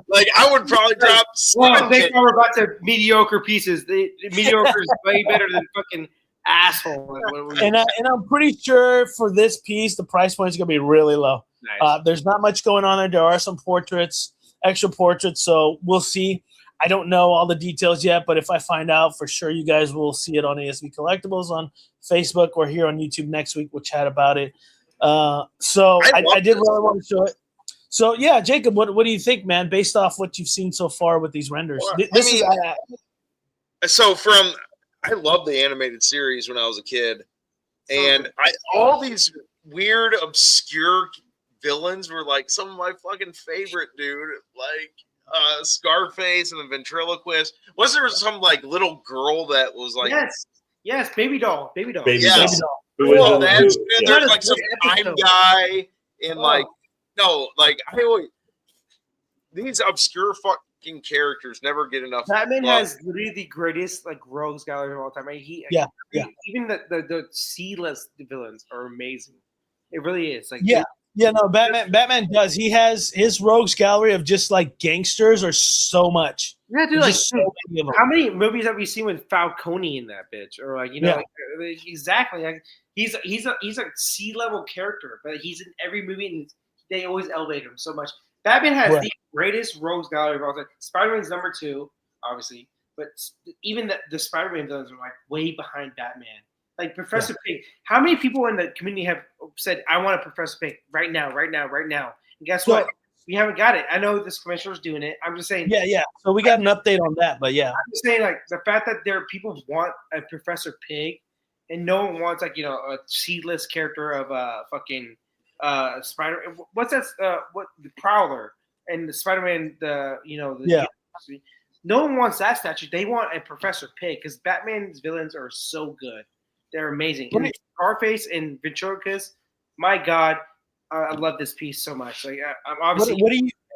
Like I would probably drop. Well, they are about to mediocre pieces. Mediocre is way better than fucking asshole. And I'm pretty sure for this piece, the price point is going to be really low. Nice. There's not much going on there. There are some portraits, extra portraits, so we'll see. I don't know all the details yet, but if I find out, for sure you guys will see it on ASV Collectibles on Facebook or here on YouTube next week. We'll chat about it. So I did really want to show it. So, yeah, Jacob, what do you think, man, based off what you've seen so far with these renders? I loved the animated series when I was a kid. And all these weird, obscure villains were, like, some of my fucking favorite, dude. Like, Scarface and the Ventriloquist. Was there some like little girl that was like yes, baby doll. Baby doll. There's like some time guy and these obscure fucking characters never get enough. Batman has literally the greatest like rogues gallery of all time. Even the C-list villains are amazing. It really is Batman does. He has his rogues gallery of just like gangsters or so much. Yeah, dude. Like, how many movies have we seen with Falcone in that bitch? Or exactly. Like, he's a C-level character, but he's in every movie, and they always elevate him so much. Batman has the greatest rogues gallery of all time. Spider-Man's number 2, obviously, but even the Spider-Man villains are like way behind Batman. Like Professor Pig. How many people in the community have said, I want a Professor Pig right now? And guess what? We haven't got it. I know this commissioner's doing it. I'm just saying. Yeah. So we got an update on that, but yeah. I'm just saying, like, the fact that there are people who want a Professor Pig and no one wants, like, a C-list character of fucking Spider. What's that? The Prowler and the Spider-Man, no one wants that statue. They want a Professor Pig because Batman's villains are so good. They're amazing. And Scarface and Ventriloquist, my God, I love this piece so much. Like, I'm obviously.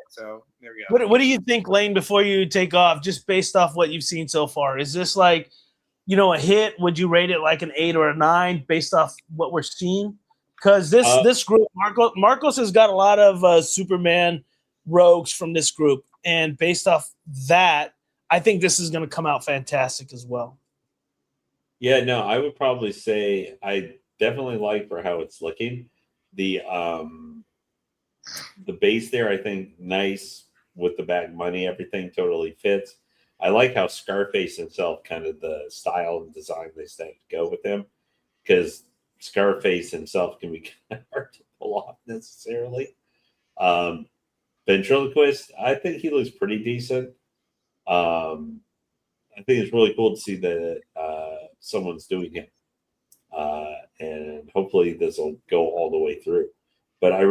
So there we go. What do you think, Lane? Before you take off, just based off what you've seen so far, is this like, a hit? Would you rate it like an 8 or a 9 based off what we're seeing? Because this group, Marcos has got a lot of Superman rogues from this group, and based off that, I think this is going to come out fantastic as well. Yeah, no, I would probably say I definitely like for how it's looking. The base there, I think, nice with the bag money, everything totally fits. I like how Scarface himself, kind of the style and design they decided to go with him, because Scarface himself can be kind of hard to pull off necessarily. Ventriloquist, I think he looks pretty decent. I think it's really cool to see the someone's doing him, and hopefully this will go all the way through. But I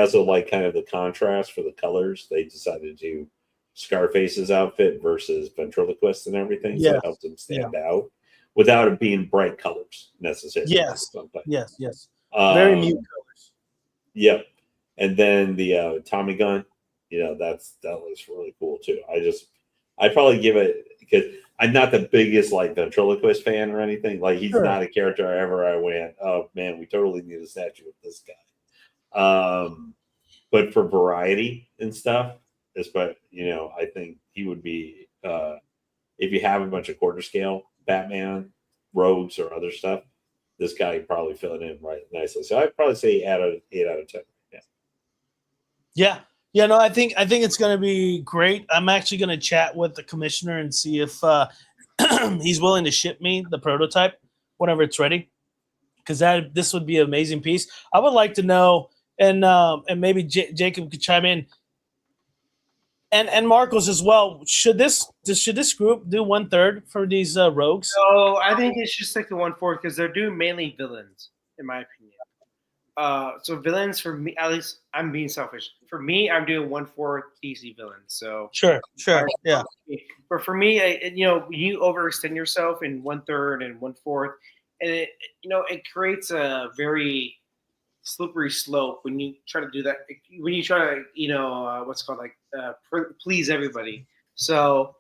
also like kind of the contrast for the colors. They decided to do Scarface's outfit versus ventriloquist and everything, so it helps him stand out without it being bright colors necessarily. Yes, yes. Very mute colors. Yep. And then the Tommy gun, that looks really cool too. I'd probably give it, because I'm not the biggest like ventriloquist fan or anything. Like he's not a character I went, oh man, we totally need a statue of this guy. But for variety and stuff, I think he would be, if you have a bunch of quarter scale Batman, rogues, or other stuff, this guy would probably fill it in right nicely. So I'd probably say 8 out of 10. Yeah. No, I think it's going to be great. I'm actually going to chat with the commissioner and see if he's willing to ship me the prototype whenever it's ready, because this would be an amazing piece. I would like to know, and maybe Jacob could chime in, and Marcos as well. Should this group do 1/3 for these rogues? No, I think it should stick to 1/4 because they're doing mainly villains, in my opinion. So villains, for me, at least I'm being selfish. For me, I'm doing 1/4 DC villains. So sure, yeah. But for me, you overextend yourself in 1/3 and 1/4, and it creates a very slippery slope when you try to do that. When you try to, what's called please everybody. So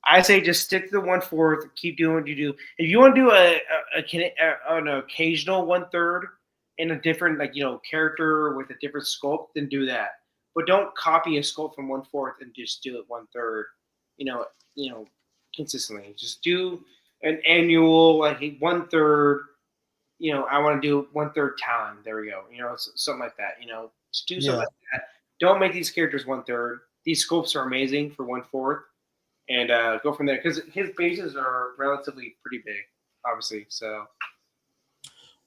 I say just stick to the 1/4. Keep doing what you do. If you want to do an occasional 1/3 in a different character with a different sculpt, then do that. But don't copy a sculpt from 1/4 and just do it 1/3. Consistently. Just do an annual 1/3. I want to do 1/3 Talon. There we go. Something like that. Just do something like that. Don't make these characters 1/3. These sculpts are amazing for 1/4, and go from there, because his bases are relatively pretty big, obviously. So.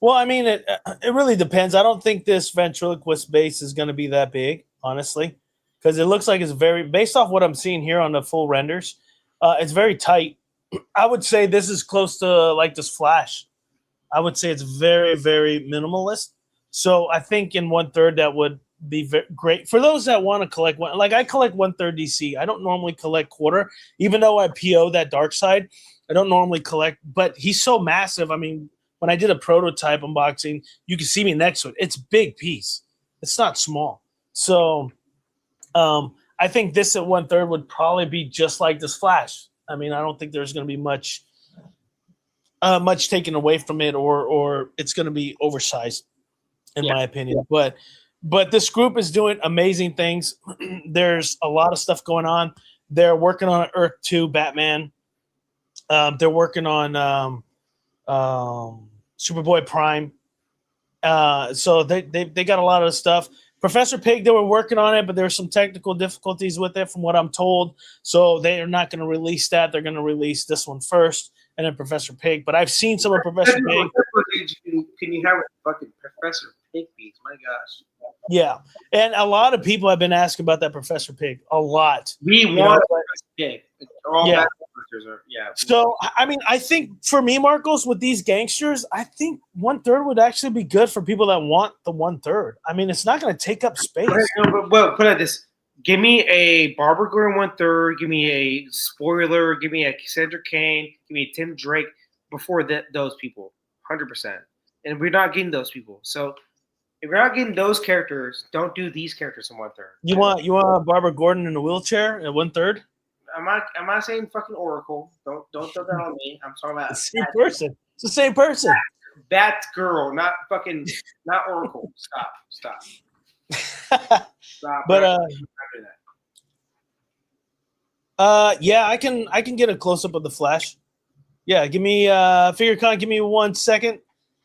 Well, I mean, it really depends. I don't think this ventriloquist base is going to be that big, honestly, because it looks like it's based off what I'm seeing here on the full renders, it's very tight. I would say this is close to like this Flash. I would say it's very, very minimalist. So I think in 1/3 that would be great for those that want to collect one. Like I collect 1/3 DC. I don't normally collect quarter, even though I PO that dark side. I don't normally collect, but he's so massive. I mean, when I did a prototype unboxing, you can see me next to it. It's a big piece. It's not small. So I think this at 1/3 would probably be just like this Flash. I mean, I don't think there's going to be much taken away from it, or it's going to be oversized, in my opinion. But this group is doing amazing things. There's a lot of stuff going on. They're working on Earth 2 Batman. They're working on Superboy Prime. So they got a lot of stuff. Professor Pig, they were working on it, but there's some technical difficulties with it from what I'm told. So they are not going to release that. They're going to release this one first, and then Professor Pig. But I've seen some of Professor Pig. Can you have a fucking Professor Pig piece? My gosh. Yeah. And a lot of people have been asking about that Professor Pig. A lot. We want Professor Pig. All yeah. Yeah. So, I mean, I think for me, Marcos, with these gangsters, I think 1/3 would actually be good for people that want the 1/3. I mean, it's not going to take up space. Well, put it like this. Give me a Barbara Gordon 1/3. Give me a Spoiler. Give me a Cassandra Cain. Give me a Tim Drake before those people. 100%. And we're not getting those people. So if we're not getting those characters, don't do these characters in 1/3. You want Barbara Gordon in a wheelchair at 1/3? I'm not saying fucking Oracle. Don't throw that on me. I'm talking about the same person. It's the same person. That girl, not Oracle. Stop. But yeah, I can get a close up of the Flash. Yeah, give me FigureCon. Give me 1 second.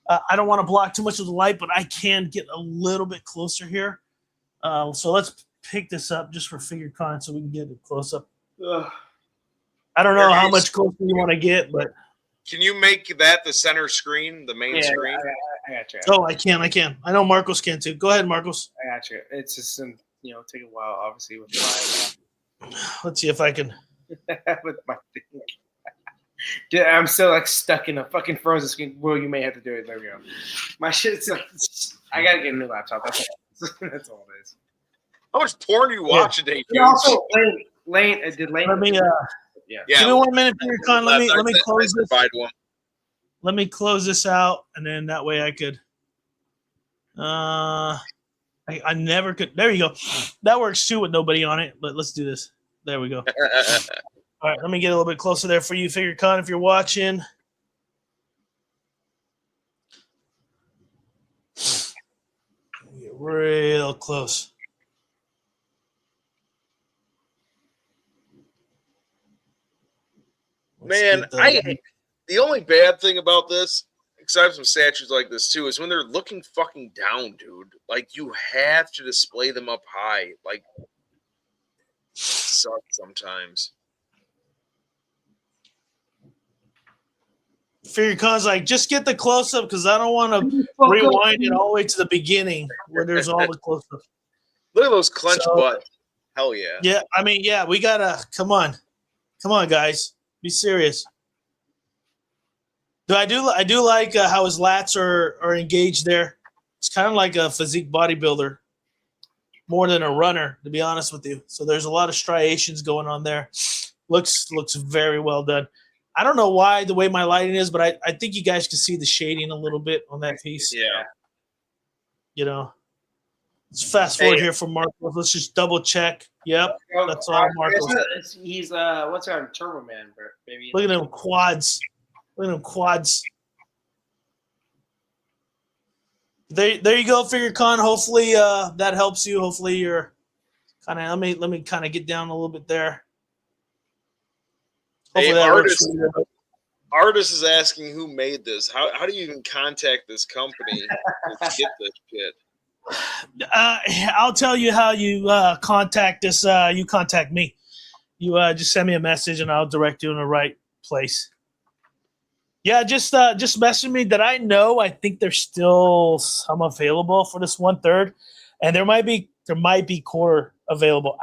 I don't want to block too much of the light, but I can get a little bit closer here. So let's pick this up just for FigureCon so we can get a close up. I don't know how much closer you want to get, but can you make that the center screen, the main screen? I got you. Oh, I can. I know Marcos can too. Go ahead, Marcos. I got you. It's just take a while, obviously, with Let's see if I can. with my thing. Dude, I'm still like stuck in a fucking frozen screen. Well, you may have to do it. There we go. My shit's like, I gotta get a new laptop. That's all. That's all it is. How much porn do you watch a day, dude? And also, Lane. Did Lane? Let me Yeah. give me 1 minute, Peter Con. Let me close this. One. Let me close this out, and then that way I could. I never could. There you go. That works too with nobody on it. But let's do this. There we go. All right, let me get a little bit closer there for you, Figure Con, if you're watching. Get real close. Man, the only bad thing about this, aside from statues like this too, is when they're looking fucking down, dude. Like, you have to display them up high. Like, sucks sometimes. Figure Con's like, just get the close up because I don't want to rewind it all the way to the beginning where there's all the close up. Look at those clenched butt. Hell yeah. Yeah, I mean, yeah, we gotta come on, guys, be serious. I do like how his lats are engaged there. It's kind of like a physique bodybuilder, more than a runner, to be honest with you. So there's a lot of striations going on there. Looks very well done. I don't know why the way my lighting is, but I think you guys can see the shading a little bit on that piece. Yeah. You know, let's fast forward here for Marcos. Let's just double check. Yep, that's all Marcos. He's what's our Turbo Man, baby? Look at them quads. Look at them quads. There you go, Figure Con. Hopefully that helps you. Hopefully you're kind of let me kind of get down a little bit there. Hey, artist is asking who made this. How do you even contact this company to get this shit? I'll tell you how you contact this. You contact me. You just send me a message and I'll direct you in the right place. Yeah, just message me that I know. I think there's still some available for this 1/3, and there might be quarter available.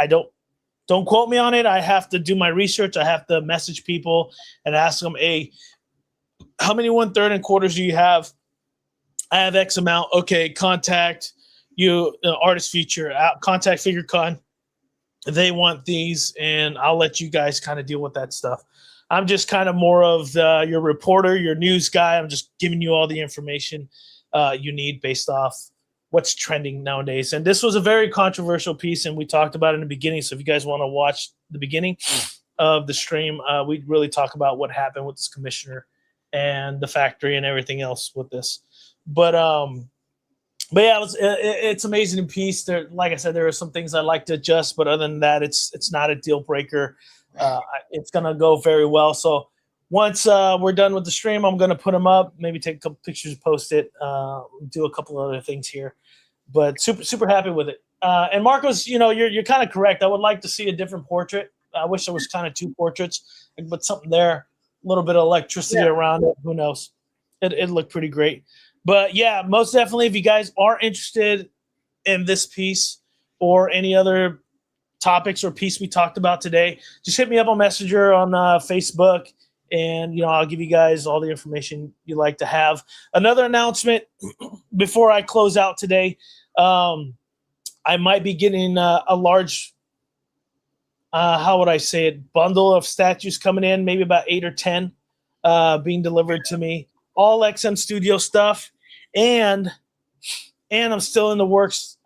Don't quote me on it. I have to do my research. I have to message people and ask them, hey, how many 1/3 and quarters do you have? I have X amount. Okay, contact you, Artist Future, contact Figure Con. They want these, and I'll let you guys kind of deal with that stuff. I'm just kind of more of your reporter, your news guy. I'm just giving you all the information you need based off what's trending nowadays. And this was a very controversial piece, and we talked about it in the beginning. So if you guys want to watch the beginning of the stream, we really talk about what happened with this commissioner and the factory and everything else with this. But yeah, it's amazing piece. There, like I said, there are some things I'd like to adjust, but other than that, it's not a deal breaker. It's gonna go very well. So once we're done with the stream, I'm gonna put them up. Maybe take a couple pictures, post it, do a couple other things here. But super happy with it. And Marcos, you're kind of correct. I would like to see a different portrait. I wish there was kind of two portraits, but something there, a little bit of electricity around it. Who knows? It looked pretty great. But yeah, most definitely, if you guys are interested in this piece or any other topics or piece we talked about today, just hit me up on Messenger on Facebook, and I'll give you guys all the information you like to have. Another announcement before I close out today, I might be getting a large, how would I say it, bundle of statues coming in, maybe about 8 or 10 being delivered to me. All XM Studio stuff, and I'm still in the works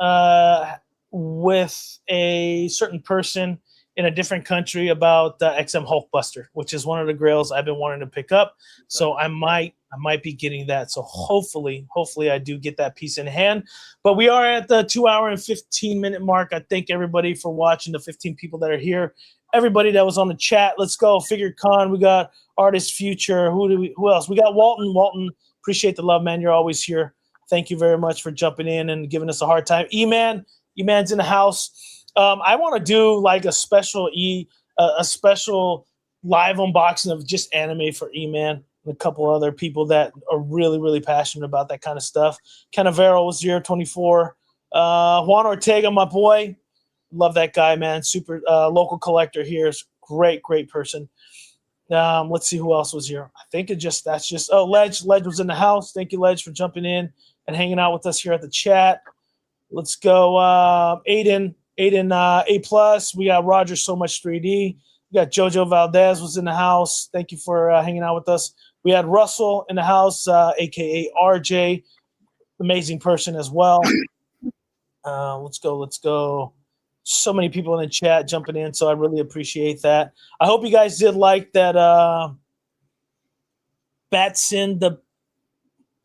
with a certain person in a different country about XM Hulkbuster, which is one of the grails I've been wanting to pick up. So I might be getting that. So hopefully I do get that piece in hand. But we are at the 2 hour and 15-minute mark. I thank everybody for watching, the 15 people that are here. Everybody that was on the chat. Let's go. Figure Con. We got Artist Future. Who else? We got Walton. Walton, appreciate the love, man. You're always here. Thank you very much for jumping in and giving us a hard time. E-Man. E-Man's in the house. I want to do like a special live unboxing of just anime for E-Man and a couple other people that are really, really passionate about that kind of stuff. Canavero 024. Juan Ortega, my boy. Love that guy, man. Super local collector here. Is great person. Let's see who else was here. I think that's just Ledge. Ledge was in the house. Thank you, Ledge, for jumping in and hanging out with us here at the chat. Let's go, Aiden. Aiden, A+. We got Roger So Much 3D. We got Jojo Valdez was in the house. Thank you for hanging out with us. We had Russell in the house, aka RJ, amazing person as well. Let's go. So many people in the chat jumping in, so I really appreciate that. I hope you guys did like that Batson the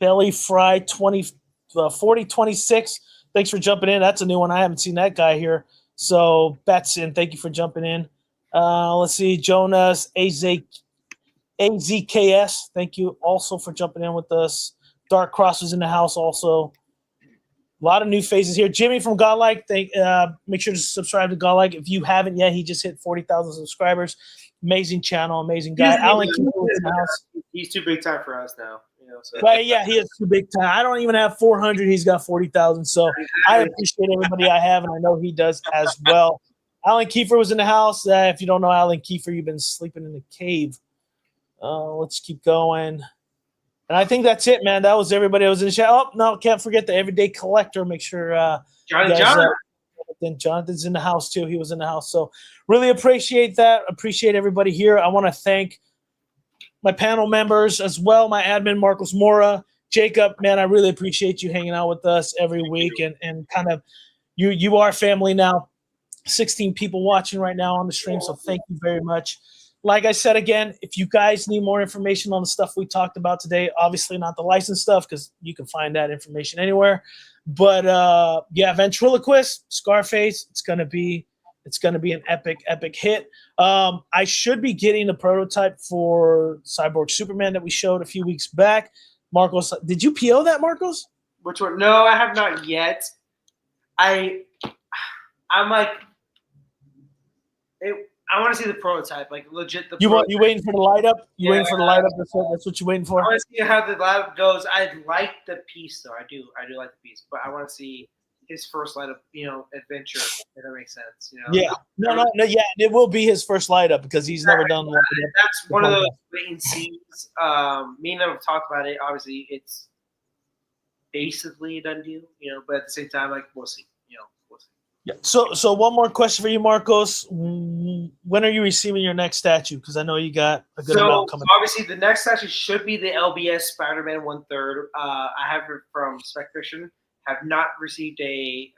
Belly Fry 4026. Thanks for jumping in. That's a new one. I haven't seen that guy here. So Batson, thank you for jumping in. Let's see, Jonas AZKS. Thank you also for jumping in with us. Dark Cross was in the house also. A lot of new faces here. Jimmy from Godlike, make sure to subscribe to Godlike. If you haven't yet, he just hit 40,000 subscribers. Amazing channel, amazing guy. Alan Keeper was in the house. He's too big time for us now. So. But yeah, he is too big time. I don't even have 400. He's got 40,000. So I appreciate everybody I have, and I know he does as well. Alan Kiefer was in the house. If you don't know Alan Kiefer, you've been sleeping in a cave. Let's keep going. And I think that's it, man. That was everybody that was in the chat. Oh, no, can't forget the Everyday Collector. Make sure Jonathan's in the house, too. He was in the house. So really appreciate that. Appreciate everybody here. I want to thank my panel members as well, my admin, Marcos Mora. Jacob, man, I really appreciate you hanging out with us every week. And kind of you are family now. 16 people watching right now on the stream, so thank you very much. Like I said again, if you guys need more information on the stuff we talked about today, obviously not the license stuff because you can find that information anywhere. But yeah, Ventriloquist, Scarface, it's gonna be an epic hit. I should be getting the prototype for Cyborg Superman that we showed a few weeks back. Marcos, did you PO that, Marcos? Which one? No, I have not yet. I'm like, I want to see the prototype, like legit. You waiting for the light up? Waiting for the light up? That's what you're waiting for. I want to see how the light up goes. I like the piece, though. I do like the piece, but I want to see his first light up, adventure. If that makes sense, Yeah, no, yeah, it will be his first light up because he's never done one. That's one of those wait and sees. Me and them have talked about it. Obviously, it's basically a done deal, but at the same time, like we'll see. Yeah. So one more question for you, Marcos. When are you receiving your next statue? Because I know you got a good amount coming. Obviously, the next statue should be the LBS Spider-Man 1/3. I have it from Spec Fiction. Have not received a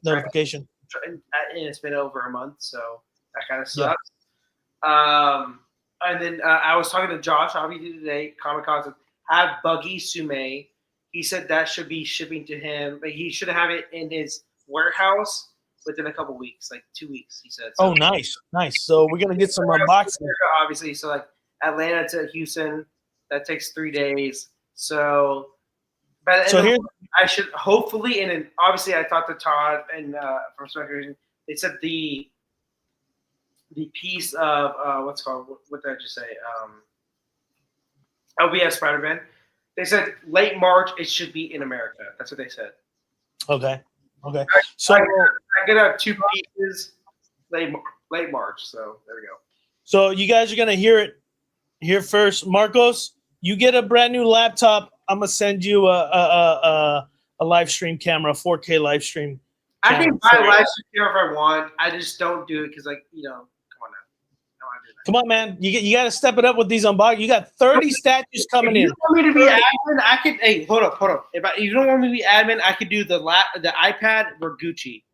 notification, and it's been over a month, so that kind of sucks. Yeah. And then I was talking to Josh, obviously today, Comic-Con, have Buggy Sume. He said that should be shipping to him. Like, he should have it in his warehouse within a couple weeks, like 2 weeks, he said. So, nice. So we're gonna get some unboxing. Obviously, so like Atlanta to Houston, that takes 3 days. So, but so I should hopefully, and then obviously I talked to Todd and from Speculation. They said the piece of what's called what did I just say? LBS Spider-Man. They said late March it should be in America. That's what they said. Okay. So I could have 2 pieces late March. So there we go. So you guys are gonna hear it here first. Marcos, you get a brand new laptop. I'm gonna send you a live stream camera, 4K live stream. I can buy live stream camera if I want. I just don't do it because, like, come on, man. You got to step it up with these unboxings. You got 30 statues coming in. If you want me to be admin, I could. Hey, hold up. If you don't want me to be admin, I could do the iPad or Gucci.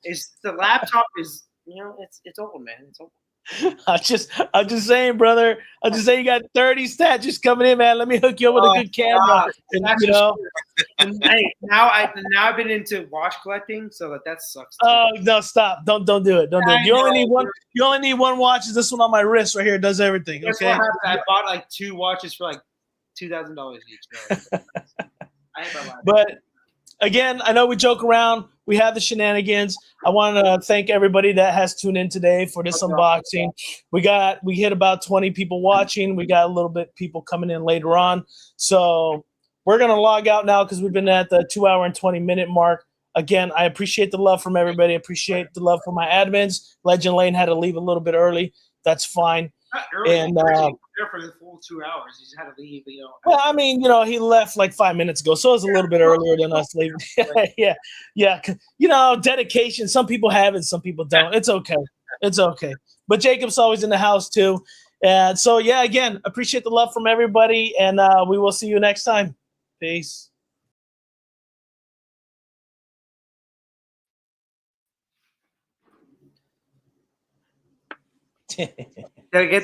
The laptop is it's old, man. It's old. I'm just saying, brother. I'm just saying you got 30 statues coming in, man. Let me hook you up with a good camera. Hey, now I've been into watch collecting, so that sucks. Oh no, stop! Don't do it. Don't do it. You only need one. You only need one watch. This one on my wrist right here does everything. Okay. I bought like 2 watches for like $2,000 each. But again, I know we joke around. We have the shenanigans. I want to thank everybody that has tuned in today for this unboxing. We hit about 20 people watching. We got a little bit people coming in later on. So we're going to log out now because we've been at the 2 hour and 20 minute mark. Again, I appreciate the love from everybody. I appreciate the love from my admins. Legend Lane had to leave a little bit early. That's fine. Not early. And there for the full 2 hours. He just had to leave. well, I mean, he left like 5 minutes ago, so it was a little bit earlier than us leaving. yeah. Dedication. Some people have it, some people don't. It's okay. It's okay. But Jacob's always in the house too. And so, yeah, again, appreciate the love from everybody, and we will see you next time. Peace. Gotta get